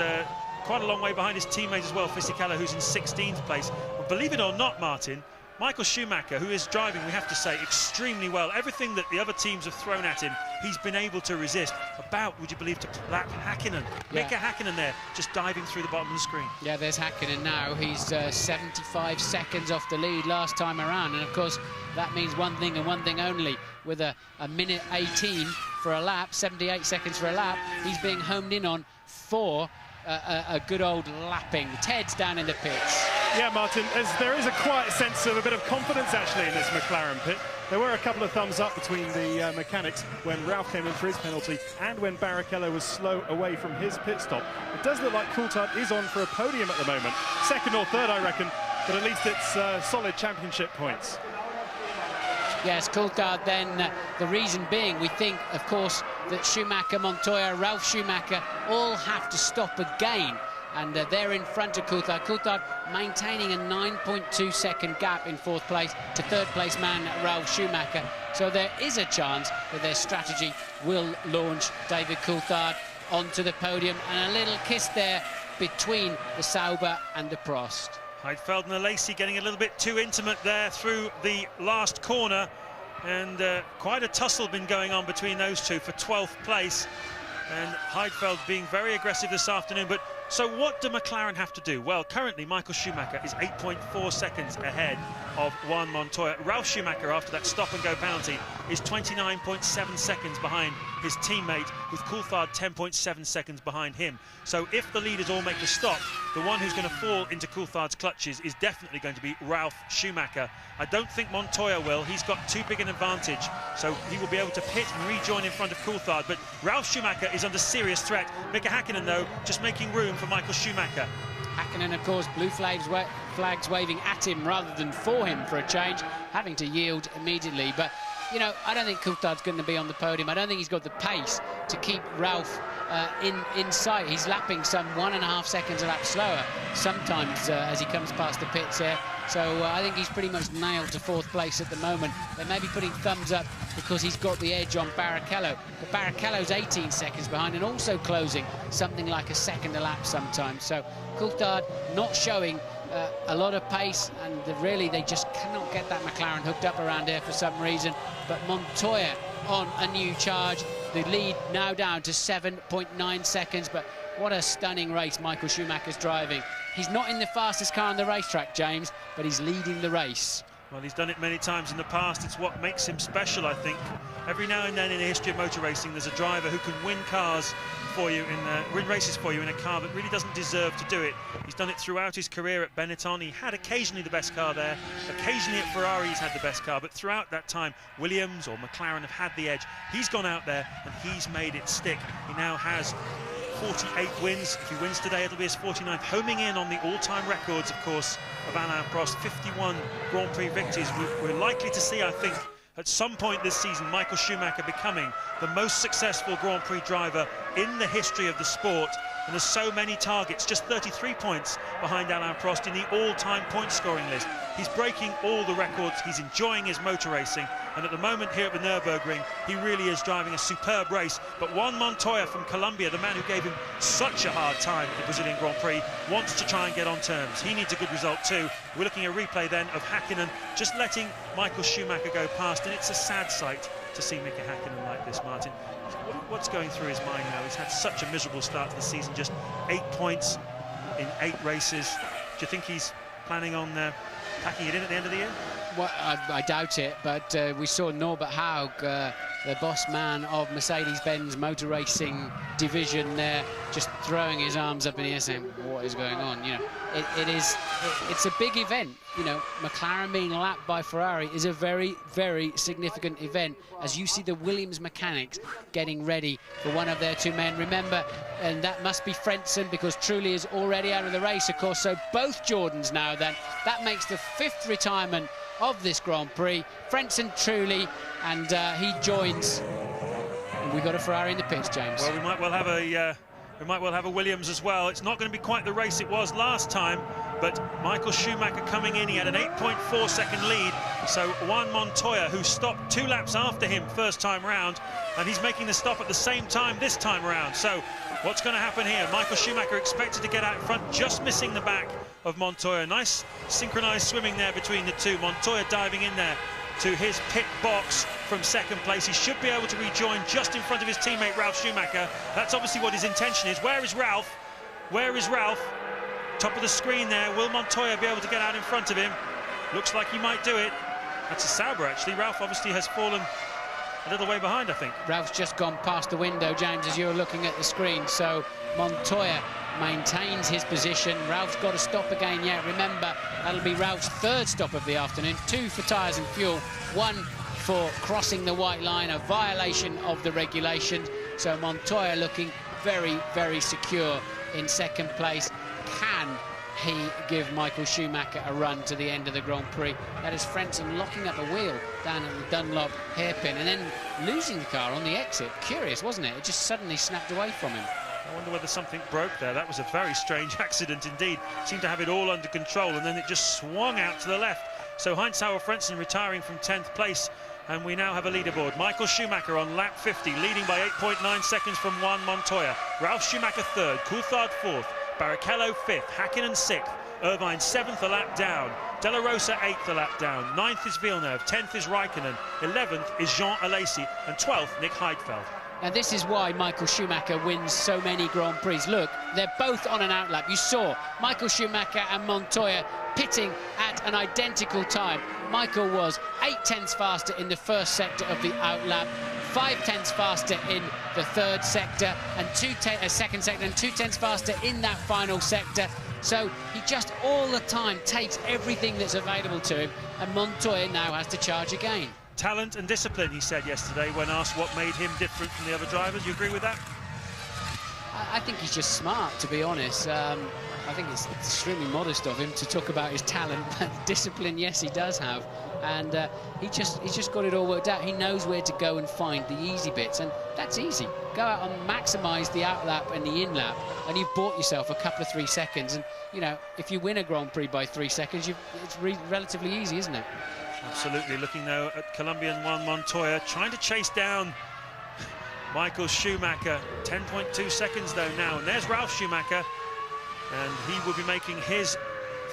quite a long way behind his teammate as well, Fisichella, who's in 16th place. But believe it or not, Martin, Michael Schumacher, who is driving, we have to say, extremely well. Everything that the other teams have thrown at him, he's been able to resist. About, would you believe, to lap Häkkinen. Yeah. Mika Häkkinen there, just diving through the bottom of the screen. Yeah, there's Häkkinen now. He's 75 seconds off the lead last time around. And, of course, that means one thing and one thing only. With a minute 18 for a lap, 78 seconds for a lap, he's being homed in on for a good old lapping. Ted's down in the pits. Yeah, Martin, there is a quiet sense of a bit of confidence, actually, in this McLaren pit. There were a couple of thumbs up between the mechanics when Ralph came in for his penalty and when Barrichello was slow away from his pit stop. It does look like Coulthard is on for a podium at the moment. Second or third, I reckon, but at least it's solid championship points. Yes, Coulthard then, the reason being, we think, of course, that Schumacher, Montoya, Ralf Schumacher all have to stop again. And they're in front of Coulthard. Coulthard maintaining a 9.2 second gap in 4th place to 3rd place man Ralf Schumacher. So there is a chance that their strategy will launch David Coulthard onto the podium. And a little kiss there between the Sauber and the Prost. Heidfeld and Alesi getting a little bit too intimate there through the last corner, and quite a tussle been going on between those two for 12th place, and Heidfeld being very aggressive this afternoon. But so what do McLaren have to do? Well, currently Michael Schumacher is 8.4 seconds ahead of Juan Montoya. Ralf Schumacher, after that stop-and-go penalty, is 29.7 seconds behind his teammate, with Coulthard 10.7 seconds behind him. So if the leaders all make the stop, the one who's going to fall into Coulthard's clutches is definitely going to be Ralf Schumacher. I don't think Montoya will. He's got too big an advantage, so he will be able to pit and rejoin in front of Coulthard. But Ralf Schumacher is under serious threat. Mika Häkkinen, though, just making room for Michael Schumacher. Häkkinen, of course, blue flags waving at him rather than for him for a change, having to yield immediately. But, you know, I don't think Coulthard's going to be on the podium. I don't think he's got the pace to keep Ralf in sight. He's lapping some 1.5 seconds a lap slower sometimes as he comes past the pits here. So I think he's pretty much nailed to 4th place at the moment. They may be putting thumbs up because he's got the edge on Barrichello. But Barrichello's 18 seconds behind and also closing something like a second a lap sometimes. So Coulthard not showing a lot of pace, and really they just cannot get that McLaren hooked up around here for some reason. But Montoya on a new charge. The lead now down to 7.9 seconds. But what a stunning race Michael Schumacher's driving. He's not in the fastest car on the racetrack, James, but he's leading the race. Well, he's done it many times in the past. It's what makes him special, I think. Every now and then in the history of motor racing, there's a driver who can win cars for you, win races for you in a car that really doesn't deserve to do it. He's done it throughout his career at Benetton. He had occasionally the best car there. Occasionally at Ferrari he's had the best car, but throughout that time, Williams or McLaren have had the edge. He's gone out there and he's made it stick. He now has 48 wins. If he wins today, it'll be his 49th, homing in on the all-time records, of course, of Alain Prost. 51 Grand Prix victories. We're likely to see, I think, at some point this season, Michael Schumacher becoming the most successful Grand Prix driver in the history of the sport. And there's so many targets, just 33 points behind Alain Prost in the all-time point scoring list. He's breaking all the records, he's enjoying his motor racing, and at the moment here at the Nürburgring, he really is driving a superb race. But Juan Montoya from Colombia, the man who gave him such a hard time at the Brazilian Grand Prix, wants to try and get on terms. He needs a good result too. We're looking at a replay then of Häkkinen just letting Michael Schumacher go past, and it's a sad sight to see Mika Häkkinen like this, Martin. What's going through his mind now? He's had such a miserable start to the season, just 8 points in 8 races. Do you think he's planning on packing it in at the end of the year? Well, I doubt it, but we saw Norbert Haug, the boss man of Mercedes-Benz motor racing division there, just throwing his arms up in the air saying, what is going on? You know, it's a big event. You know, McLaren being lapped by Ferrari is a very, very significant event as you see the Williams mechanics getting ready for one of their 2 men. Remember, and that must be Frentzen because Trulli is already out of the race, of course, so both Jordans now then. That makes the 5th retirement of this Grand Prix. Frentzen, Trulli, and he joins. And we've got a Ferrari in the pits, James. Well, we might well have a Williams as well. It's not going to be quite the race it was last time, but Michael Schumacher coming in, he had an 8.4 second lead. So Juan Montoya, who stopped 2 laps after him first time round, and he's making the stop at the same time this time around. So what's going to happen here? Michael Schumacher expected to get out in front, just missing the back of Montoya. Nice synchronized swimming there between the 2. Montoya diving in there to his pit box from 2nd place. He should be able to rejoin just in front of his teammate Ralf Schumacher. That's obviously what his intention is. Where is Ralf? Where is Ralf? Top of the screen there. Will Montoya be able to get out in front of him? Looks like he might do it. That's a Sauber, actually. Ralf obviously has fallen a little way behind, I think. Ralph's just gone past the window, James, as you're looking at the screen. So Montoya maintains his position. Ralph's got to stop again. Yeah, remember, that'll be Ralph's 3rd stop of the afternoon. 2 for tyres and fuel, 1 for crossing the white line, a violation of the regulations. So Montoya looking very, very secure in 2nd place. Can he give Michael Schumacher a run to the end of the Grand Prix? That is Frentzen locking up the wheel down at the Dunlop hairpin and then losing the car on the exit. Curious, wasn't it? It just suddenly snapped away from him. I wonder whether something broke there. That was a very strange accident indeed. Seemed to have it all under control, and then it just swung out to the left. So Heinz-Harald Frentzen retiring from 10th place, and we now have a leaderboard. Michael Schumacher on lap 50, leading by 8.9 seconds from Juan Montoya. Ralf Schumacher 3rd, Coulthard 4th, Barrichello 5th, Hakkinen 6th, Irvine 7th, a lap down, De La Rosa 8th, a lap down, 9th is Villeneuve, 10th is Raikkonen, 11th is Jean Alesi, and 12th, Nick Heidfeld. Now this is why Michael Schumacher wins so many Grand Prix. Look, they're both on an outlap. You saw Michael Schumacher and Montoya pitting at an identical time. Michael was 0.8 faster in the 1st sector of the outlap, 0.5 faster in the 3rd sector, and 2/10 sector, and 2/10 faster in that final sector. So he just all the time takes everything that's available to him, and Montoya now has to charge again. Talent and discipline, he said yesterday when asked what made him different from the other drivers. You agree with that? I think he's just smart, to be honest. I think it's extremely modest of him to talk about his talent, but discipline, yes, he does have. And he's just got it all worked out. He knows where to go and find the easy bits, and that's easy. Go out and maximise the outlap and the in-lap, and you've bought yourself a couple of 3 seconds. And, you know, if you win a Grand Prix by 3 seconds, it's relatively easy, isn't it? Absolutely. Looking now at Colombian Juan Montoya, trying to chase down Michael Schumacher. 10.2 seconds though now, and there's Ralf Schumacher, and he will be making his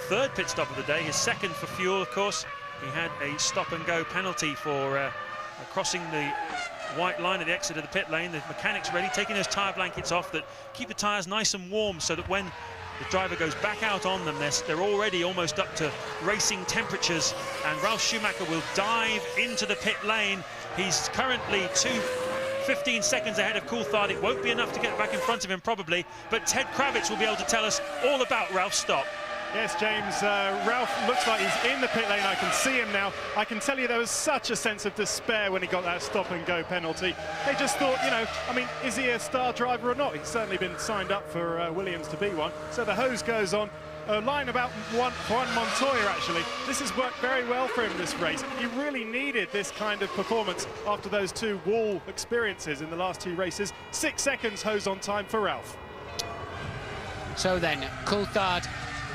3rd pit stop of the day, his 2nd for fuel, of course. He had a stop-and-go penalty for crossing the white line at the exit of the pit lane. The mechanics ready, taking those tyre blankets off that keep the tyres nice and warm so that when the driver goes back out on them, they're already almost up to racing temperatures, and Ralf Schumacher will dive into the pit lane. He's currently 15 seconds ahead of Coulthard. It won't be enough to get back in front of him probably, but Ted Kravitz will be able to tell us all about Ralph's stop. Yes, James, Ralf looks like he's in the pit lane. I can see him now. I can tell you there was such a sense of despair when he got that stop-and-go penalty. They just thought, you know, I mean, is he a star driver or not? He's certainly been signed up for Williams to be one. So the hose goes on. A line about Juan Montoya, actually. This has worked very well for him this race. He really needed this kind of performance after those 2 wall experiences in the last 2 races. 6 seconds hose on time for Ralf. So then, Coulthard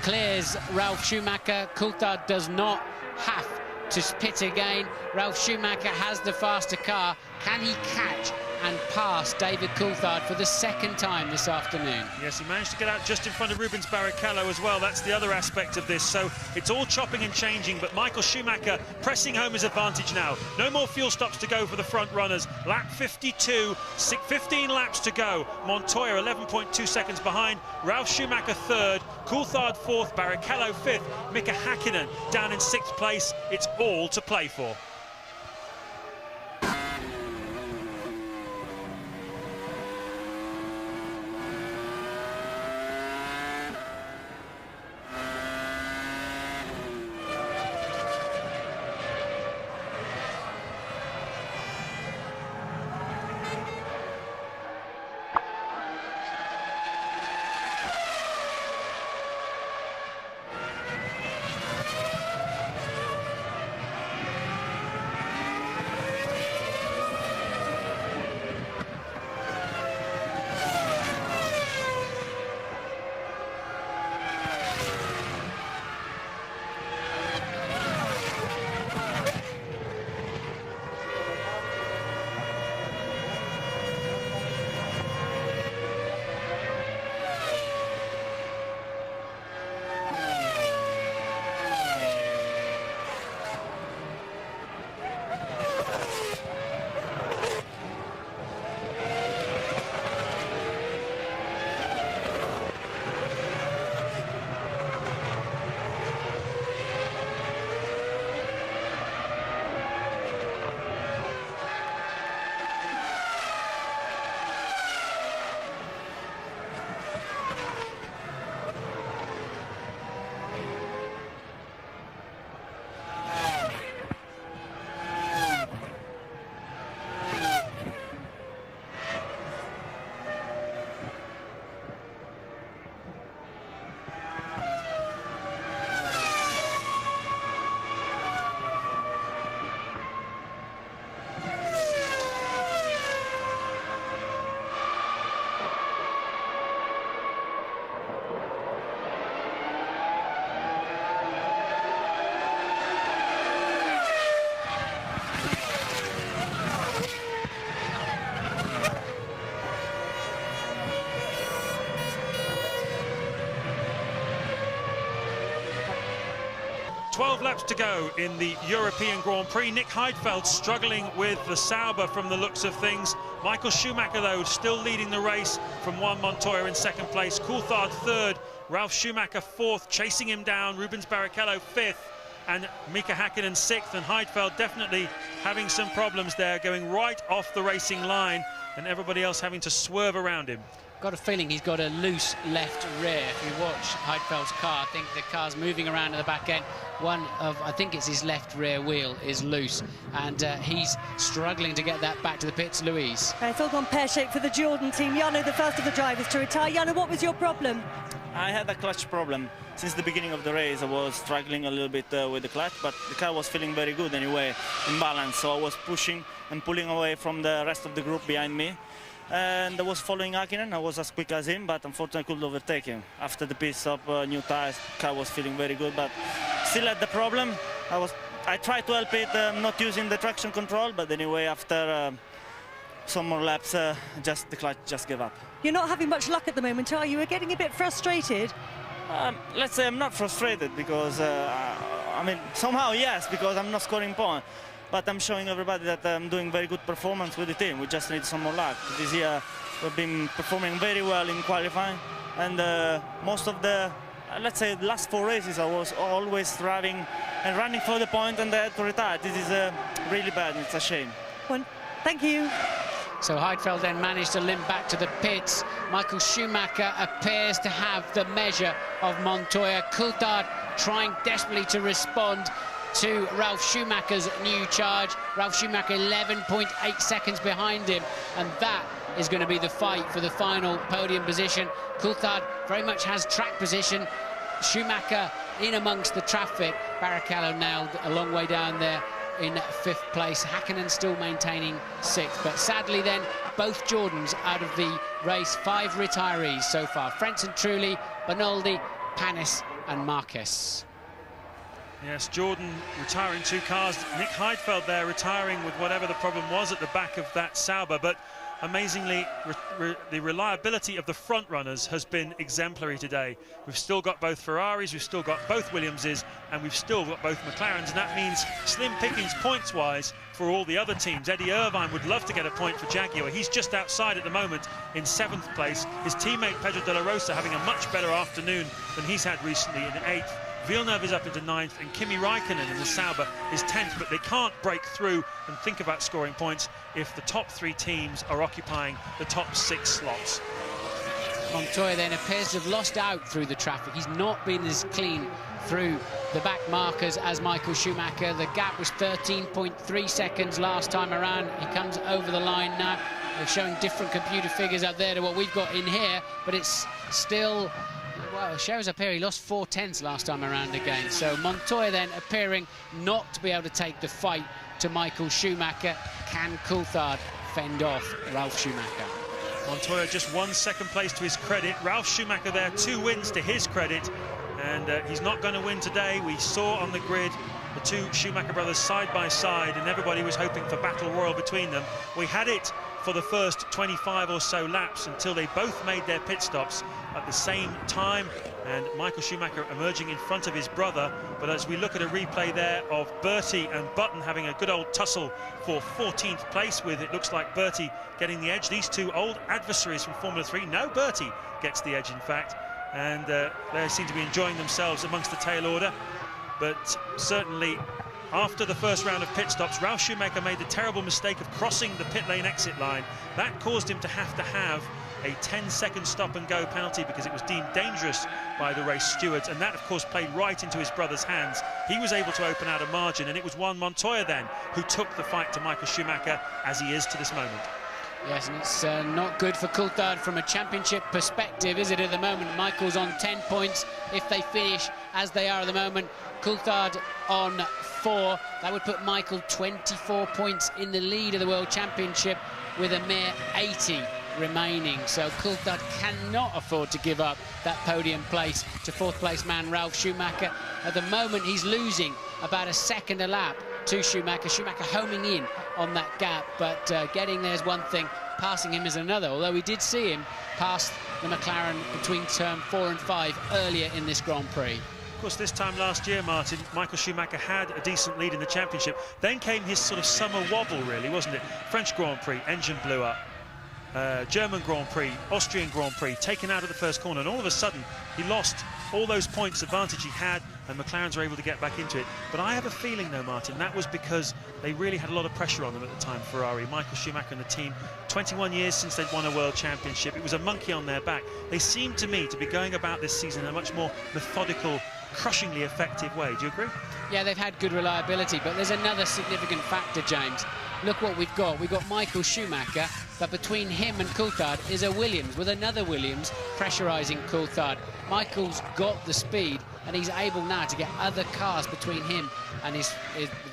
clears Ralf Schumacher. Coulthard does not have to pit again. Ralf Schumacher has the faster car. Can he catch and pass David Coulthard for the second time this afternoon. Yes, he managed to get out just in front of Rubens Barrichello as well. That's the other aspect of this. So it's all chopping and changing, but Michael Schumacher pressing home his advantage now. No more fuel stops to go for the front runners. Lap 52, 15 laps to go. Montoya 11.2 seconds behind. Ralf Schumacher third, Coulthard fourth, Barrichello fifth, Mika Häkkinen down in sixth place. It's all to play for. Laps to go in the European Grand Prix. Nick Heidfeld struggling with the Sauber from the looks of things. Michael Schumacher, though, still leading the race from Juan Montoya in second place. Coulthard third, Ralf Schumacher fourth, chasing him down. Rubens Barrichello fifth, and Mika Häkkinen sixth. And Heidfeld definitely having some problems there, going right off the racing line, and everybody else having to swerve around him. Got a feeling he's got a loose left rear. If you watch Heidfeld's car, I think the car's moving around at the back end. I think it's his left rear wheel is loose, and he's struggling to get that back to the pits. Louise. It's all gone pear-shaped for the Jordan team. Jano, the first of the drivers to retire. Jano, what was your problem? I had a clutch problem. Since the beginning of the race, I was struggling a little bit with the clutch, but the car was feeling very good anyway, in balance. So I was pushing and pulling away from the rest of the group behind me. And I was following Häkkinen. I was as quick as him, but unfortunately I couldn't overtake him. After the pit stop, new tires, car was feeling very good, but still had the problem. I tried to help it, not using the traction control, but anyway, after some more laps, the clutch just gave up. You're not having much luck at the moment, are you? You're getting a bit frustrated. Let's say I'm not frustrated because, I mean, somehow yes, because I'm not scoring points. But I'm showing everybody that I'm doing very good performance with the team. We just need some more luck. This year we've been performing very well in qualifying, and most of the, let's say, last 4 races I was always driving and running for the point, and I had to retire. This is really bad. It's a shame. Well, thank you. So Heidfeld then managed to limp back to the pits. Michael Schumacher appears to have the measure of Montoya. Coulthard trying desperately to respond to Ralf Schumacher's new charge. Ralf Schumacher 11.8 seconds behind him, and that is going to be the fight for the final podium position. Coulthard very much has track position. Schumacher in amongst the traffic. Barrichello nailed a long way down there in 5th place. Häkkinen still maintaining 6th, but sadly then both Jordans out of the race. 5 retirees so far: Frentzen Trulli, Bonaldi, Panis and Marquez. Yes, Jordan retiring 2 cars. Nick Heidfeld there retiring with whatever the problem was at the back of that Sauber. But amazingly, the reliability of the front runners has been exemplary today. We've still got both Ferraris, we've still got both Williamses, and we've still got both McLarens, and that means slim pickings points-wise for all the other teams. Eddie Irvine would love to get a point for Jaguar. He's just outside at the moment in 7th place. His teammate Pedro de la Rosa having a much better afternoon than he's had recently in 8th. Villeneuve is up into 9th, and Kimi Raikkonen in the Sauber is 10th, but they can't break through and think about scoring points if the top 3 teams are occupying the top 6 slots. Montoya then appears to have lost out through the traffic. He's not been as clean through the back markers as Michael Schumacher. The gap was 13.3 seconds last time around. He comes over the line now. They're showing different computer figures up there to what we've got in here, but it's still... Well, it shows up here he lost 4/10 last time around again. So Montoya then appearing not to be able to take the fight to Michael Schumacher. Can Coulthard fend off Ralf Schumacher? Montoya just 1 second place to his credit. Ralf Schumacher there, 2 wins to his credit. And he's not going to win today. We saw on the grid the 2 Schumacher brothers side by side, and everybody was hoping for battle royal between them. We had it for the first 25 or so laps until they both made their pit stops at the same time, and Michael Schumacher emerging in front of his brother. But as we look at a replay there of Bertie and Button having a good old tussle for 14th place, with it looks like Bertie getting the edge. These 2 old adversaries from Formula 3. No, Bertie gets the edge, in fact, and they seem to be enjoying themselves amongst the tail order. But certainly after the first round of pit stops, Ralf Schumacher made the terrible mistake of crossing the pit lane exit line. That caused him to have a 10-second stop-and-go penalty because it was deemed dangerous by the race stewards, and that, of course, played right into his brother's hands. He was able to open out a margin, and it was Juan Montoya then who took the fight to Michael Schumacher, as he is to this moment. Yes, and it's not good for Coulthard from a championship perspective, is it, at the moment? Michael's on 10 points. If they finish as they are at the moment, Coulthard on 4. That would put Michael 24 points in the lead of the World Championship with a mere 80 remaining. So Coulthard cannot afford to give up that podium place to 4th place man Ralf Schumacher. At the moment, he's losing about a second a lap to Schumacher. Schumacher homing in on that gap, but getting there's one thing, passing him is another, although we did see him pass the McLaren between turn 4 and 5 earlier in this Grand Prix. Of course, this time last year, Martin, Michael Schumacher had a decent lead in the championship. Then came his sort of summer wobble, really, wasn't it? French Grand Prix, engine blew up. German Grand Prix, Austrian Grand Prix, taken out of the first corner, and all of a sudden he lost all those points advantage he had, and McLarens were able to get back into it. But I have a feeling, though, Martin, that was because they really had a lot of pressure on them at the time, Ferrari. Michael Schumacher and the team, 21 years since they'd won a world championship. It was a monkey on their back. They seemed to me to be going about this season in a much more methodical, crushingly effective way. Do you agree? Yeah, they've had good reliability, but there's another significant factor, James. Look what we've got. We've got Michael Schumacher, but between him and Coulthard is a Williams, with another Williams pressurising Coulthard. Michael's got the speed, and he's able now to get other cars between him and is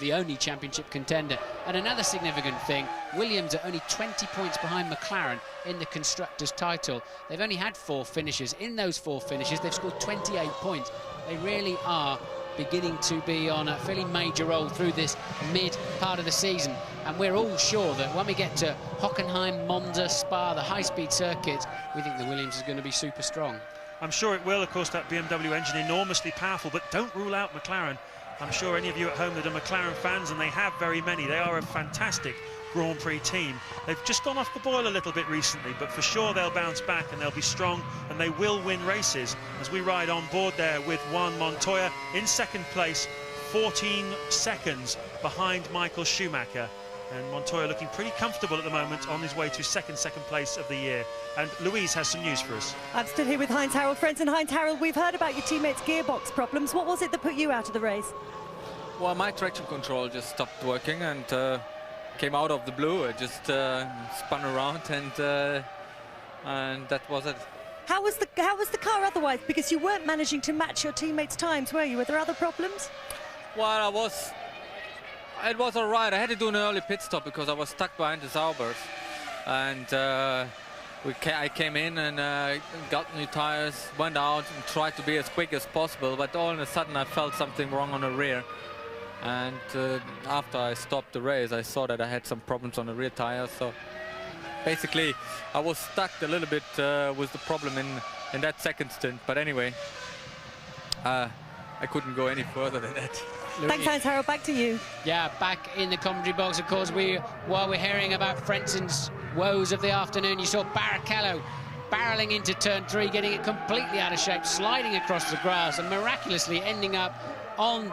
the only championship contender. And another significant thing, Williams are only 20 points behind McLaren in the Constructors' title. They've only had 4 finishes. In those 4 finishes, they've scored 28 points. They really are beginning to be on a fairly major roll through this mid part of the season, and we're all sure that when we get to Hockenheim, Monza, Spa, the high-speed circuits, we think the Williams is going to be super strong. I'm sure it will. Of course, that BMW engine enormously powerful, but don't rule out McLaren. I'm sure any of you at home that are McLaren fans, and they have very many, they are a fantastic Grand Prix team. They've just gone off the boil a little bit recently, but for sure they'll bounce back and they'll be strong and they will win races, as we ride on board there with Juan Montoya in 2nd place, 14 seconds behind Michael Schumacher. And Montoya looking pretty comfortable at the moment on his way to second place of the year. And Louise has some news for us. I'm still here with Heinz-Harald Frentzen. Heinz-Harald, we've heard about your teammates' gearbox problems. What was it that put you out of the race? Well, my traction control just stopped working and came out of the blue. It just spun around and that was it. How was the car otherwise? Because you weren't managing to match your teammates' times, were you? Were there other problems? Well, it was all right. I had to do an early pit stop because I was stuck behind the Saubers, and I came in and got new tires, went out and tried to be as quick as possible, but all of a sudden I felt something wrong on the rear. And after I stopped the race, I saw that I had some problems on the rear tire, so basically, I was stuck a little bit with the problem in that second stint. But anyway, I couldn't go any further than that. Thanks, Harold. Back to you. Yeah, back in the commentary box, of course, while we're hearing about Frenson's woes of the afternoon, you saw Barrichello barreling into turn 3, getting it completely out of shape, sliding across the grass and miraculously ending up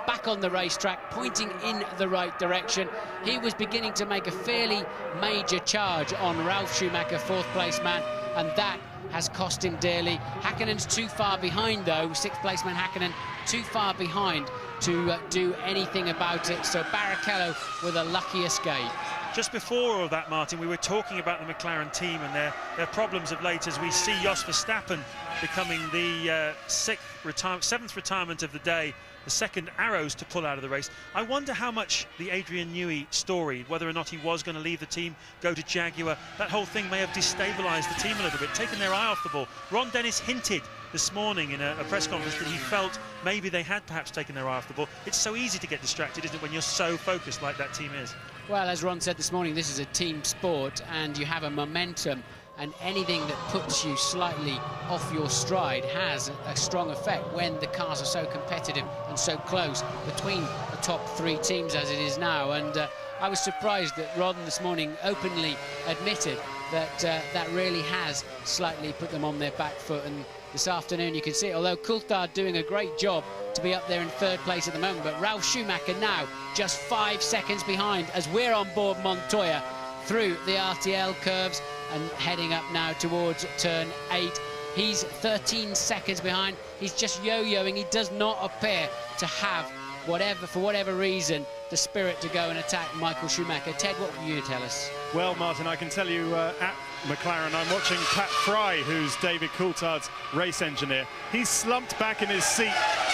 back on the racetrack, pointing in the right direction. He was beginning to make a fairly major charge on Ralf Schumacher, 4th place man, and that has cost him dearly. Häkkinen's too far behind, though. 6th place man Häkkinen too far behind to do anything about it. So Barrichello with a lucky escape. Just before all of that, Martin, we were talking about the McLaren team and their problems of late, as we see Jos Verstappen becoming the 7th retirement of the day, the second arrows to pull out of the race. I wonder how much the Adrian Newey story, whether or not he was going to leave the team, go to Jaguar, that whole thing may have destabilised the team a little bit, taken their eye off the ball. Ron Dennis hinted this morning in a press conference that he felt maybe they had perhaps taken their eye off the ball. It's so easy to get distracted, isn't it, when you're so focused like that team is? Well, as Ron said this morning, this is a team sport and you have a momentum, and anything that puts you slightly off your stride has a strong effect when the cars are so competitive and so close between the top 3 teams as it is now. And I was surprised that Ron this morning openly admitted that that really has slightly put them on their back foot. And this afternoon you can see it, although Coulthard doing a great job to be up there in 3rd place at the moment, but Ralf Schumacher now just 5 seconds behind as we're on board Montoya through the RTL curves and heading up now towards turn 8. He's 13 seconds behind. He's just yo-yoing. He does not appear to have, for whatever reason, the spirit to go and attack Michael Schumacher. Ted, what will you tell us? Well, Martin, I can tell you at McLaren, I'm watching Pat Fry, who's David Coulthard's race engineer. He's slumped back in his seat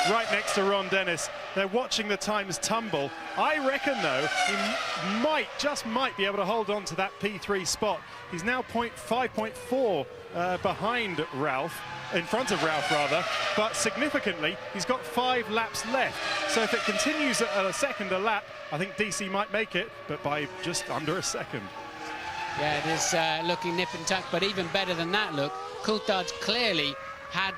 right next to Ron Dennis. They're watching the times tumble. I reckon, though, he just might be able to hold on to that P3 spot. He's now 5.4 behind Ralf, in front of Ralf rather, but significantly he's got 5 laps left. So if it continues at a second a lap, I think DC might make it, but by just under a second. Yeah, it is looking nip and tuck, but even better than that look, Coulthard's clearly had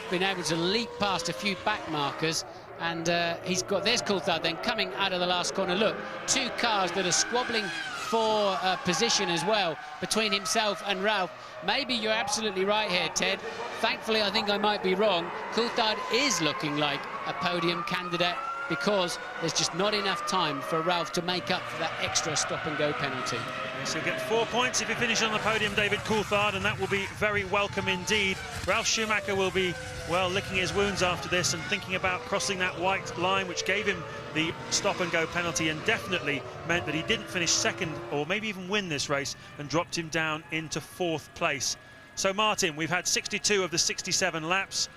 been able to leap past a few back markers, and there's Coulthard then coming out of the last corner. Look, 2 cars that are squabbling for position as well between himself and Ralf. Maybe you're absolutely right here, Ted. Thankfully, I think I might be wrong. Coulthard is looking like a podium candidate because there's just not enough time for Ralf to make up for that extra stop-and-go penalty. So he'll get 4 points if he finishes on the podium, David Coulthard, and that will be very welcome indeed. Ralf Schumacher will be, well, licking his wounds after this and thinking about crossing that white line, which gave him the stop-and-go penalty and definitely meant that he didn't finish second or maybe even win this race and dropped him down into 4th place. So, Martin, we've had 62 of the 67 laps.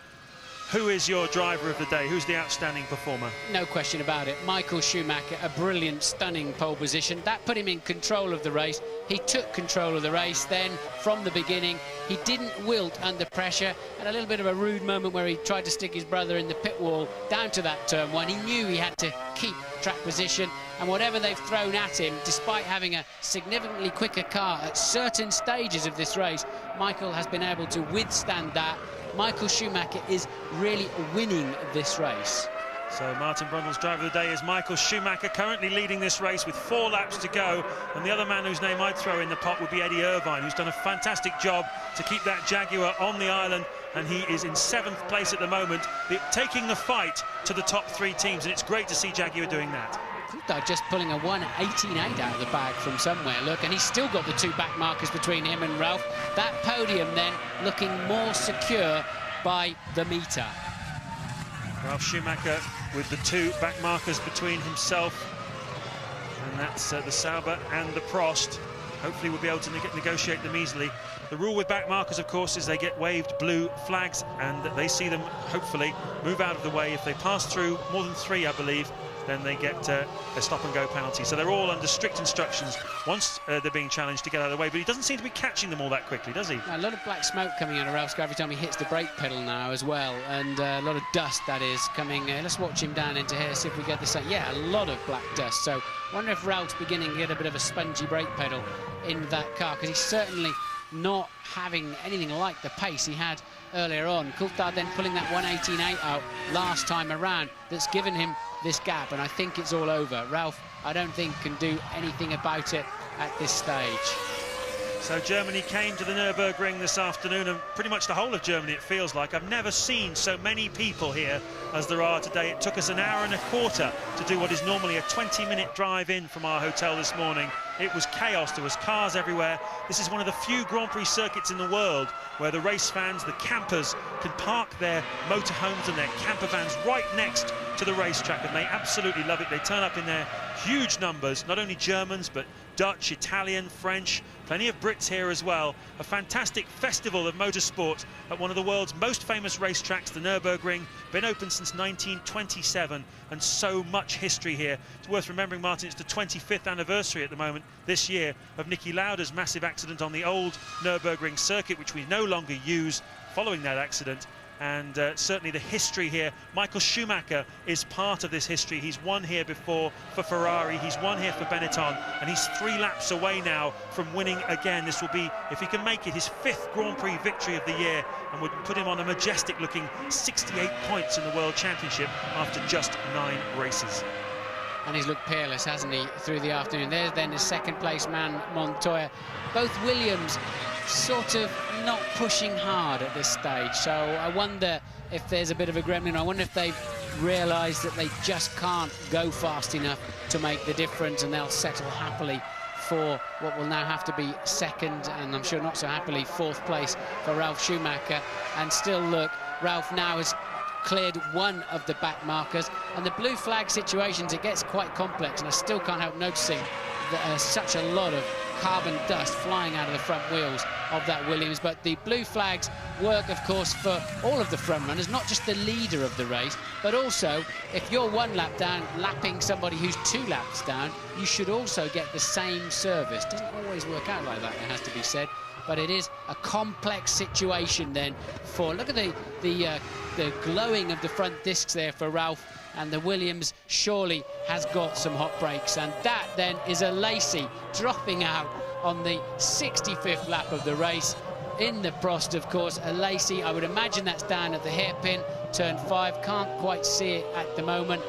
Who is your driver of the day? Who's the outstanding performer? No question about it. Michael Schumacher, a brilliant, stunning pole position. That put him in control of the race. He took control of the race then from the beginning. He didn't wilt under pressure. Had a little bit of a rude moment where he tried to stick his brother in the pit wall down to that turn 1. He knew he had to keep track position, and whatever they've thrown at him, despite having a significantly quicker car at certain stages of this race, Michael has been able to withstand that. Michael Schumacher is really winning this race. So Martin Brundle's driver of the day is Michael Schumacher, currently leading this race with 4 laps to go. And the other man whose name I'd throw in the pot would be Eddie Irvine, who's done a fantastic job to keep that Jaguar on the island. And he is in 7th place at the moment, taking the fight to the top 3 teams. And it's great to see Jaguar doing that. Coulthard just pulling a 1:18.8 out of the bag from somewhere, look, and he's still got the 2 back markers between him and Ralf. That podium then looking more secure by the meter. Ralf Schumacher with the 2 back markers between himself, and that's the Sauber and the Prost. Hopefully we'll be able to negotiate them easily. The rule with back markers, of course, is they get waved blue flags and they see them, hopefully, move out of the way. If they pass through more than 3, I believe, then they get a stop-and-go penalty. So they're all under strict instructions once they're being challenged to get out of the way. But he doesn't seem to be catching them all that quickly, does he? A lot of black smoke coming out of Ralph's car every time he hits the brake pedal now as well. And a lot of dust, that is, coming. Let's watch him down into here, see if we get this. Yeah, a lot of black dust. So I wonder if Ralph's beginning to get a bit of a spongy brake pedal in that car, because he's certainly not having anything like the pace he had earlier on. Coulthard then pulling that 1:18.8 out last time around, that's given him this gap, and I think it's all over. Ralph, I don't think, can do anything about it at this stage. So Germany came to the Nürburgring this afternoon, and pretty much the whole of Germany, it feels like. I've never seen so many people here as there are today. It took us an hour and a quarter to do what is normally a 20-minute drive in from our hotel this morning. It was chaos. There was cars everywhere. This is one of the few Grand Prix circuits in the world where the race fans, the campers, can park their motorhomes and their camper vans right next to the racetrack, and they absolutely love it. They turn up in their huge numbers, not only Germans, but Dutch, Italian, French, plenty of Brits here as well. A fantastic festival of motorsport at one of the world's most famous racetracks, the Nürburgring. Been open since 1927, and so much history here. It's worth remembering, Martin, it's the 25th anniversary at the moment this year of Niki Lauda's massive accident on the old Nürburgring circuit, which we no longer use following that accident. And certainly the history here. Michael Schumacher is part of this history. He's won here before for Ferrari, he's won here for Benetton, and he's 3 laps away now from winning again. This will be, if he can make it, his 5th Grand Prix victory of the year, and would put him on a majestic looking 68 points in the World Championship after just 9 races. And he's looked peerless, hasn't he, through the afternoon. There's then his second place man, Montoya. Both Williams sort of not pushing hard at this stage, so I wonder if there's a bit of a gremlin. I wonder if they've realised that they just can't go fast enough to make the difference, and they'll settle happily for what will now have to be second, and I'm sure not so happily 4th place for Ralf Schumacher. And still, look, Ralf now has cleared one of the back markers, and the blue flag situations, it gets quite complex, and I still can't help noticing that such a lot of carbon dust flying out of the front wheels of that Williams. But the blue flags work, of course, for all of the front runners, not just the leader of the race, but also if you're 1 lap down lapping somebody who's 2 laps down, you should also get the same service. Doesn't always work out like that, it has to be said, but it is a complex situation then for, look at the glowing of the front discs there for Ralph, and the Williams surely has got some hot brakes, and that then is a Lacey dropping out on the 65th lap of the race. In the Prost, of course, a Lacey, I would imagine that's down at the hairpin, turn 5, can't quite see it at the moment.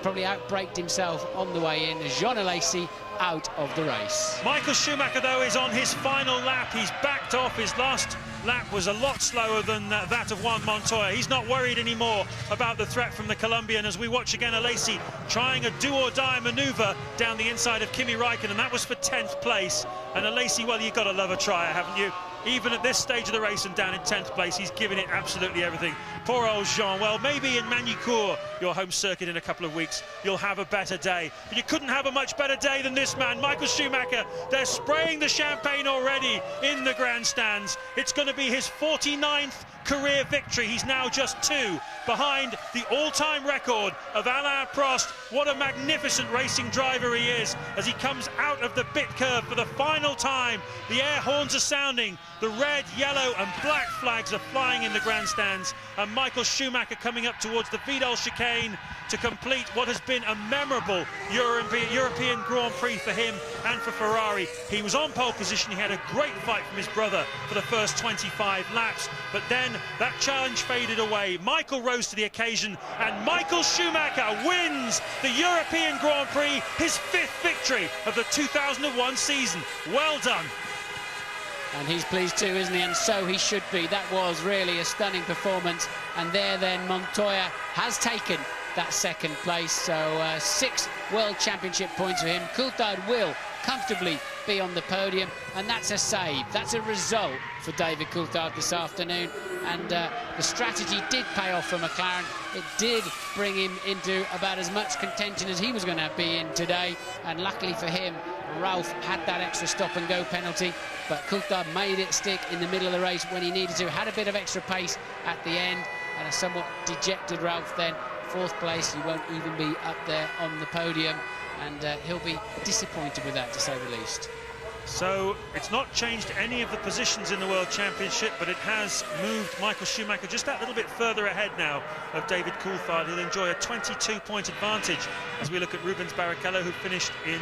Probably outbraked himself on the way in. Jean Lacey out of the race. Michael Schumacher, though, is on his final lap. He's backed off. His last lap was a lot slower than that of Juan Montoya. He's not worried anymore about the threat from the Colombian, as we watch again Alesi trying a do-or-die manoeuvre down the inside of Kimi Räikkönen, and that was for 10th place. And Alesi, well, you've got to love a trier, haven't you? Even at this stage of the race and down in 10th place, he's giving it absolutely everything. Poor old Jean. Well, maybe in Magny-Cours, your home circuit in a couple of weeks, you'll have a better day. But you couldn't have a much better day than this man, Michael Schumacher. They're spraying the champagne already in the grandstands. It's going to be his 49th career victory. He's now just 2 behind the all-time record of Alain Prost. What a magnificent racing driver he is as he comes out of the pit curve for the final time. The air horns are sounding, the red, yellow and black flags are flying in the grandstands, and Michael Schumacher coming up towards the Vidal chicane to complete what has been a memorable European Grand Prix for him and for Ferrari. He was on pole position, he had a great fight from his brother for the first 25 laps, but then that challenge faded away. Michael rose to the occasion, and Michael Schumacher wins the European Grand Prix, his 5th victory of the 2001 season. Well done. And he's pleased too, isn't he? And so he should be. That was really a stunning performance. And there then Montoya has taken that 2nd place. So 6 World Championship points for him. Coulthard will comfortably be on the podium, and that's a save. That's a result for David Coulthard this afternoon. And the strategy did pay off for McLaren. It did bring him into about as much contention as he was going to be in today. And luckily for him, Ralph had that extra stop-and-go penalty, but Coulthard made it stick in the middle of the race when he needed to. Had a bit of extra pace at the end, and a somewhat dejected Ralph then. 4th place, he won't even be up there on the podium, and he'll be disappointed with that, to say the least. So it's not changed any of the positions in the World Championship, but it has moved Michael Schumacher just that little bit further ahead now of David Coulthard. He'll enjoy a 22-point advantage as we look at Rubens Barrichello, who finished in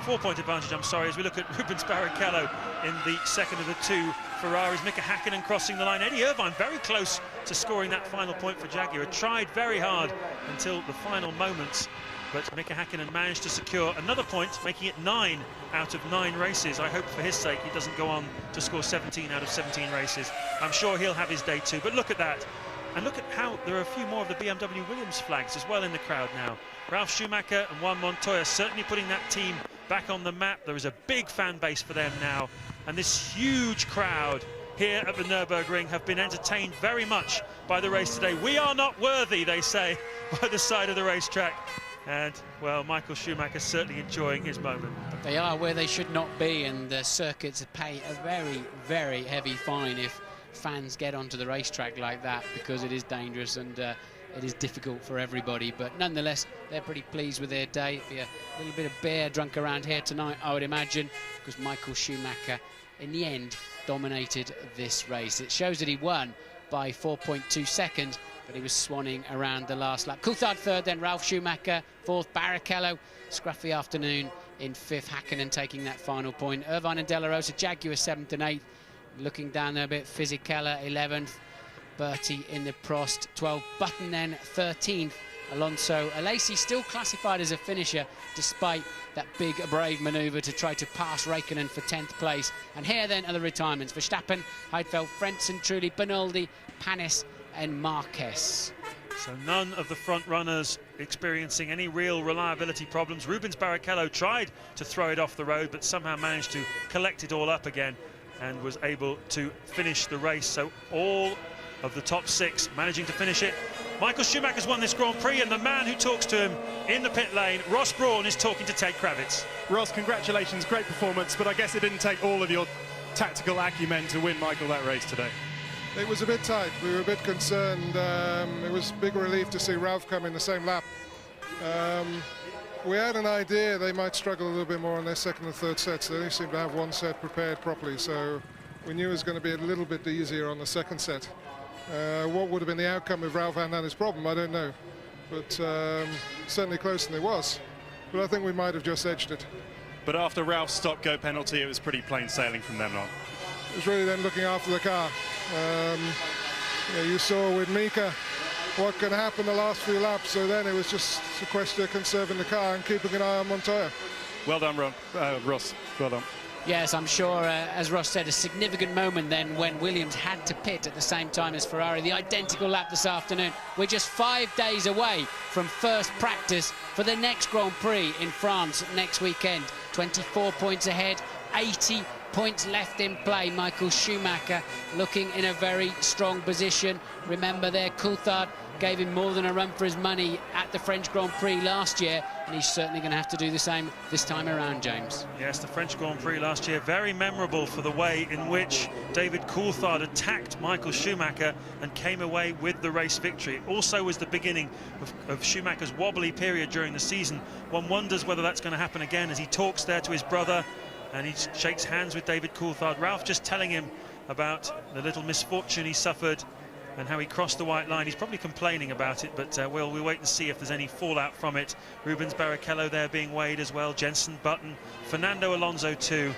4-point advantage, I'm sorry, as we look at Rubens Barrichello in the second of the two Ferraris. Mika Hakkinen crossing the line. Eddie Irvine very close to scoring that final point for Jaguar. Tried very hard until the final moments, but Mika Hakkinen managed to secure another point, making it 9 out of 9 races. I hope for his sake he doesn't go on to score 17 out of 17 races. I'm sure he'll have his day too, but look at that. And look at how there are a few more of the BMW Williams flags as well in the crowd now. Ralf Schumacher and Juan Montoya certainly putting that team back on the map. There is a big fan base for them now, and this huge crowd here at the Nürburgring have been entertained very much by the race today. We are not worthy, they say, by the side of the racetrack. And, well, Michael Schumacher certainly enjoying his moment. They are where they should not be, and the circuits pay a very, very heavy fine if fans get onto the racetrack like that, because it is dangerous and it is difficult for everybody. But nonetheless, they're pretty pleased with their day. It'll be a little bit of beer drunk around here tonight, I would imagine, because Michael Schumacher, in the end, dominated this race. It shows that he won by 4.2 seconds, but he was swanning around the last lap. Coulthard third, then Ralf Schumacher fourth, Barrichello, scruffy afternoon in fifth, Hakkinen taking that final point. Irvine and De La Rosa, Jaguar 7th and 8th. Looking down there a bit, Fisichella 11th, Bertie in the Prost 12th, Button then 13th, Alonso Alesi still classified as a finisher despite that big brave manoeuvre to try to pass Raikkonen for 10th place. And here then are the retirements: Verstappen, Heidfeld, Frentzen, Trulli, Bernoldi, Panis and Marquez. So none of the front runners experiencing any real reliability problems. Rubens Barrichello tried to throw it off the road, but somehow managed to collect it all up again and was able to finish the race. So all of the top 6 managing to finish it. Michael Schumacher's won this Grand Prix, and the man who talks to him in the pit lane, Ross Brawn, is talking to Ted Kravitz. Ross, congratulations, great performance, but I guess it didn't take all of your tactical acumen to win, Michael, that race today. It was a bit tight. We were a bit concerned. It was a big relief to see Ralf come in the same lap. We had an idea they might struggle a little bit more on their second and third sets. They only seem to have one set prepared properly, so we knew it was going to be a little bit easier on the second set. What would have been the outcome if Ralf hadn't had his problem, I don't know. But certainly closer than it was. But I think we might have just edged it. But after Ralph's stop-go penalty, it was pretty plain sailing from then on. It was really then looking after the car. You saw with Mika what can happen the last few laps, so then it was just a question of conserving the car and keeping an eye on Montoya. Well done, Ross. Well done. Yes, I'm sure, as Ross said, a significant moment then when Williams had to pit at the same time as Ferrari. The identical lap this afternoon. We're just 5 days away from first practice for the next Grand Prix in France next weekend. 24 points ahead, 80 points left in play. Michael Schumacher looking in a very strong position. Remember there, Coulthard gave him more than a run for his money at the French Grand Prix last year, and he's certainly going to have to do the same this time around, James. Yes, the French Grand Prix last year, very memorable for the way in which David Coulthard attacked Michael Schumacher and came away with the race victory. It also was the beginning of Schumacher's wobbly period during the season. One wonders whether that's going to happen again as he talks there to his brother and he shakes hands with David Coulthard. Ralf just telling him about the little misfortune he suffered and how he crossed the white line. He's probably complaining about it, but we'll wait and see if there's any fallout from it. Rubens Barrichello there being weighed as well, Jenson Button, Fernando Alonso too,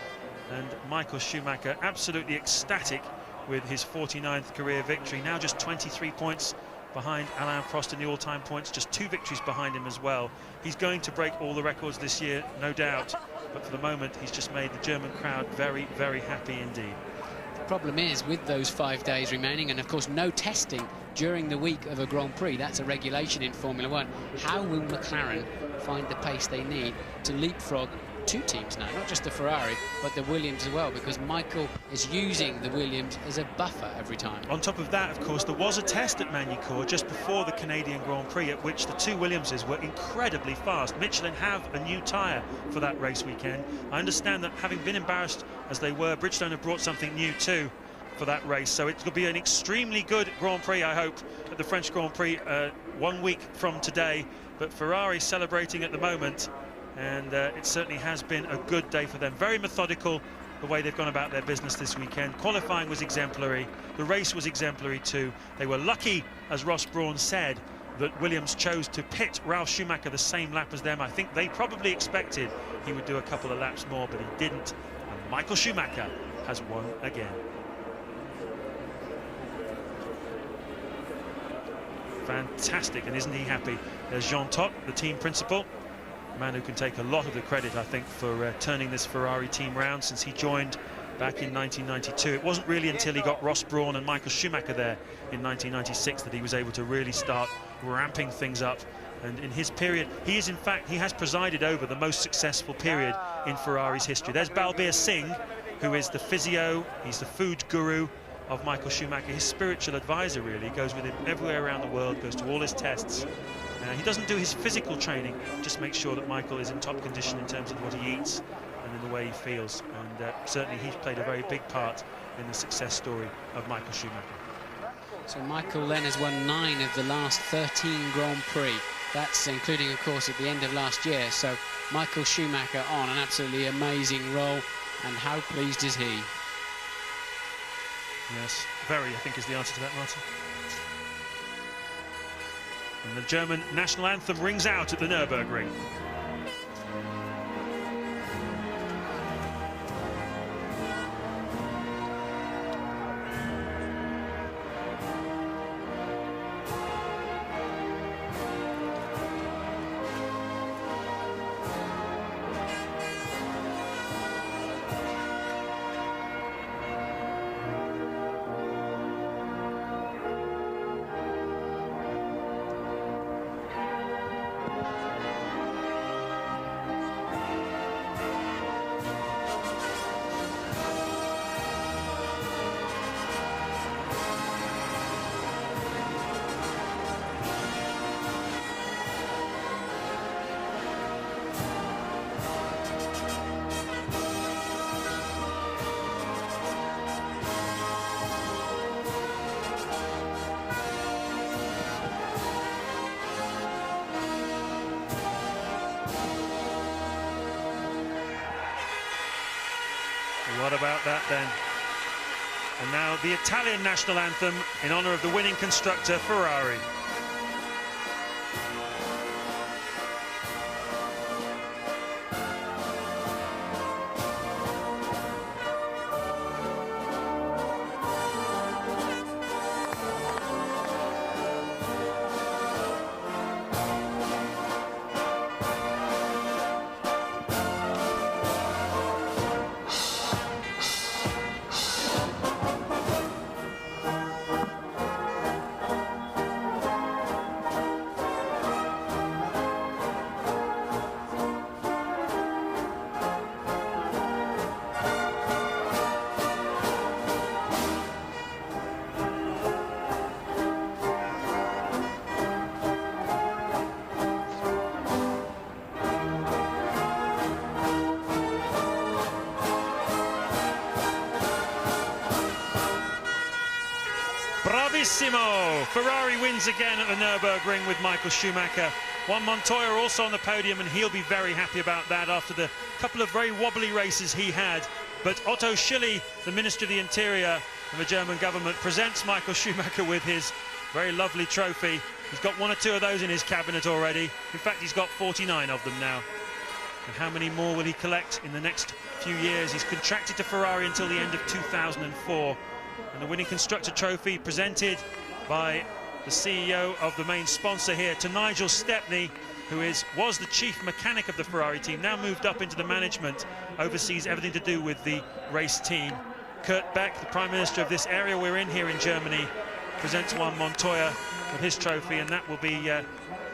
and Michael Schumacher absolutely ecstatic with his 49th career victory. Now just 23 points behind Alain Prost in the all-time points, just 2 victories behind him as well. He's going to break all the records this year, no doubt, but for the moment he's just made the German crowd very, very happy indeed. Problem is, with those 5 days remaining, and of course no testing during the week of a Grand Prix, that's a regulation in Formula One, how will McLaren find the pace they need to leapfrog 2 teams now, not just the Ferrari, but the Williams as well, because Michael is using the Williams as a buffer every time. On top of that, of course, there was a test at Magny-Cours just before the Canadian Grand Prix at which the 2 Williamses were incredibly fast. Michelin have a new tyre for that race weekend. I understand that having been embarrassed as they were, Bridgestone have brought something new too for that race, so it will be an extremely good Grand Prix, I hope, at the French Grand Prix 1 week from today. But Ferrari celebrating at the moment, and it certainly has been a good day for them. Very methodical the way they've gone about their business this weekend. Qualifying was exemplary, the race was exemplary too. They were lucky, as Ross Brawn said, that Williams chose to pit Ralf Schumacher the same lap as them. I think they probably expected he would do a couple of laps more, but he didn't. And Michael Schumacher has won again. Fantastic, and isn't he happy? There's Jean Todt, the team principal, a man who can take a lot of the credit, I think, for turning this Ferrari team round since he joined back in 1992. It wasn't really until he got Ross Brawn and Michael Schumacher there in 1996 that he was able to really start ramping things up. And in his period, he has presided over the most successful period in Ferrari's history. There's Balbir Singh, who is the physio, he's the food guru of Michael Schumacher, his spiritual advisor really. He goes with him everywhere around the world, goes to all his tests. He doesn't do his physical training, just makes sure that Michael is in top condition in terms of what he eats and in the way he feels. And certainly he's played a very big part in the success story of Michael Schumacher. So Michael then has won 9 of the last 13 Grand Prix. That's including, of course, at the end of last year. So Michael Schumacher on an absolutely amazing roll, and how pleased is he? Yes, very, I think, is the answer to that, Martin. And the German national anthem rings out at the Nürburgring. What about that then? And now the Italian national anthem in honour of the winning constructor, Ferrari. Bravissimo! Ferrari wins again at the Nürburgring with Michael Schumacher. Juan Montoya also on the podium, and he'll be very happy about that after the couple of very wobbly races he had. But Otto Schily, the Minister of the Interior of the German government, presents Michael Schumacher with his very lovely trophy. He's got 1 or 2 of those in his cabinet already. In fact, he's got 49 of them now. And how many more will he collect in the next few years? He's contracted to Ferrari until the end of 2004. And the winning constructor trophy presented by the CEO of the main sponsor here to Nigel Stepney, who was the chief mechanic of the Ferrari team, now moved up into the management, oversees everything to do with the race team. Kurt Beck, the Prime Minister of this area we're in here in Germany, presents Juan Montoya with his trophy, and that will be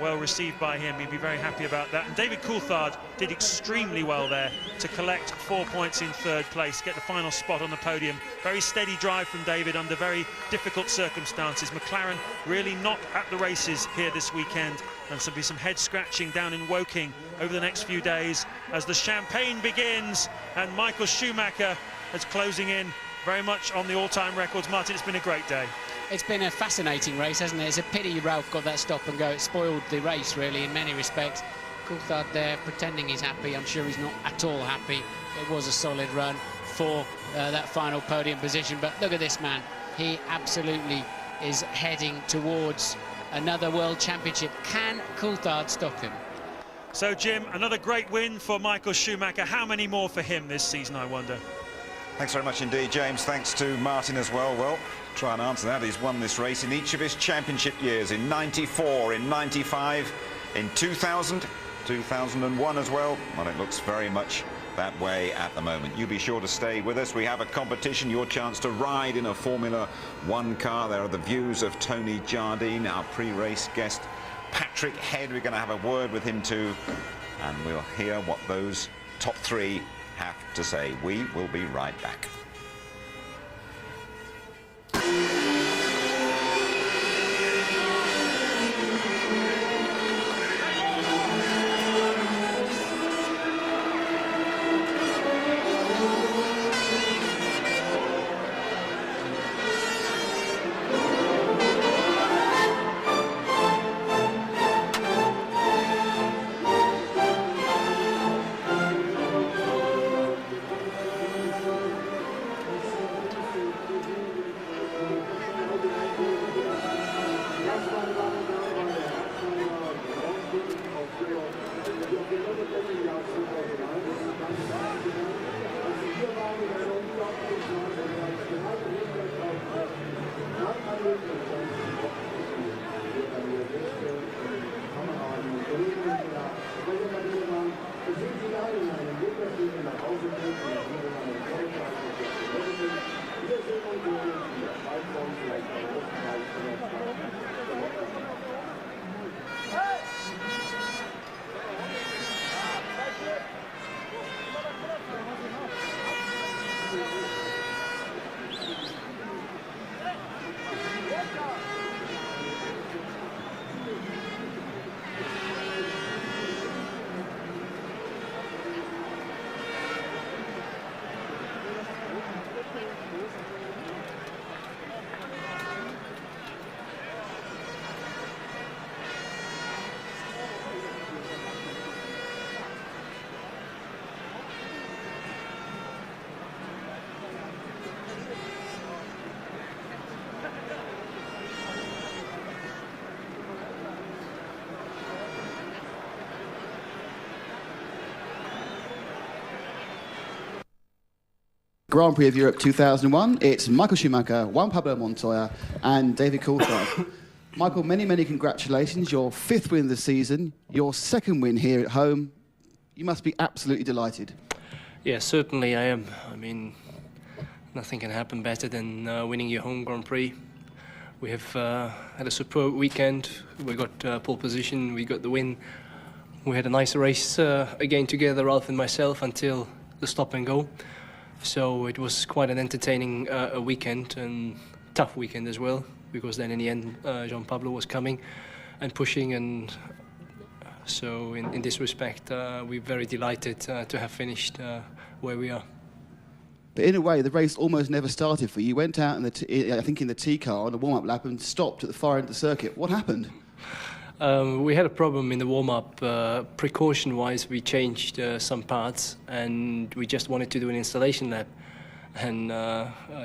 well received by him. He'd be very happy about that. And David Coulthard did extremely well there to collect 4 points in 3rd place, get the final spot on the podium. Very steady drive from David under very difficult circumstances. McLaren really not at the races here this weekend, and there'll be some head scratching down in Woking over the next few days as the champagne begins, and Michael Schumacher is closing in very much on the all-time records. Martin, it's been a great day. It's been a fascinating race, hasn't it? It's a pity Ralph got that stop and go. It spoiled the race, really, in many respects. Coulthard there pretending he's happy. I'm sure he's not at all happy. It was a solid run for that final podium position. But look at this man. He absolutely is heading towards another World Championship. Can Coulthard stop him? So, Jim, another great win for Michael Schumacher. How many more for him this season, I wonder? Thanks very much indeed, James. Thanks to Martin as well. Well, try and answer that. He's won this race in each of his championship years, in 94, in 95, in 2000, 2001 as well. Well, it looks very much that way at the moment. You be sure to stay with us. We have a competition, your chance to ride in a Formula One car. There are the views of Tony Jardine, our pre-race guest. Patrick Head, we're going to have a word with him too, and we'll hear what those top three have to say. We will be right back. Grand Prix of Europe 2001. It's Michael Schumacher, Juan Pablo Montoya and David Coulthard. Michael, many, many congratulations. Your 5th win of the season, your 2nd win here at home. You must be absolutely delighted. Yeah, certainly I am. I mean, nothing can happen better than winning your home Grand Prix. We have had a superb weekend. We got pole position, we got the win. We had a nice race again together, Ralph and myself, until the stop and go. So it was quite an entertaining weekend, and tough weekend as well, because then in the end Jean Pablo was coming and pushing, and so in this respect we're very delighted to have finished where we are. But in a way, the race almost never started for you. You went out, I think in the T car on the warm-up lap and stopped at the far end of the circuit. What happened? We had a problem in the warm-up. Precaution-wise, we changed some parts, and we just wanted to do an installation lap. And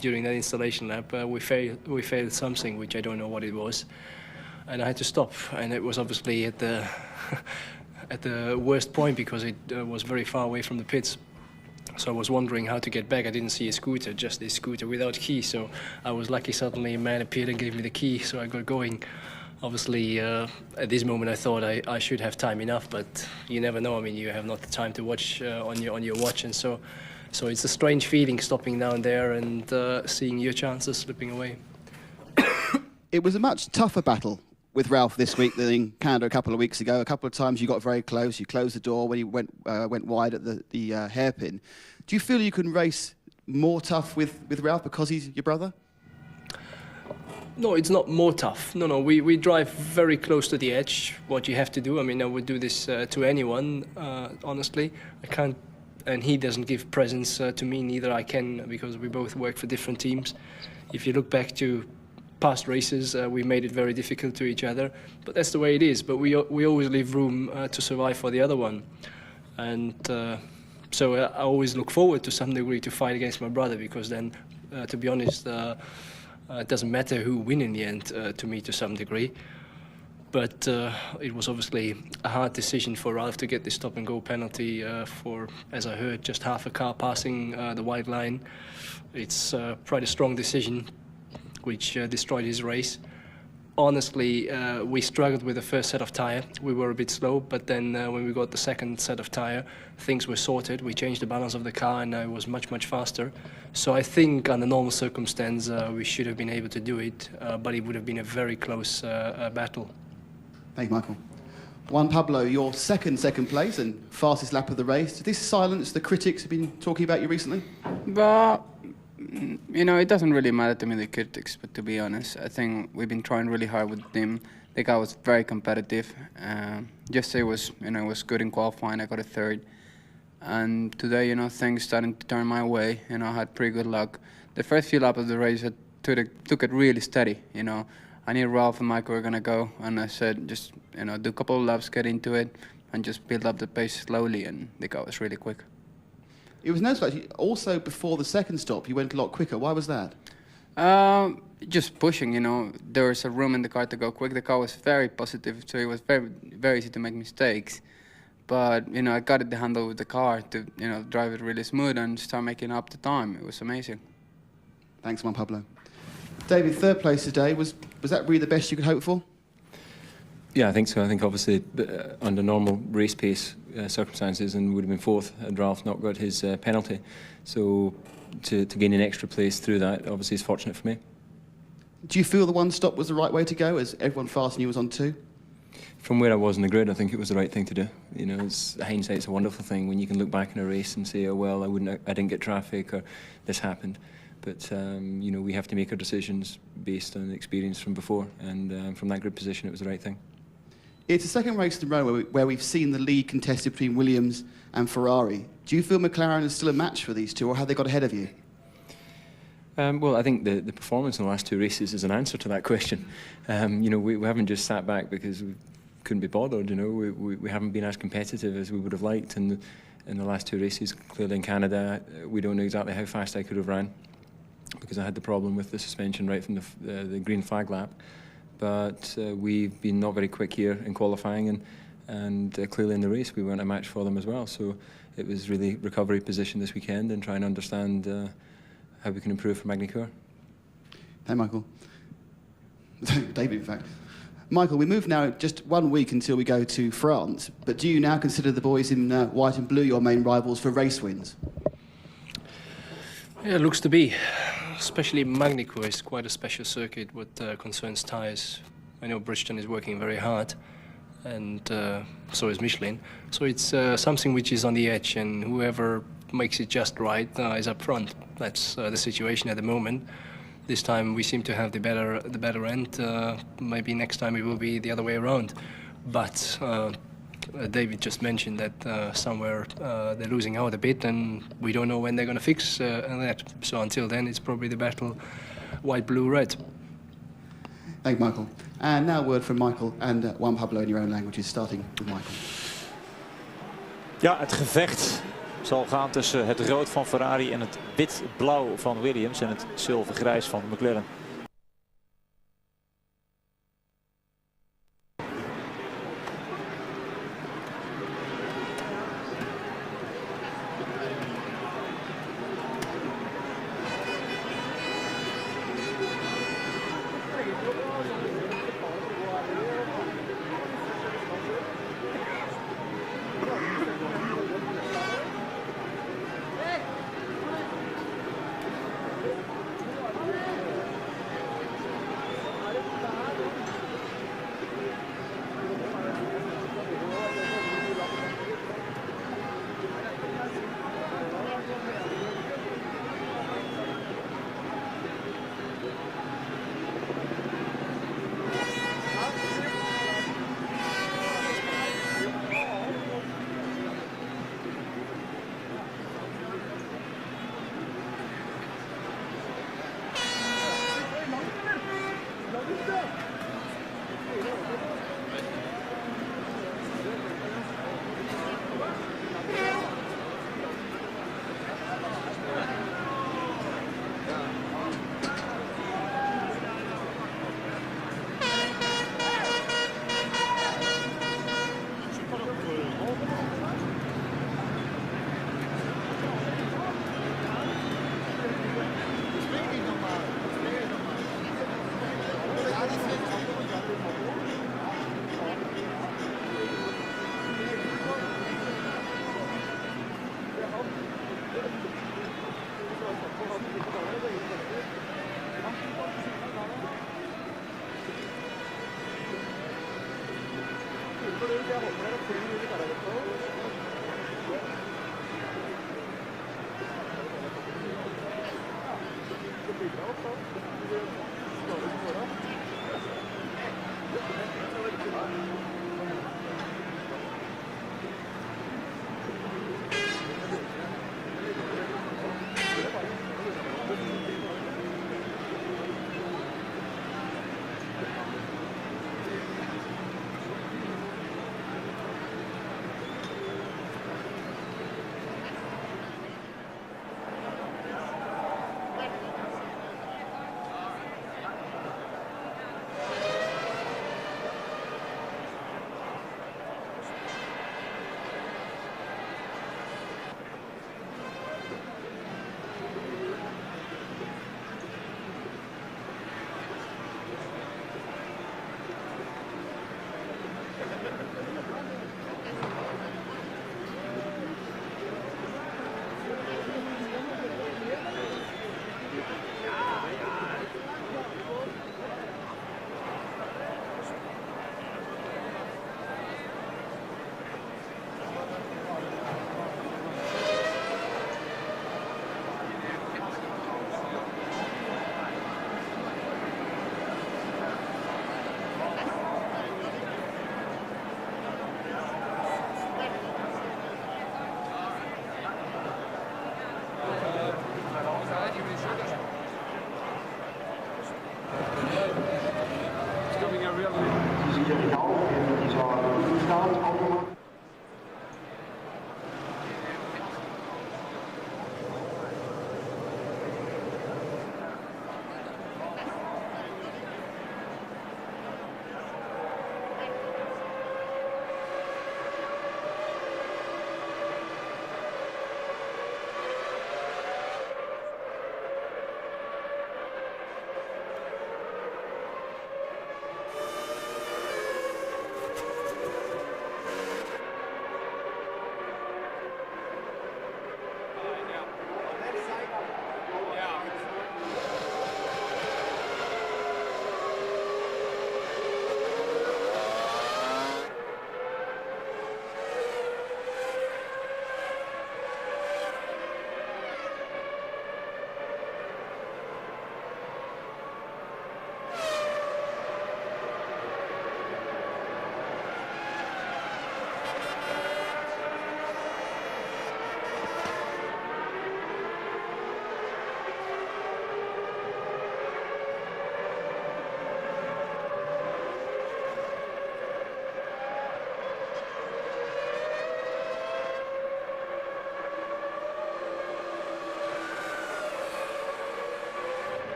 during that installation lap, we failed something, which I don't know what it was, and I had to stop. And it was obviously at the at the worst point, because it was very far away from the pits. So I was wondering how to get back. I didn't see a scooter, just this scooter without key. So I was lucky. Suddenly a man appeared and gave me the key, so I got going. Obviously, at this moment, I thought I should have time enough, but you never know. I mean, you have not the time to watch on your watch, and so it's a strange feeling stopping down there and seeing your chances slipping away. It was a much tougher battle with Ralph this week than in Canada a couple of weeks ago. A couple of times you got very close. You closed the door when you went wide at the hairpin. Do you feel you can race more tough with Ralph because he's your brother? No, it's not more tough. No, we drive very close to the edge. What you have to do, I mean, I would do this to anyone, honestly. I can't, and he doesn't give presents to me, neither I can, because we both work for different teams. If you look back to past races, we made it very difficult to each other, but that's the way it is. But we always leave room to survive for the other one. And so I always look forward to some degree to fight against my brother, because then, to be honest, it doesn't matter who wins in the end to me, to some degree. But it was obviously a hard decision for Ralph to get the stop-and-go penalty for, as I heard, just half a car passing the white line. It's quite a strong decision, which destroyed his race. Honestly, we struggled with the first set of tyre. We were a bit slow, but then when we got the second set of tyre, things were sorted. We changed the balance of the car, and it was much, much faster. So I think under normal circumstances, we should have been able to do it, but it would have been a very close battle. Thank you, Michael. Juan Pablo, your second place and fastest lap of the race. Did this silence the critics who've been talking about you recently? But, you know, it doesn't really matter to me, the critics, but to be honest, I think we've been trying really hard with the team. The guy was very competitive. Yesterday was, it was good in qualifying. I got a third. And today, things starting to turn my way. I had pretty good luck. The first few laps of the race, I took it really steady, I knew Ralph and Michael were going to go, and I said, just, do a couple of laps, get into it, and just build up the pace slowly, and the car was really quick. It was noticeable, actually, also before the second stop, you went a lot quicker. Why was that? Just pushing, There was a room in the car to go quick. The car was very positive, so it was very, very easy to make mistakes. But, I got the handle with the car to, drive it really smooth and start making up the time. It was amazing. Thanks, Juan Pablo. David, third place today. Was that really the best you could hope for? Yeah, I think so. I think obviously under normal race pace circumstances, and would have been fourth had Ralph not got his penalty. So to gain an extra place through that obviously is fortunate for me. Do you feel the one stop was the right way to go, as everyone fast knew was on two? From where I was in the grid, I think it was the right thing to do. Hindsight's a wonderful thing when you can look back in a race and say, oh well, I didn't get traffic, or this happened. But we have to make our decisions based on the experience from before, and from that grid position, it was the right thing. It's the second race in a row where we've seen the lead contested between Williams and Ferrari. Do you feel McLaren is still a match for these two, or have they got ahead of you? Well, I think the performance in the last two races is an answer to that question. We haven't just sat back because we couldn't be bothered. We haven't been as competitive as we would have liked in the last two races. Clearly in Canada, we don't know exactly how fast I could have ran, because I had the problem with the suspension right from the green flag lap. But we've been not very quick here in qualifying, and clearly in the race we weren't a match for them as well. So it was really recovery position this weekend and trying to understand how we can improve for Magny-Cours. Hey, Michael. David, in fact. Michael, we move now just 1 week until we go to France, but do you now consider the boys in white and blue your main rivals for race wins? Yeah, it looks to be. Especially Magny-Cours is quite a special circuit what concerns tyres. I know Bridgestone is working very hard, and so is Michelin. So it's something which is on the edge, and whoever makes it just right is up front. That's the situation at the moment. This time we seem to have the better end. Maybe next time it will be the other way around. But David just mentioned that somewhere they're losing out a bit, and we don't know when they're going to fix that. So until then, it's probably the battle white, blue, red. Thank you, Michael. And now a word from Michael and Juan Pablo in your own languages, starting with Michael. Ja, het gevecht zal gaan tussen het rood van Ferrari en het wit-blauw van Williams en het zilvergrijs van McLaren.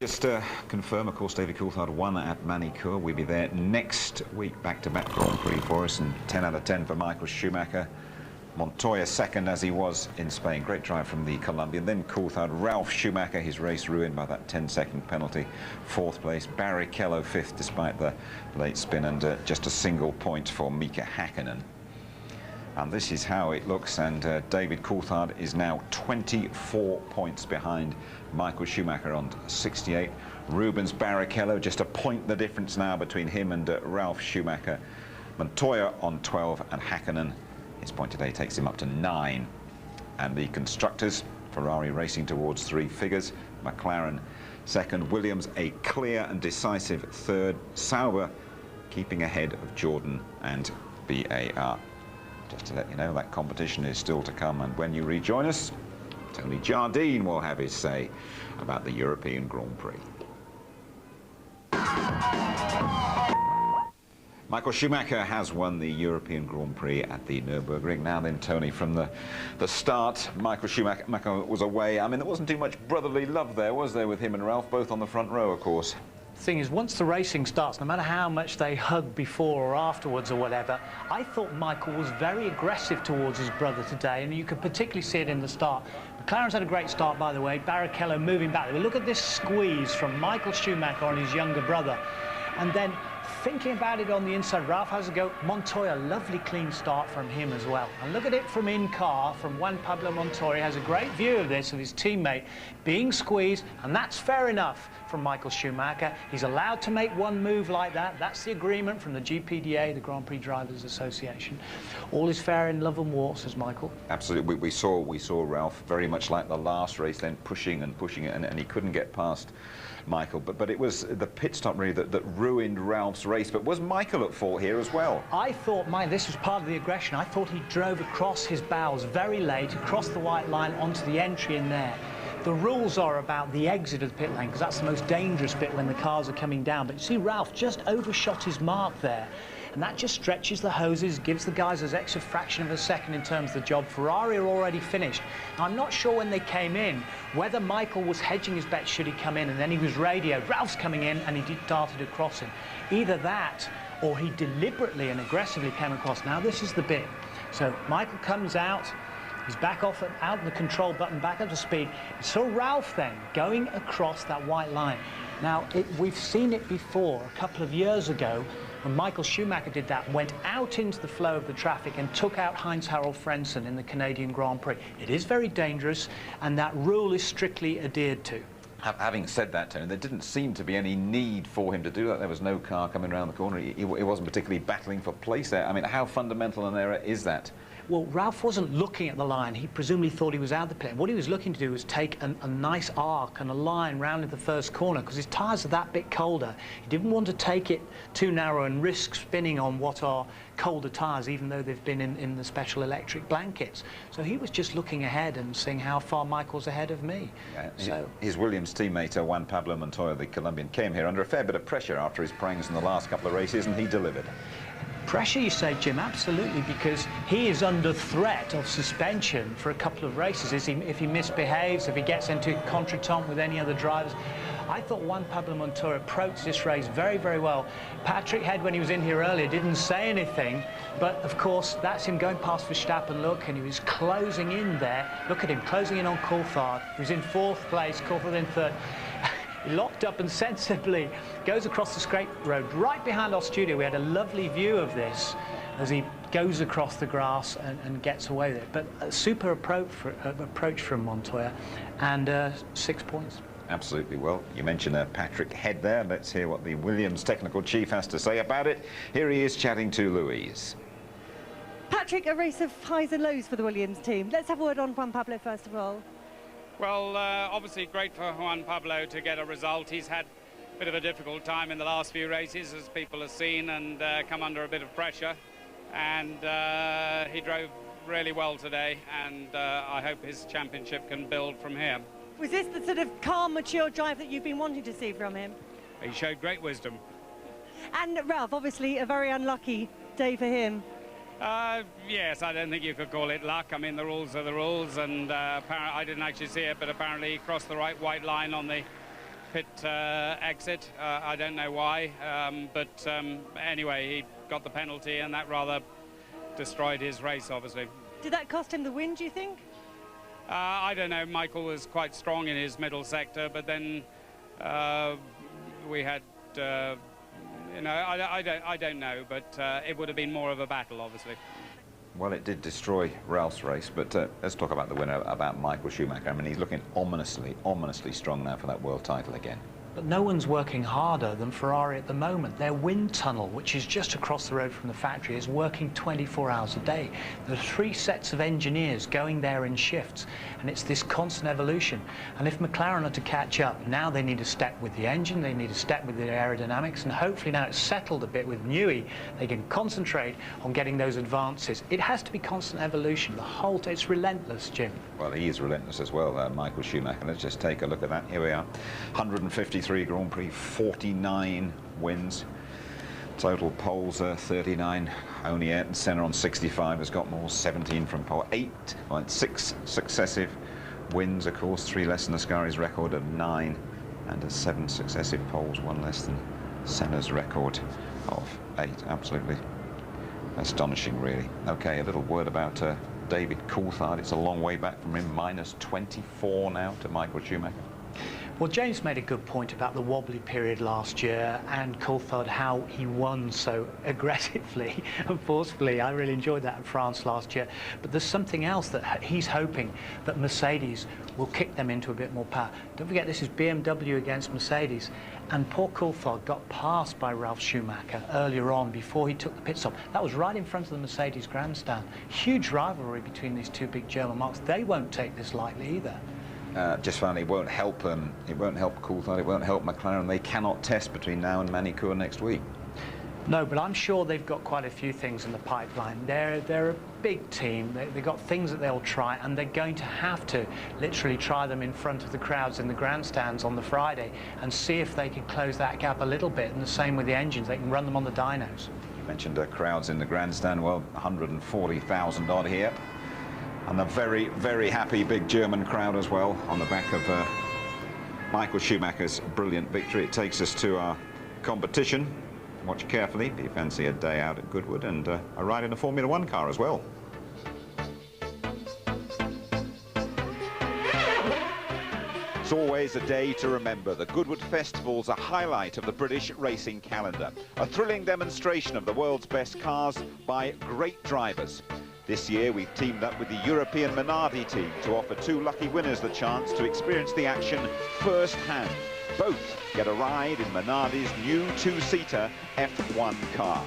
Just to confirm, of course, David Coulthard won at Manicourt. We'll be there next week, back-to-back Grand Prix for us, and 10 out of 10 for Michael Schumacher. Montoya second, as he was in Spain. Great drive from the Colombian. Then Coulthard. Ralf Schumacher, his race ruined by that 10-second penalty. Fourth place. Barrichello fifth, despite the late spin, and just a single point for Mika Häkkinen. And this is how it looks, and David Coulthard is now 24 points behind Michael Schumacher on 68. Rubens Barrichello, just a point the difference now between him and Ralf Schumacher. Montoya on 12, and Häkkinen, his point today takes him up to 9. And the constructors, Ferrari racing towards 3 figures. McLaren second, Williams a clear and decisive third. Sauber keeping ahead of Jordan and BAR. Just to let you know, that competition is still to come, and when you rejoin us, Tony Jardine will have his say about the European Grand Prix. Michael Schumacher has won the European Grand Prix at the Nürburgring. Now then, Tony, from the start, Michael Schumacher was away. I mean, there wasn't too much brotherly love there, was there, with him and Ralf, both on the front row, of course? The thing is, once the racing starts, no matter how much they hug before or afterwards or whatever, I thought Michael was very aggressive towards his brother today, and you could particularly see it in the start. McLaren's had a great start, by the way. Barrichello moving back. Look at this squeeze from Michael Schumacher on his younger brother. And then, thinking about it on the inside, Ralf has a go. Montoya, lovely clean start from him as well. And look at it from in-car, from Juan Pablo Montoya. He has a great view of this, of his teammate being squeezed, and that's fair enough from Michael Schumacher. He's allowed to make one move like that. That's the agreement from the GPDA, the Grand Prix Drivers Association. All is fair in love and war, says Michael. Absolutely. We saw Ralf very much like the last race, then pushing and pushing it, and he couldn't get past Michael. But it was the pit stop really that ruined Ralph's race. But was Michael at fault here as well? I thought, this was part of the aggression. I thought he drove across his bows very late, across the white line onto the entry in there. The rules are about the exit of the pit lane, because that's the most dangerous bit when the cars are coming down. But you see, Ralf just overshot his mark there. And that just stretches the hoses, gives the guys an extra fraction of a second in terms of the job. Ferrari are already finished. Now, I'm not sure when they came in whether Michael was hedging his bet should he come in, and then he was radioed, Ralph's coming in, and he darted across him. Either that, or he deliberately and aggressively came across. Now, this is the bit. So Michael comes out. He's back off out the control button, back up to speed. So Ralf then going across that white line. Now, we've seen it before a couple of years ago when Michael Schumacher did that, went out into the flow of the traffic and took out Heinz-Harald Frentzen in the Canadian Grand Prix. It is very dangerous, and that rule is strictly adhered to. Having said that, Tony, there didn't seem to be any need for him to do that. There was no car coming around the corner. He wasn't particularly battling for place there. I mean, how fundamental an error is that? Well, Ralf wasn't looking at the line. He presumably thought he was out of the pit. What he was looking to do was take a nice arc and a line round in the first corner, because his tyres are that bit colder. He didn't want to take it too narrow and risk spinning on what are colder tyres, even though they've been in the special electric blankets. So he was just looking ahead and seeing how far Michael's ahead of me. Yeah, his Williams teammate, Juan Pablo Montoya, the Colombian, came here under a fair bit of pressure after his prangs in the last couple of races, and he delivered. Pressure, you say, Jim? Absolutely, because he is under threat of suspension for a couple of races if he misbehaves, if he gets into contretemps with any other drivers. I thought Juan Pablo Montoya approached this race very, very well. Patrick Head, when he was in here earlier, didn't say anything, but of course that's him going past Verstappen, look, and he was closing in there. Look at him, closing in on Coulthard. He was in 4th place, Coulthard in 3rd. He locked up and sensibly goes across the straight road. Right behind our studio, we had a lovely view of this as he goes across the grass and gets away with it. But a super approach from Montoya, and 6 points. Absolutely. Well, you mentioned Patrick Head there. Let's hear what the Williams technical chief has to say about it. Here he is chatting to Louise. Patrick, a race of highs and lows for the Williams team. Let's have a word on Juan Pablo first of all. Well, obviously great for Juan Pablo to get a result. He's had a bit of a difficult time in the last few races, as people have seen, and come under a bit of pressure. And he drove really well today, and I hope his championship can build from here. Was this the sort of calm, mature drive that you've been wanting to see from him? He showed great wisdom. And Ralf, obviously a very unlucky day for him. Yes, I don't think you could call it luck. I mean, the rules are the rules, and I didn't actually see it, but apparently he crossed the right white line on the pit exit. I don't know why, but anyway, he got the penalty, and that rather destroyed his race, obviously. Did that cost him the win, do you think? I don't know. Michael was quite strong in his middle sector, but then we had, you know, I don't know, but it would have been more of a battle, obviously. Well, it did destroy Ralph's race, but let's talk about the winner, about Michael Schumacher. I mean, he's looking ominously strong now for that world title again. But no one's working harder than Ferrari at the moment. Their wind tunnel, which is just across the road from the factory, is working 24 hours a day. There are 3 sets of engineers going there in shifts, and it's this constant evolution. And if McLaren are to catch up, now they need to step with the engine, they need to step with the aerodynamics, and hopefully now it's settled a bit with Newey, they can concentrate on getting those advances. It has to be constant evolution. The whole, it's relentless, Jim. Well, he is relentless as well, Michael Schumacher. Let's just take a look at that. Here we are, 153 Grand Prix, 49 wins. Total poles 39. Only Ayrton Senna on 65 has got more, 17 from pole. 6 successive wins, of course, 3 less than Ascari's record of 9, and 7 successive poles, 1 less than Senna's record of 8. Absolutely astonishing, really. Okay, a little word about David Coulthard. It's a long way back from him, minus 24 now to Michael Schumacher. Well, James made a good point about the wobbly period last year and Coulthard, how he won so aggressively and forcefully. I really enjoyed that in France last year. But there's something else that he's hoping that Mercedes will kick them into a bit more power. Don't forget, this is BMW against Mercedes. And poor Coulthard got passed by Ralf Schumacher earlier on before he took the pit stop. That was right in front of the Mercedes grandstand. Huge rivalry between these 2 big German marques. They won't take this lightly either. Just finally, it won't help Coulthard, it won't help McLaren. They cannot test between now and Manicourt next week. No, but I'm sure they've got quite a few things in the pipeline. They're a big team. They've got things that they'll try, and they're going to have to literally try them in front of the crowds in the grandstands on the Friday and see if they can close that gap a little bit. And the same with the engines. They can run them on the dynos. You mentioned crowds in the grandstand. Well, 140,000 odd here. And a very, very happy big German crowd as well on the back of Michael Schumacher's brilliant victory. It takes us to our competition. Watch carefully if you fancy a day out at Goodwood and a ride in a Formula One car as well. It's always a day to remember. The Goodwood Festival's a highlight of the British racing calendar. A thrilling demonstration of the world's best cars by great drivers. This year we've teamed up with the European Minardi team to offer 2 lucky winners the chance to experience the action firsthand. Both get a ride in Minardi's new 2-seater F1 car.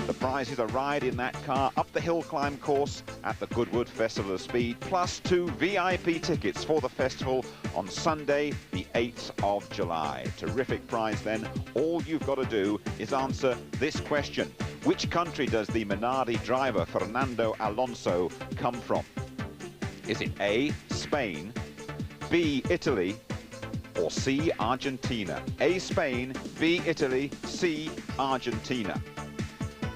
The prize is a ride in that car up the hill climb course at the Goodwood Festival of Speed, plus 2 VIP tickets for the festival on Sunday, the 8th of July. Terrific prize then. All you've got to do is answer this question. Which country does the Minardi driver Fernando Alonso come from? Is it A, Spain, B, Italy, or C, Argentina? A, Spain, B, Italy, C, Argentina.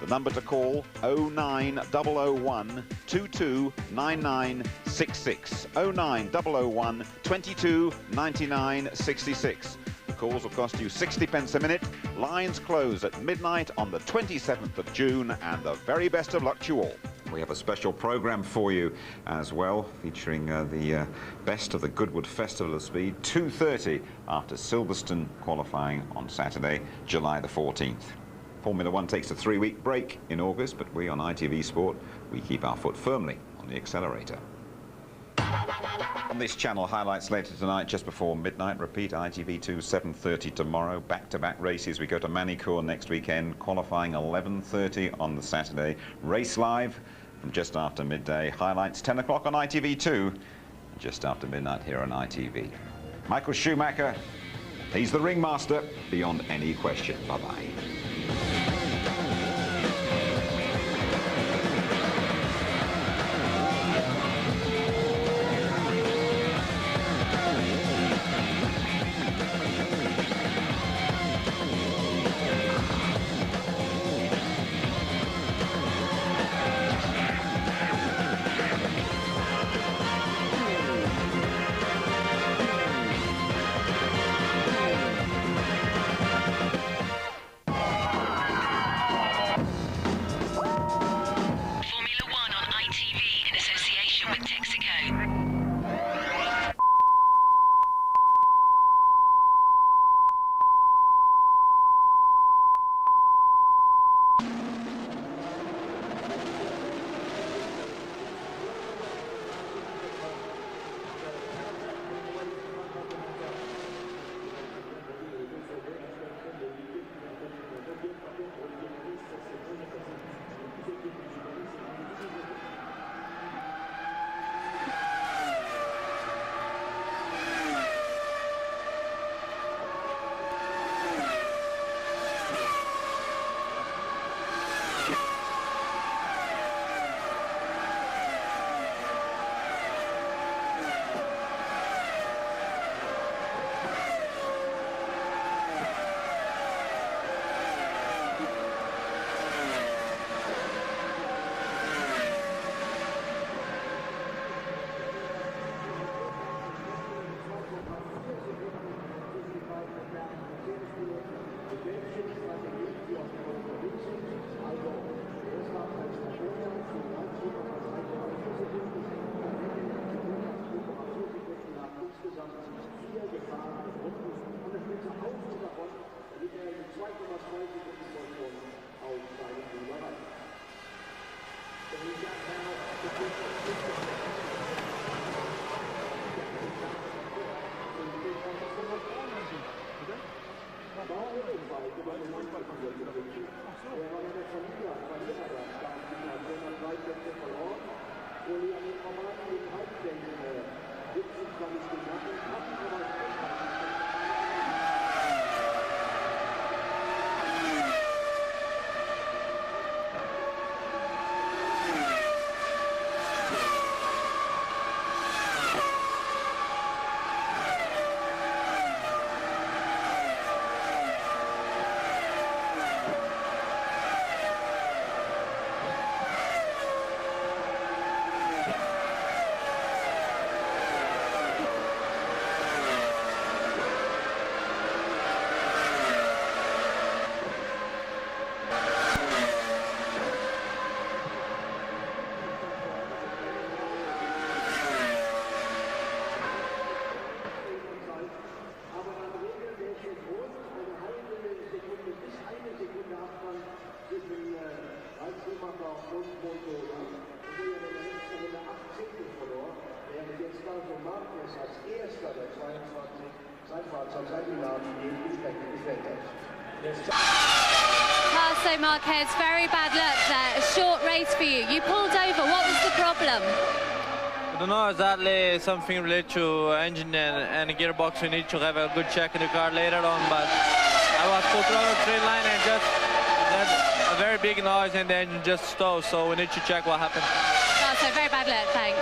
The number to call, 09001 229966. 09001 229966. The calls will cost you 60 pence a minute. Lines close at midnight on the 27th of June, and the very best of luck to you all. We have a special program for you as well, featuring the best of the Goodwood Festival of Speed, 2:30 after Silverstone qualifying on Saturday, July the 14th. Formula One takes a 3-week break in August, but we on ITV Sport, we keep our foot firmly on the accelerator. On this channel, highlights later tonight just before midnight. Repeat ITV2 7:30 tomorrow. Back-to-back races. We go to Manicourt next weekend. Qualifying 11:30 on the Saturday. Race live from just after midday. Highlights 10 o'clock on ITV2. And just after midnight here on ITV. Michael Schumacher, he's the ringmaster beyond any question. Bye-bye. Tasso Marquez, very bad luck there. A short race for you. You pulled over. What was the problem? I don't know exactly, something related to engine and gearbox. We need to have a good check in the car later on, but I was put on the train line and just had a very big noise and the engine just stalled, so we need to check what happened. Tasso, very bad luck, thanks.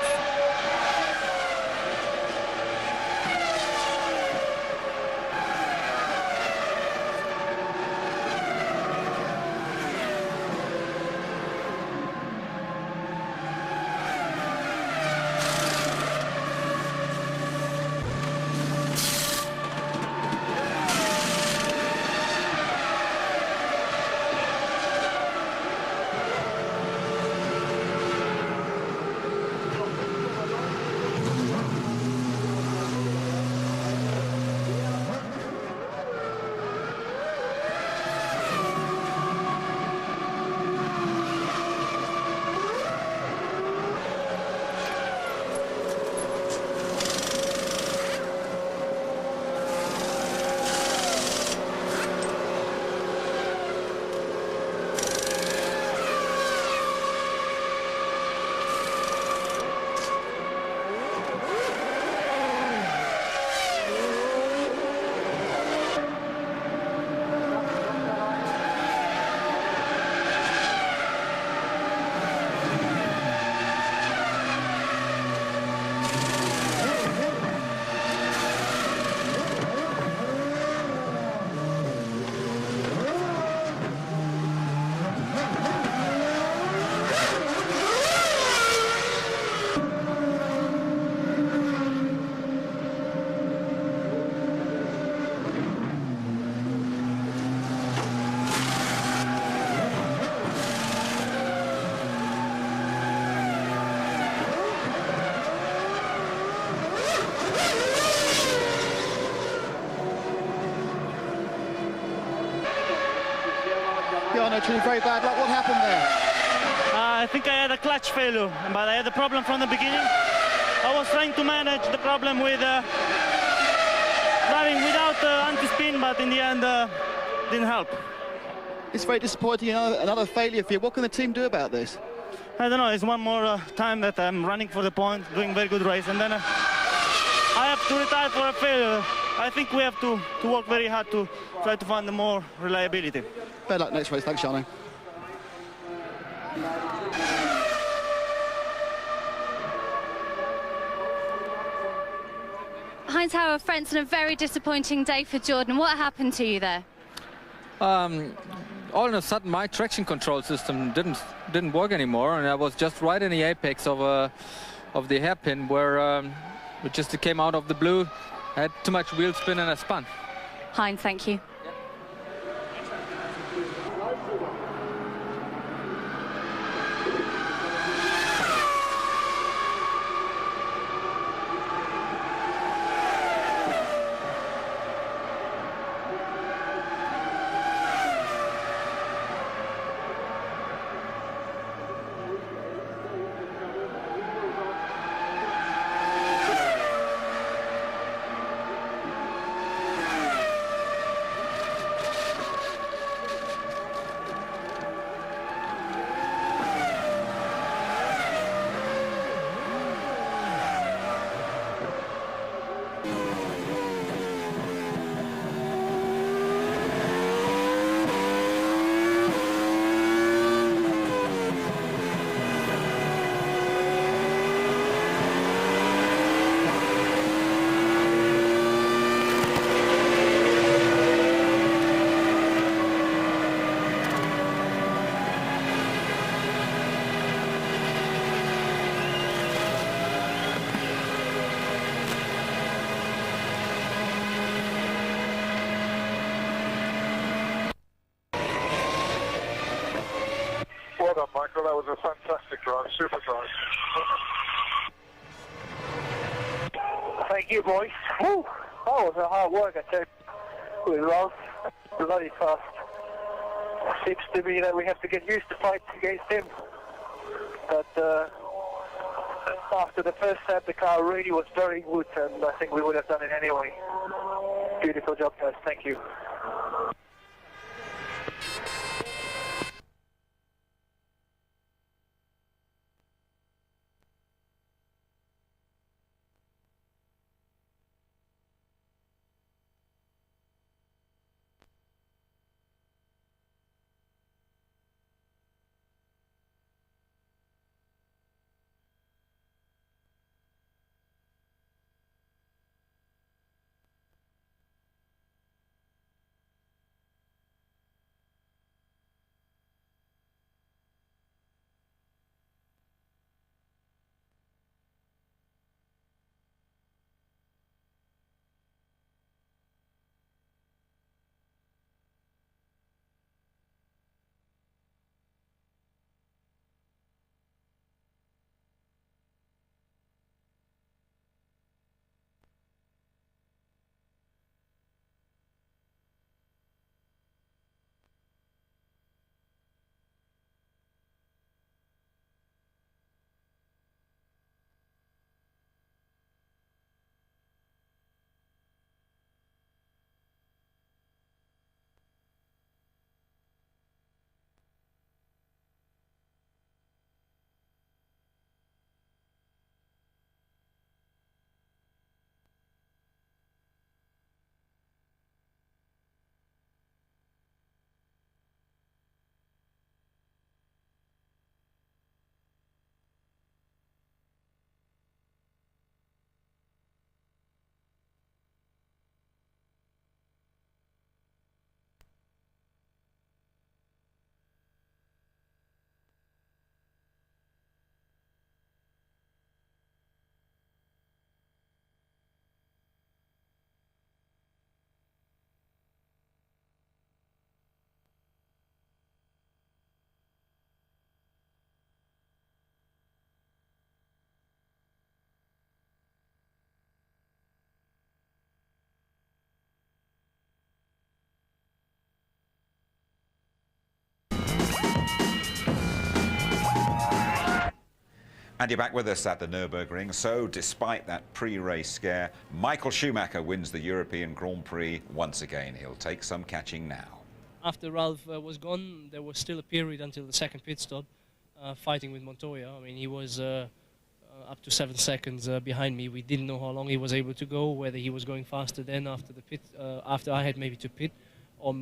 Actually, very bad luck. What happened there? I think I had a clutch failure, but I had a problem from the beginning. I was trying to manage the problem with driving without anti-spin, but in the end didn't help. It's very disappointing, another failure for you. What can the team do about this? I don't know, it's one more time that I'm running for the point, doing very good race, and then I have to retire for a failure. I think we have to work very hard to try to find more reliability. Bad luck next race. Thanks, Jarno. Heinz Hauer, Frentzen, a very disappointing day for Jordan. What happened to you there? All of a sudden, my traction control system didn't work anymore, and I was just right in the apex of the hairpin where it just came out of the blue. I had too much wheel spin and I spun. Heinz, thank you. Well done, Michael. That was a fantastic drive, super drive. Thank you, boys. Whew. That was a hard work, I tell you. With Ralph, bloody fast. Seems to me that we have to get used to fight against him. But after the first set, the car really was very good, and I think we would have done it anyway. Beautiful job, guys. Thank you. And you're back with us at the Nürburgring. So, despite that pre-race scare, Michael Schumacher wins the European Grand Prix once again. He'll take some catching now. After Ralph was gone, there was still a period until the second pit stop, fighting with Montoya. I mean, he was up to 7 seconds behind me. We didn't know how long he was able to go, whether he was going faster then after the pit, after I had maybe to pit, or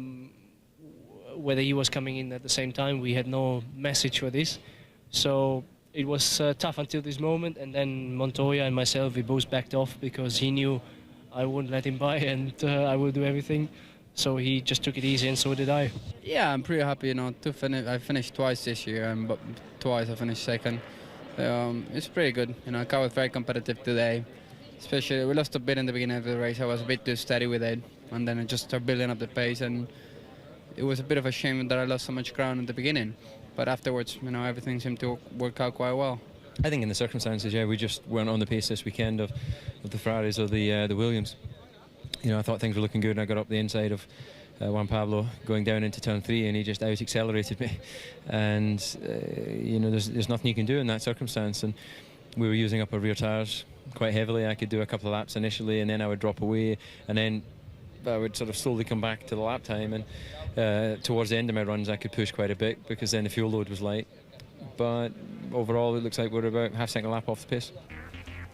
whether he was coming in at the same time. We had no message for this. So it was tough until this moment, and then Montoya and myself, we both backed off because he knew I wouldn't let him by and I would do everything. So he just took it easy, and so did I. Yeah, I'm pretty happy, you know, to finish. I finished twice this year, and twice I finished second. It's pretty good. You know, the car was very competitive today. Especially, we lost a bit in the beginning of the race. I was a bit too steady with it, and then I just started building up the pace, and it was a bit of a shame that I lost so much ground at the beginning. But afterwards, you know, everything seemed to work out quite well. I think in the circumstances, yeah, we just weren't on the pace this weekend of the Ferraris or the Williams. You know, I thought things were looking good, and I got up the inside of Juan Pablo going down into turn 3, and he just out-accelerated me. And, you know, there's nothing you can do in that circumstance. And we were using up our rear tyres quite heavily. I could do a couple of laps initially, and then I would drop away, and then I would sort of slowly come back to the lap time. And towards the end of my runs, I could push quite a bit because then the fuel load was light. But overall, it looks like we're about half-second lap off the pace.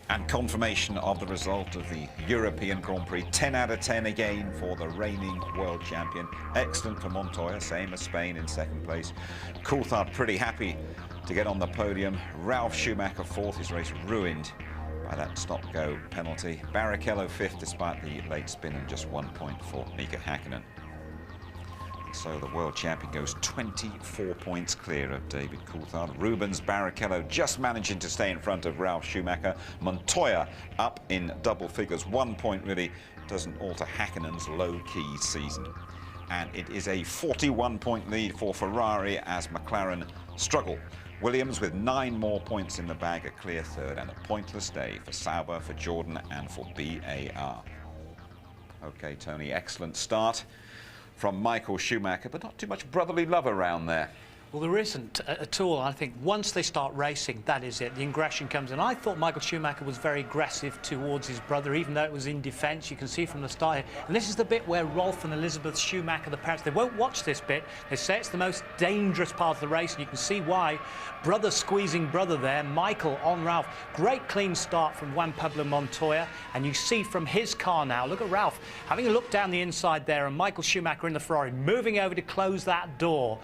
And confirmation of the result of the European Grand Prix. 10 out of 10 again for the reigning world champion. Excellent for Montoya, same as Spain in second place. Coulthard pretty happy to get on the podium. Ralf Schumacher fourth, his race ruined by that stop-go penalty. Barrichello fifth despite the late spin, and just 1 point for Mika Häkkinen. So the world champion goes 24 points clear of David Coulthard. Rubens Barrichello just managing to stay in front of Ralf Schumacher. Montoya up in double figures. 1 point really doesn't alter Häkkinen's low-key season. And it is a 41-point lead for Ferrari as McLaren struggle. Williams with 9 more points in the bag, a clear third, and a pointless day for Sauber, for Jordan, and for BAR. Okay, Tony, excellent start from Michael Schumacher, but not too much brotherly love around there. Well, there isn't at all. I think once they start racing, that is it. The ingression comes in. I thought Michael Schumacher was very aggressive towards his brother, even though it was in defence. You can see from the start here. And this is the bit where Rolf and Elizabeth Schumacher, the parents, they won't watch this bit. They say it's the most dangerous part of the race, and you can see why. Brother squeezing brother there. Michael on Ralph. Great clean start from Juan Pablo Montoya. And you see from his car now, look at Ralph having a look down the inside there, and Michael Schumacher in the Ferrari moving over to close that door.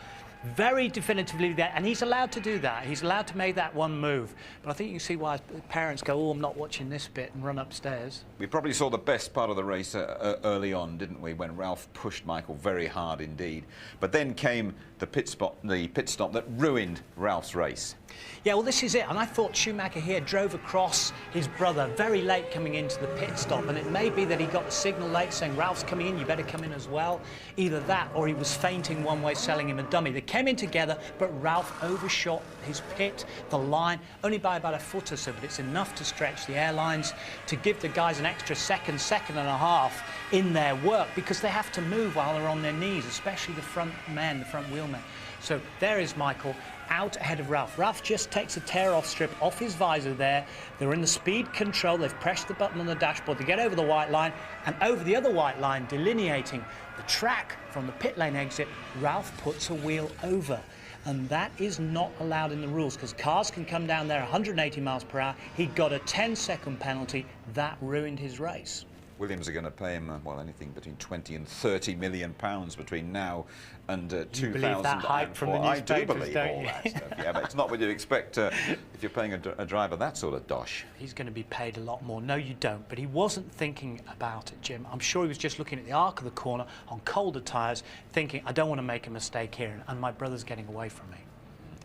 Very definitively there, and he's allowed to do that. He's allowed to make that one move. But I think you can see why parents go, oh, I'm not watching this bit, and run upstairs. We probably saw the best part of the race early on, didn't we, when Ralph pushed Michael very hard indeed. But then came the pit stop that ruined Ralph's race. Yeah, well, this is it. And I thought Schumacher here drove across his brother very late coming into the pit stop. And it may be that he got the signal late saying, Ralph's coming in, you better come in as well. Either that or he was feinting one way, selling him a dummy. They came in together, but Ralph overshot his pit, the line, only by about a foot or so. But it's enough to stretch the airlines, to give the guys an extra second and a half in their work, because they have to move while they're on their knees, especially the front men, the front wheel men. So there is Michael out ahead of Ralph. Ralph just takes a tear-off strip off his visor there. They're in the speed control. They've pressed the button on the dashboard to get over the white line, and over the other white line, delineating the track from the pit lane exit, Ralph puts a wheel over. And that is not allowed in the rules, because cars can come down there 180 miles per hour. He got a 10-second penalty. That ruined his race. Williams are going to pay him, well, anything between 20 and 30 million pounds between now and 2004. You believe that hype from the newspapers, I do believe don't all you? that stuff, yeah, but it's not what you expect if you're paying a driver that sort of dosh. He's going to be paid a lot more. No, you don't. But he wasn't thinking about it, Jim. I'm sure he was just looking at the arc of the corner on colder tyres, thinking, I don't want to make a mistake here, and my brother's getting away from me.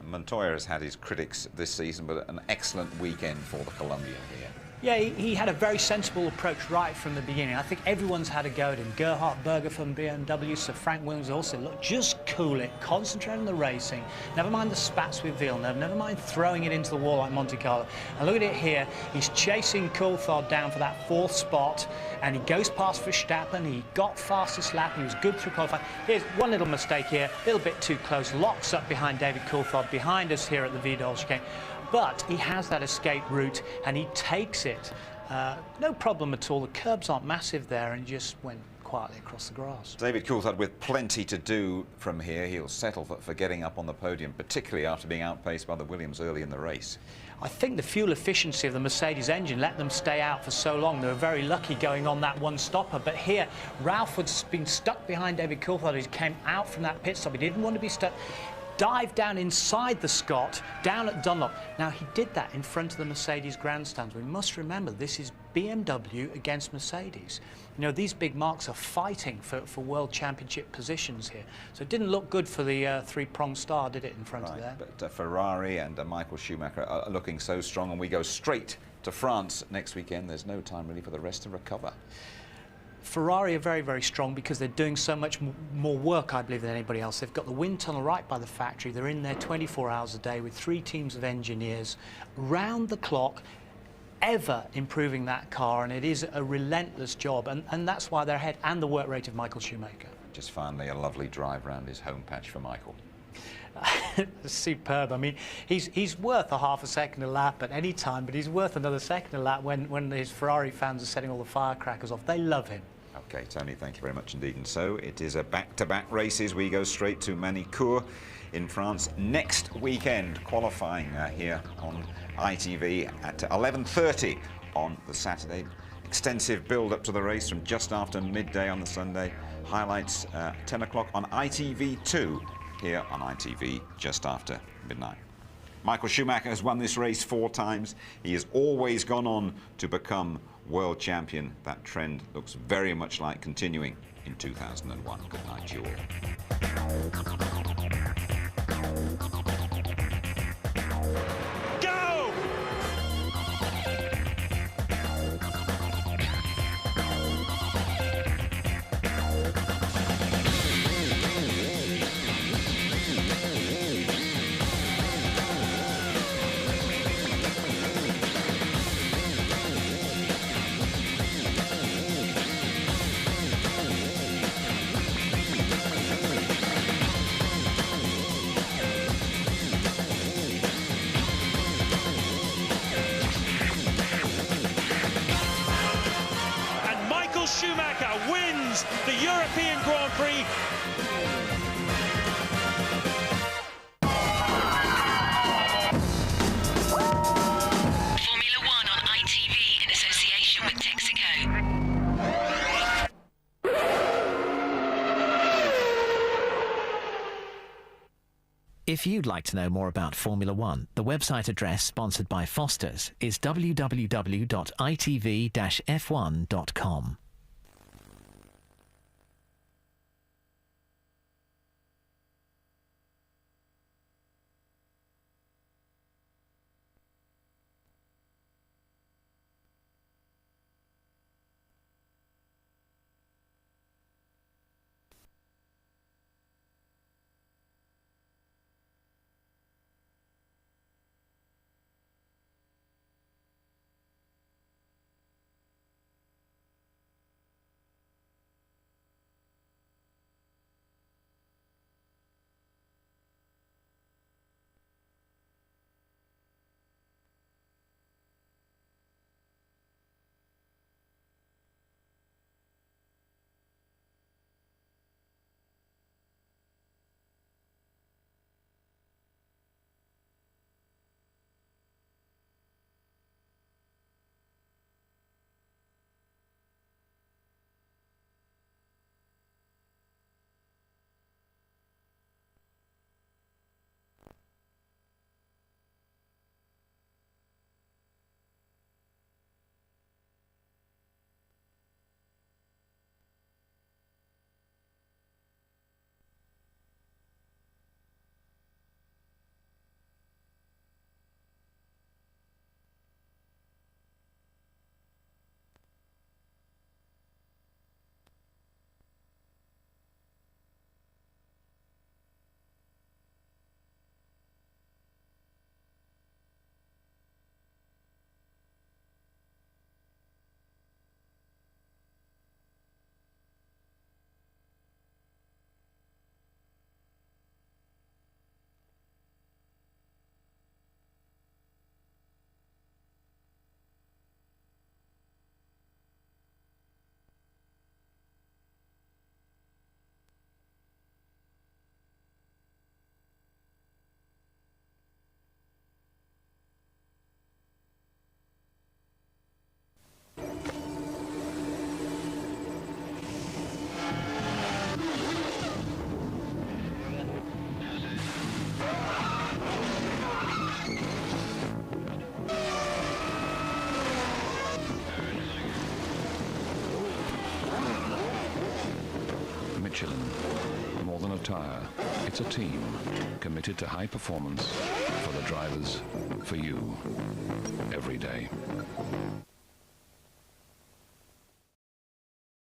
Montoya has had his critics this season, but an excellent weekend for the Colombian here. Yeah, he had a very sensible approach right from the beginning. I think everyone's had a go at him. Gerhard Berger from BMW, Sir Frank Williams also. Look, just cool it, concentrate on the racing. Never mind the spats with Villeneuve, never mind throwing it into the wall like Monte Carlo. And look at it here, he's chasing Coulthard down for that 4th spot, and he goes past Verstappen. He got fastest lap, he was good through qualifying. Here's one little mistake here, a little bit too close, locks up behind David Coulthard, behind us here at the Vidal chicane. But he has that escape route, and he takes it. No problem at all. The curbs aren't massive there, and just went quietly across the grass. David Coulthard with plenty to do from here. He'll settle for getting up on the podium, particularly after being outpaced by the Williams early in the race. I think the fuel efficiency of the Mercedes engine let them stay out for so long. They were very lucky going on that one stopper. But here, Ralph had been stuck behind David Coulthard. He came out from that pit stop. He didn't want to be stuck. Dived down inside the Scott, down at Dunlop. Now, he did that in front of the Mercedes grandstands. We must remember, this is BMW against Mercedes. You know, these big marques are fighting for World Championship positions here. So it didn't look good for the three-pronged star, did it, in front of there? But Ferrari and Michael Schumacher are looking so strong, and we go straight to France next weekend. There's no time really for the rest to recover. Ferrari are very, very strong because they're doing so much more work, I believe, than anybody else. They've got the wind tunnel right by the factory. They're in there 24 hours a day with 3 teams of engineers, round the clock, ever improving that car, and it is a relentless job, and that's why they're ahead, and the work rate of Michael Schumacher. Just finally a lovely drive round his home patch for Michael. Superb. I mean, he's worth a half a second a lap at any time, but he's worth another second a lap when his Ferrari fans are setting all the firecrackers off. They love him. OK, Tony, thank you very much indeed. And so it is a back-to-back races. We go straight to Manicourt in France next weekend, qualifying here on ITV at 11:30 on the Saturday. Extensive build-up to the race from just after midday on the Sunday. Highlights 10 o'clock on ITV2 here on ITV just after midnight. Michael Schumacher has won this race 4 times. He has always gone on to become world champion. That trend looks very much like continuing in 2001. Good night to you all. If you'd like to know more about Formula One, the website address sponsored by Foster's is www.itv-f1.com. Michelin, more than a tyre, it's a team committed to high performance for the drivers, for you, every day.